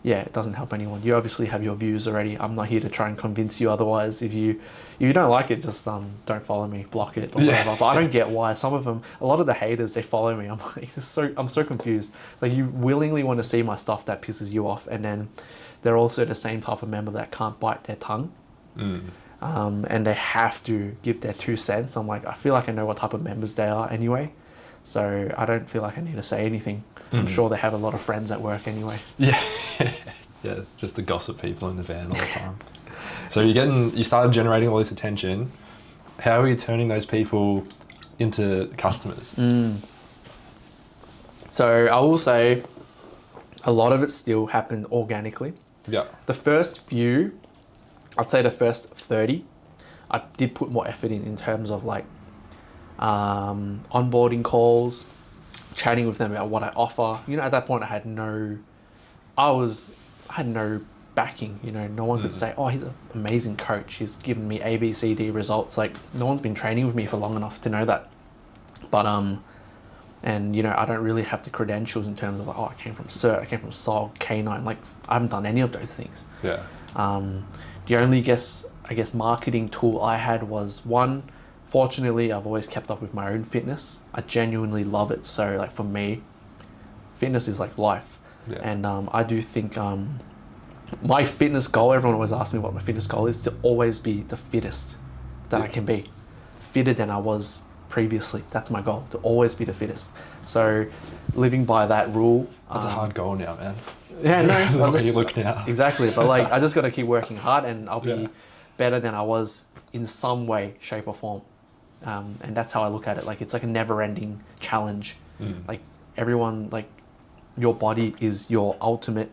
it doesn't help anyone. You obviously have your views already. I'm not here to try and convince you otherwise. If you don't like it, just don't follow me, block it, or whatever. But I don't get why some of them, a lot of the haters, they follow me. I'm like, I'm so confused. Like, you willingly want to see my stuff that pisses you off, and then they're also the same type of member that can't bite their tongue. And they have to give their 2 cents. I'm like, I feel like I know what type of members they are anyway, so I don't feel like I need to say anything. I'm sure they have a lot of friends at work anyway. Yeah, yeah, just the gossip people in the van all the time. So you started generating all this attention. How are you turning those people into customers? So I will say a lot of it still happened organically. Yeah. The first few, I'd say the first 30, I did put more effort in terms of like onboarding calls, chatting with them about what I offer. You know, at that point I had no backing. You know, no one could say, oh, he's an amazing coach, he's given me A, B, C, D results. Like, no one's been training with me for long enough to know that. But and you know, I don't really have the credentials in terms of like, oh, I came from CERT, I came from SOG, K9. Like, I haven't done any of those things. Yeah. The only I guess marketing tool I had was one. Fortunately, I've always kept up with my own fitness. I genuinely love it. So like for me, fitness is like life. Yeah. And I do think my fitness goal, everyone always asks me what my fitness goal is, to always be the fittest that I can be. Fitter than I was previously. That's my goal, to always be the fittest. So living by that rule. That's a hard goal now, man. Yeah, no. The way you look now. Exactly. But like, I just got to keep working hard and I'll be better than I was in some way, shape or form. And that's how I look at it. Like, it's like a never ending challenge. Like everyone, like your body is your ultimate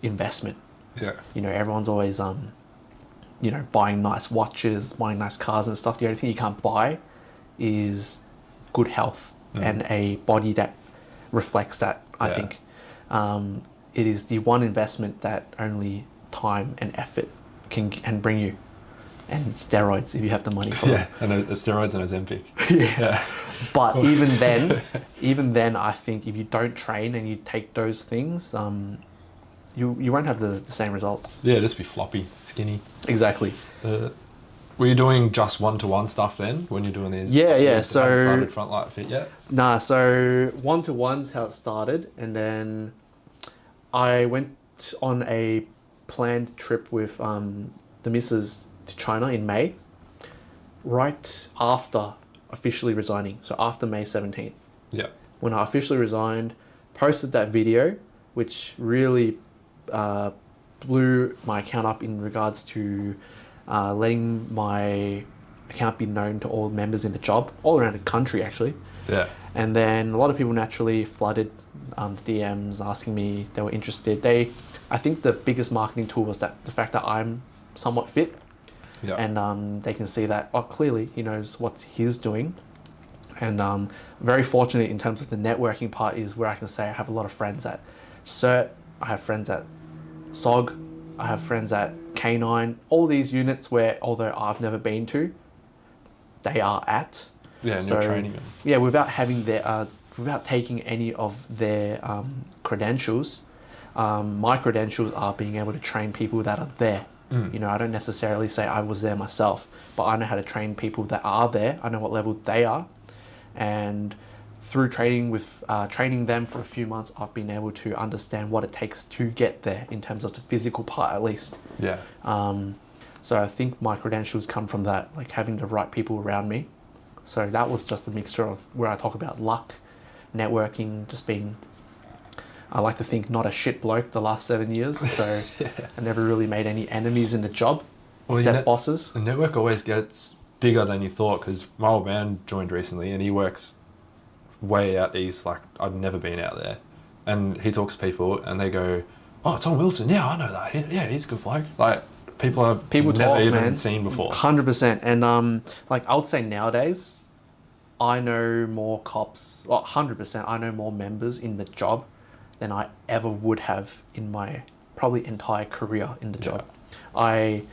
investment. Yeah. You know, everyone's always, you know, buying nice watches, buying nice cars and stuff. The only thing you can't buy is good health and a body that reflects that, I think. It is the one investment that only time and effort can bring you. And steroids, if you have the money for them. Yeah, and steroids and Ozempic. Yeah. But even then, I think if you don't train and you take those things, you won't have the same results. Yeah, just be floppy, skinny. Exactly. Were you doing just 1-to-1 stuff then when you're doing these? Yeah. So started Frontline Fit yet? Nah. So 1-to-1's how it started, and then I went on a planned trip with the missus to China in May, right after officially resigning. So after May 17th. Yeah. When I officially resigned, posted that video, which really blew my account up in regards to letting my account be known to all members in the job, all around the country actually. Yeah. And then a lot of people naturally flooded DMs asking me they were interested. I think the biggest marketing tool was the fact that I'm somewhat fit. Yeah. And they can see that, clearly he knows what he's doing. And very fortunate in terms of the networking part is where I can say I have a lot of friends at CERT, I have friends at SOG, I have friends at K9, all these units where, although I've never been to, they are at. Yeah, and you're training them. Yeah, without having without taking any of their credentials, my credentials are being able to train people that are there. You know, I don't necessarily say I was there myself, but I know how to train people that are there. I know what level they are. And through training them for a few months, I've been able to understand what it takes to get there in terms of the physical part, at least. Yeah. So I think my credentials come from that, like having the right people around me. So that was just a mixture of where I talk about luck, networking, just being, I like to think, not a shit bloke the last 7 years. So I never really made any enemies in the job, except bosses. The network always gets bigger than you thought, because my old man joined recently and he works way out east. Like, I'd never been out there. And he talks to people and they go, "Oh, Tom Wilson, yeah, I know that. Yeah, he's a good bloke." Like, people never talk, even man. seen before. 100%. And like, I would say nowadays, I know more cops, 100%, I know more members in the job than I ever would have in my probably entire career in the job. I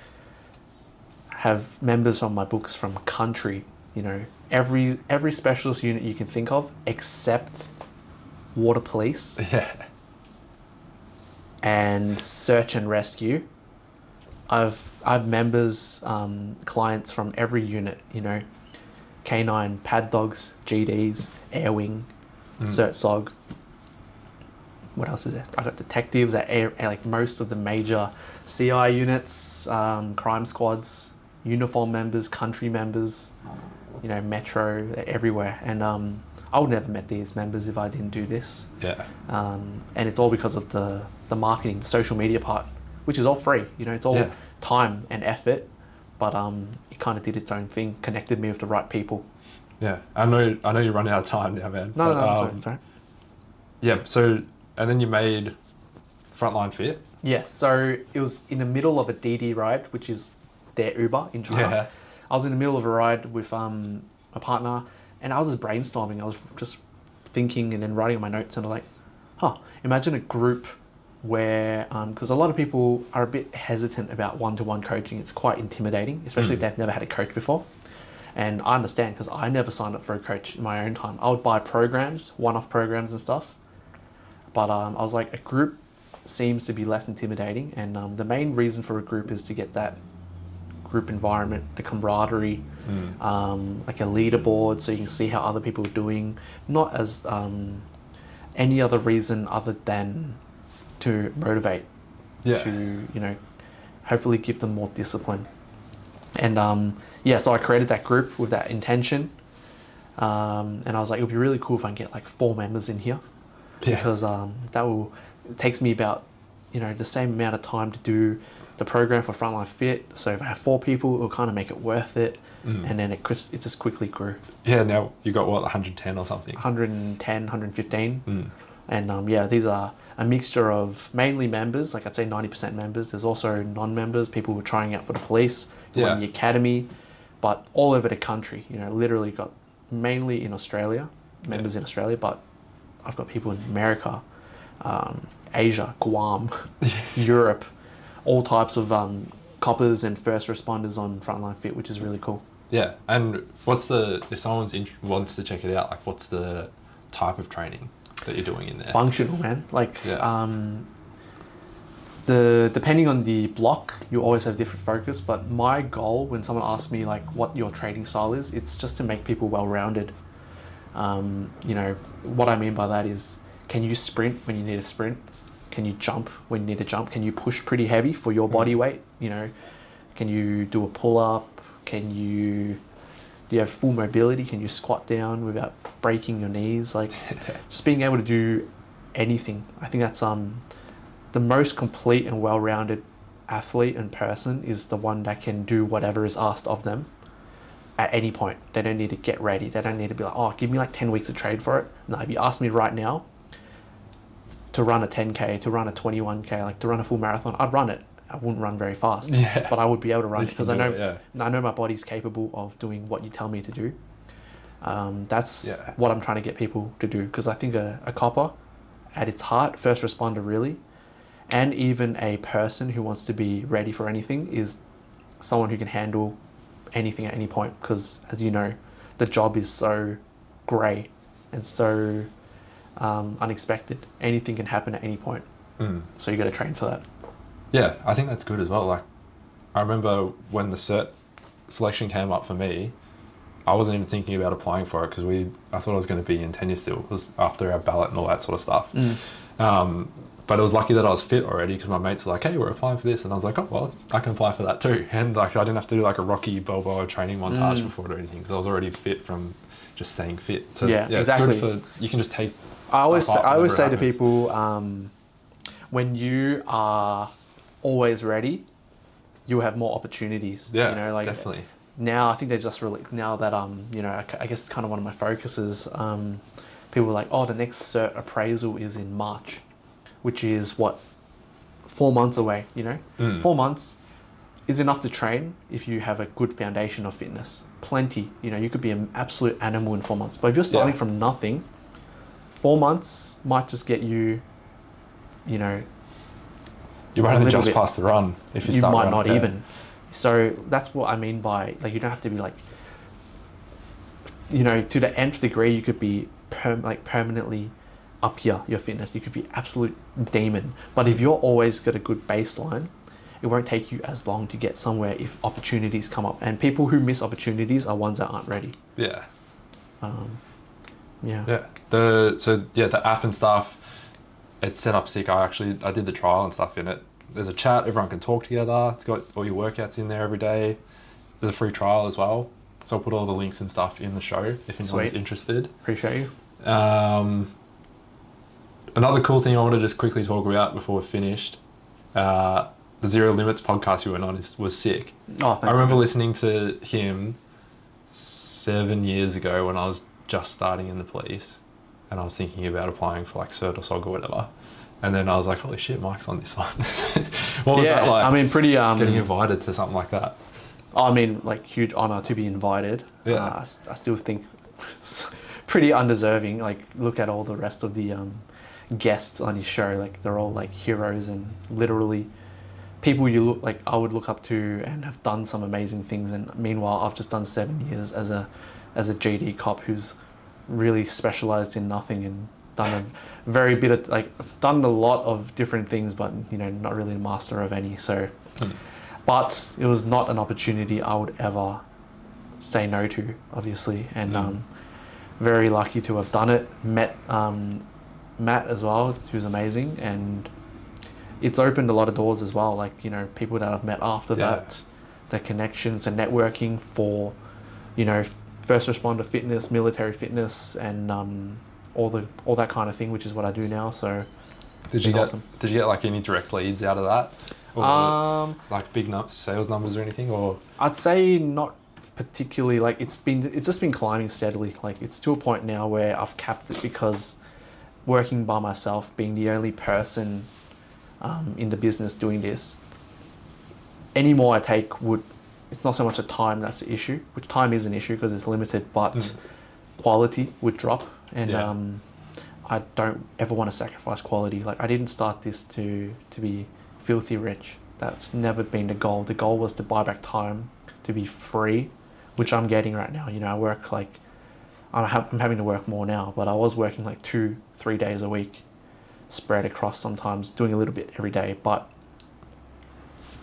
have members on my books from country, you know, every specialist unit you can think of except water police and search and rescue. I've members, clients from every unit, you know, K9, pad dogs, GDs, air wing, cert SOG. What else is there? I got detectives at like most of the major CI units, crime squads, uniform members, country members, you know, metro, they're everywhere. And I would never met these members if I didn't do this. Yeah. And it's all because of the marketing, the social media part, which is all free. You know, it's all time and effort, but it kind of did its own thing, connected me with the right people. Yeah. I know you're running out of time now, man. No, sorry. Yeah, so, and then you made Frontline Fit. Yes, so it was in the middle of a DD ride, which is their Uber in China. Yeah. I was in the middle of a ride with a partner, and I was just brainstorming. I was just thinking and then writing on my notes, and I'm like, imagine a group where, because a lot of people are a bit hesitant about one-to-one coaching. It's quite intimidating, especially if they've never had a coach before. And I understand, because I never signed up for a coach in my own time. I would buy programs, one-off programs and stuff. But I was like, a group seems to be less intimidating. And the main reason for a group is to get that group environment, the camaraderie, like a leaderboard so you can see how other people are doing, not as any other reason other than to motivate, to, you know, hopefully give them more discipline. And so I created that group with that intention. And I was like, it would be really cool if I can get like 4 members in here, because it takes me about, you know, the same amount of time to do the program for Frontline Fit. So if I have 4 people, it'll kind of make it worth it. And then it just quickly grew. Yeah, now you got what, 110 or something? 110, 115. And these are a mixture of mainly members, like I'd say 90% members. There's also non-members, people who are trying out for the police, who are in the academy, but all over the country. You know, literally got mainly in Australia, members in Australia, but I've got people in America, Asia, Guam, Europe, all types of coppers and first responders on Frontline Fit, which is really cool. Yeah, and if someone wants to check it out, like what's the type of training that you're doing in there? Functional, man. Like, depending on the block, you always have different focus, but my goal when someone asks me like what your training style is, it's just to make people well-rounded. You know, what I mean by that is, can you sprint when you need to sprint? Can you jump when you need to jump? Can you push pretty heavy for your body weight? You know, can you do a pull-up? Do you have full mobility? Can you squat down without breaking your knees? Like, just being able to do anything. I think that's the most complete and well-rounded athlete and person is the one that can do whatever is asked of them at any point. They don't need to get ready. They don't need to be like, oh, give me like 10 weeks to train for it. No, if you ask me right now to run a 10K, to run a 21K, like to run a full marathon, I'd run it. I wouldn't run very fast, but I would be able to run it because I know my body's capable of doing what you tell me to do. That's what I'm trying to get people to do, because I think a copper, at its heart, first responder really, and even a person who wants to be ready for anything, is someone who can handle anything at any point, because as you know, the job is so grey and so unexpected. Anything can happen at any point. So you got to train for that. Yeah, I think that's good as well. Like, I remember when the cert selection came up for me, I wasn't even thinking about applying for it because I thought I was going to be in tennis still. It was after our ballot and all that sort of stuff. But it was lucky that I was fit already, because my mates were like, hey, we're applying for this. And I was like, oh, well, I can apply for that too. And like, I didn't have to do like a Rocky Balboa training montage before it or anything, because I was already fit from just staying fit. So exactly. It's good you can just take I always say to people, when you are always ready, you'll have more opportunities. Yeah, you know, like definitely. Now I think they're just really, now that you know, I guess it's kind of one of my focuses. People were like, oh, the next cert appraisal is in March, which is what, 4 months away. You know, 4 months is enough to train if you have a good foundation of fitness. Plenty. You know, you could be an absolute animal in 4 months, but if you're starting from nothing, 4 months might just get you, you know, you might have just passed the run if you start. You might not even. So that's what I mean by, like, you don't have to be like, you know, to the nth degree, you could be permanently up here, your fitness. You could be absolute demon. But if you're always got a good baseline, it won't take you as long to get somewhere if opportunities come up. And people who miss opportunities are ones that aren't ready. Yeah. Yeah. The app and stuff, it's set up sick. I did the trial and stuff in it. There's a chat, everyone can talk together. It's got all your workouts in there every day. There's a free trial as well. So I'll put all the links and stuff in the show if anyone's interested. Appreciate you. Another cool thing I want to just quickly talk about before we're finished, the Zero Limits podcast you went on was sick. Oh, thanks. I remember listening to him 7 years ago when I was just starting in the police, and I was thinking about applying for like cert or SOG or whatever. And then I was like, holy shit, Mike's on this one. What was that like? I mean, pretty... getting invited to something like that. I mean, like, huge honour to be invited. Yeah. I still think it's pretty undeserving. Like, look at all the rest of the guests on his show. Like, they're all like heroes and literally people I would look up to and have done some amazing things. And meanwhile, I've just done 7 years as a GD cop who's really specialised in nothing and done done a lot of different things, but, you know, not really a master of any. So But it was not an opportunity I would ever say no to, obviously. And very lucky to have done it. Met Matt as well, who's amazing. And it's opened a lot of doors as well. Like, you know, people that I've met after that, the connections and networking for, you know, first responder fitness, military fitness, and all that kind of thing, which is what I do now. So Did you get like any direct leads out of that, or like big sales numbers or anything? Or I'd say not particularly. Like it's just been climbing steadily. Like it's to a point now where I've capped it, because working by myself, being the only person in the business doing this, any more I take it's not so much the time that's the issue, which time is an issue because it's limited, but quality would drop. And I don't ever want to sacrifice quality. Like I didn't start this to be filthy rich. That's never been the goal. The goal was to buy back time, to be free, which I'm getting right now. You know, I work like, I'm having to work more now, but I was working like 2-3 days a week, spread across, sometimes doing a little bit every day. But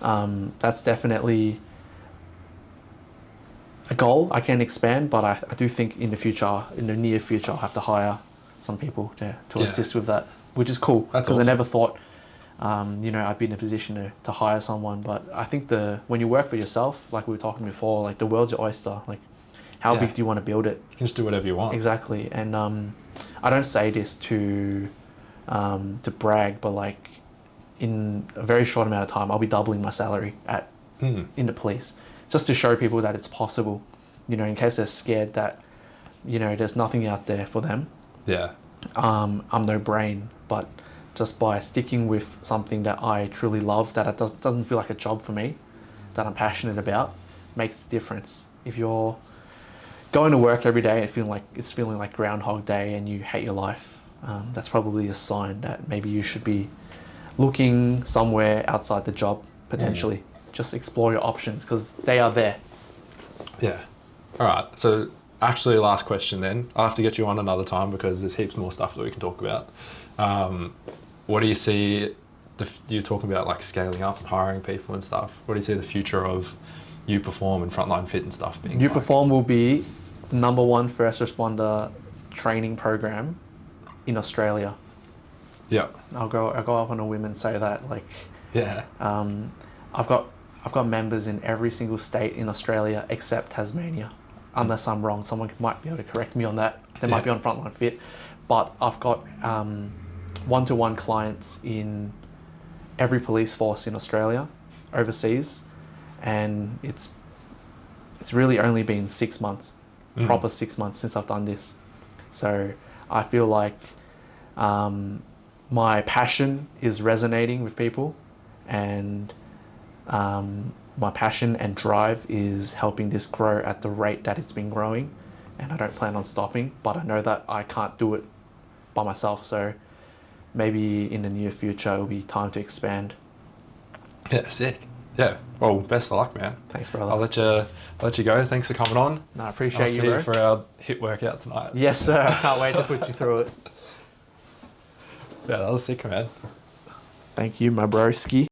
that's definitely a goal I can expand, but I do think in the near future, I'll have to hire some people to assist with that, which is cool, because awesome. I never thought, you know, I'd be in a position to hire someone. But I think when you work for yourself, like we were talking before, like the world's your oyster. Like how big do you want to build it? You can just do whatever you want. Exactly. And I don't say this to brag, but like in a very short amount of time, I'll be doubling my salary in the police, just to show people that it's possible, you know, in case they're scared that, you know, there's nothing out there for them. Yeah. I'm no brain, but just by sticking with something that I truly love, that it doesn't feel like a job for me, that I'm passionate about, makes the difference. If you're going to work every day and feeling like Groundhog Day and you hate your life, that's probably a sign that maybe you should be looking somewhere outside the job, potentially. Just explore your options, because they are there. Yeah. All right. So actually, last question then. I'll have to get you on another time because there's heaps more stuff that we can talk about. What do you see, you're talking about like scaling up and hiring people and stuff. What do you see the future of U-Perform and Frontline Fit and stuff being? U-Perform will be the #1 first responder training program in Australia. Yeah. I'll go up on a whim and say that. Like, yeah. I've got members in every single state in Australia except Tasmania. Unless I'm wrong, someone might be able to correct me on that. They might be on Frontline Fit, but I've got one-to-one clients in every police force in Australia, overseas, and it's really only been 6 months, proper 6 months since I've done this. So I feel like my passion is resonating with people, and my passion and drive is helping this grow at the rate that it's been growing, and I don't plan on stopping, but I know that I can't do it by myself, so maybe in the near future it'll be time to expand. Yeah, sick. Yeah, well, best of luck, man. Thanks, brother. I'll let you go. Thanks for coming on. No, I appreciate you, bro. I'll see you for our HIIT workout tonight. Yes, sir. I can't wait to put you through it. Yeah, that was sick, man. Thank you, my broski.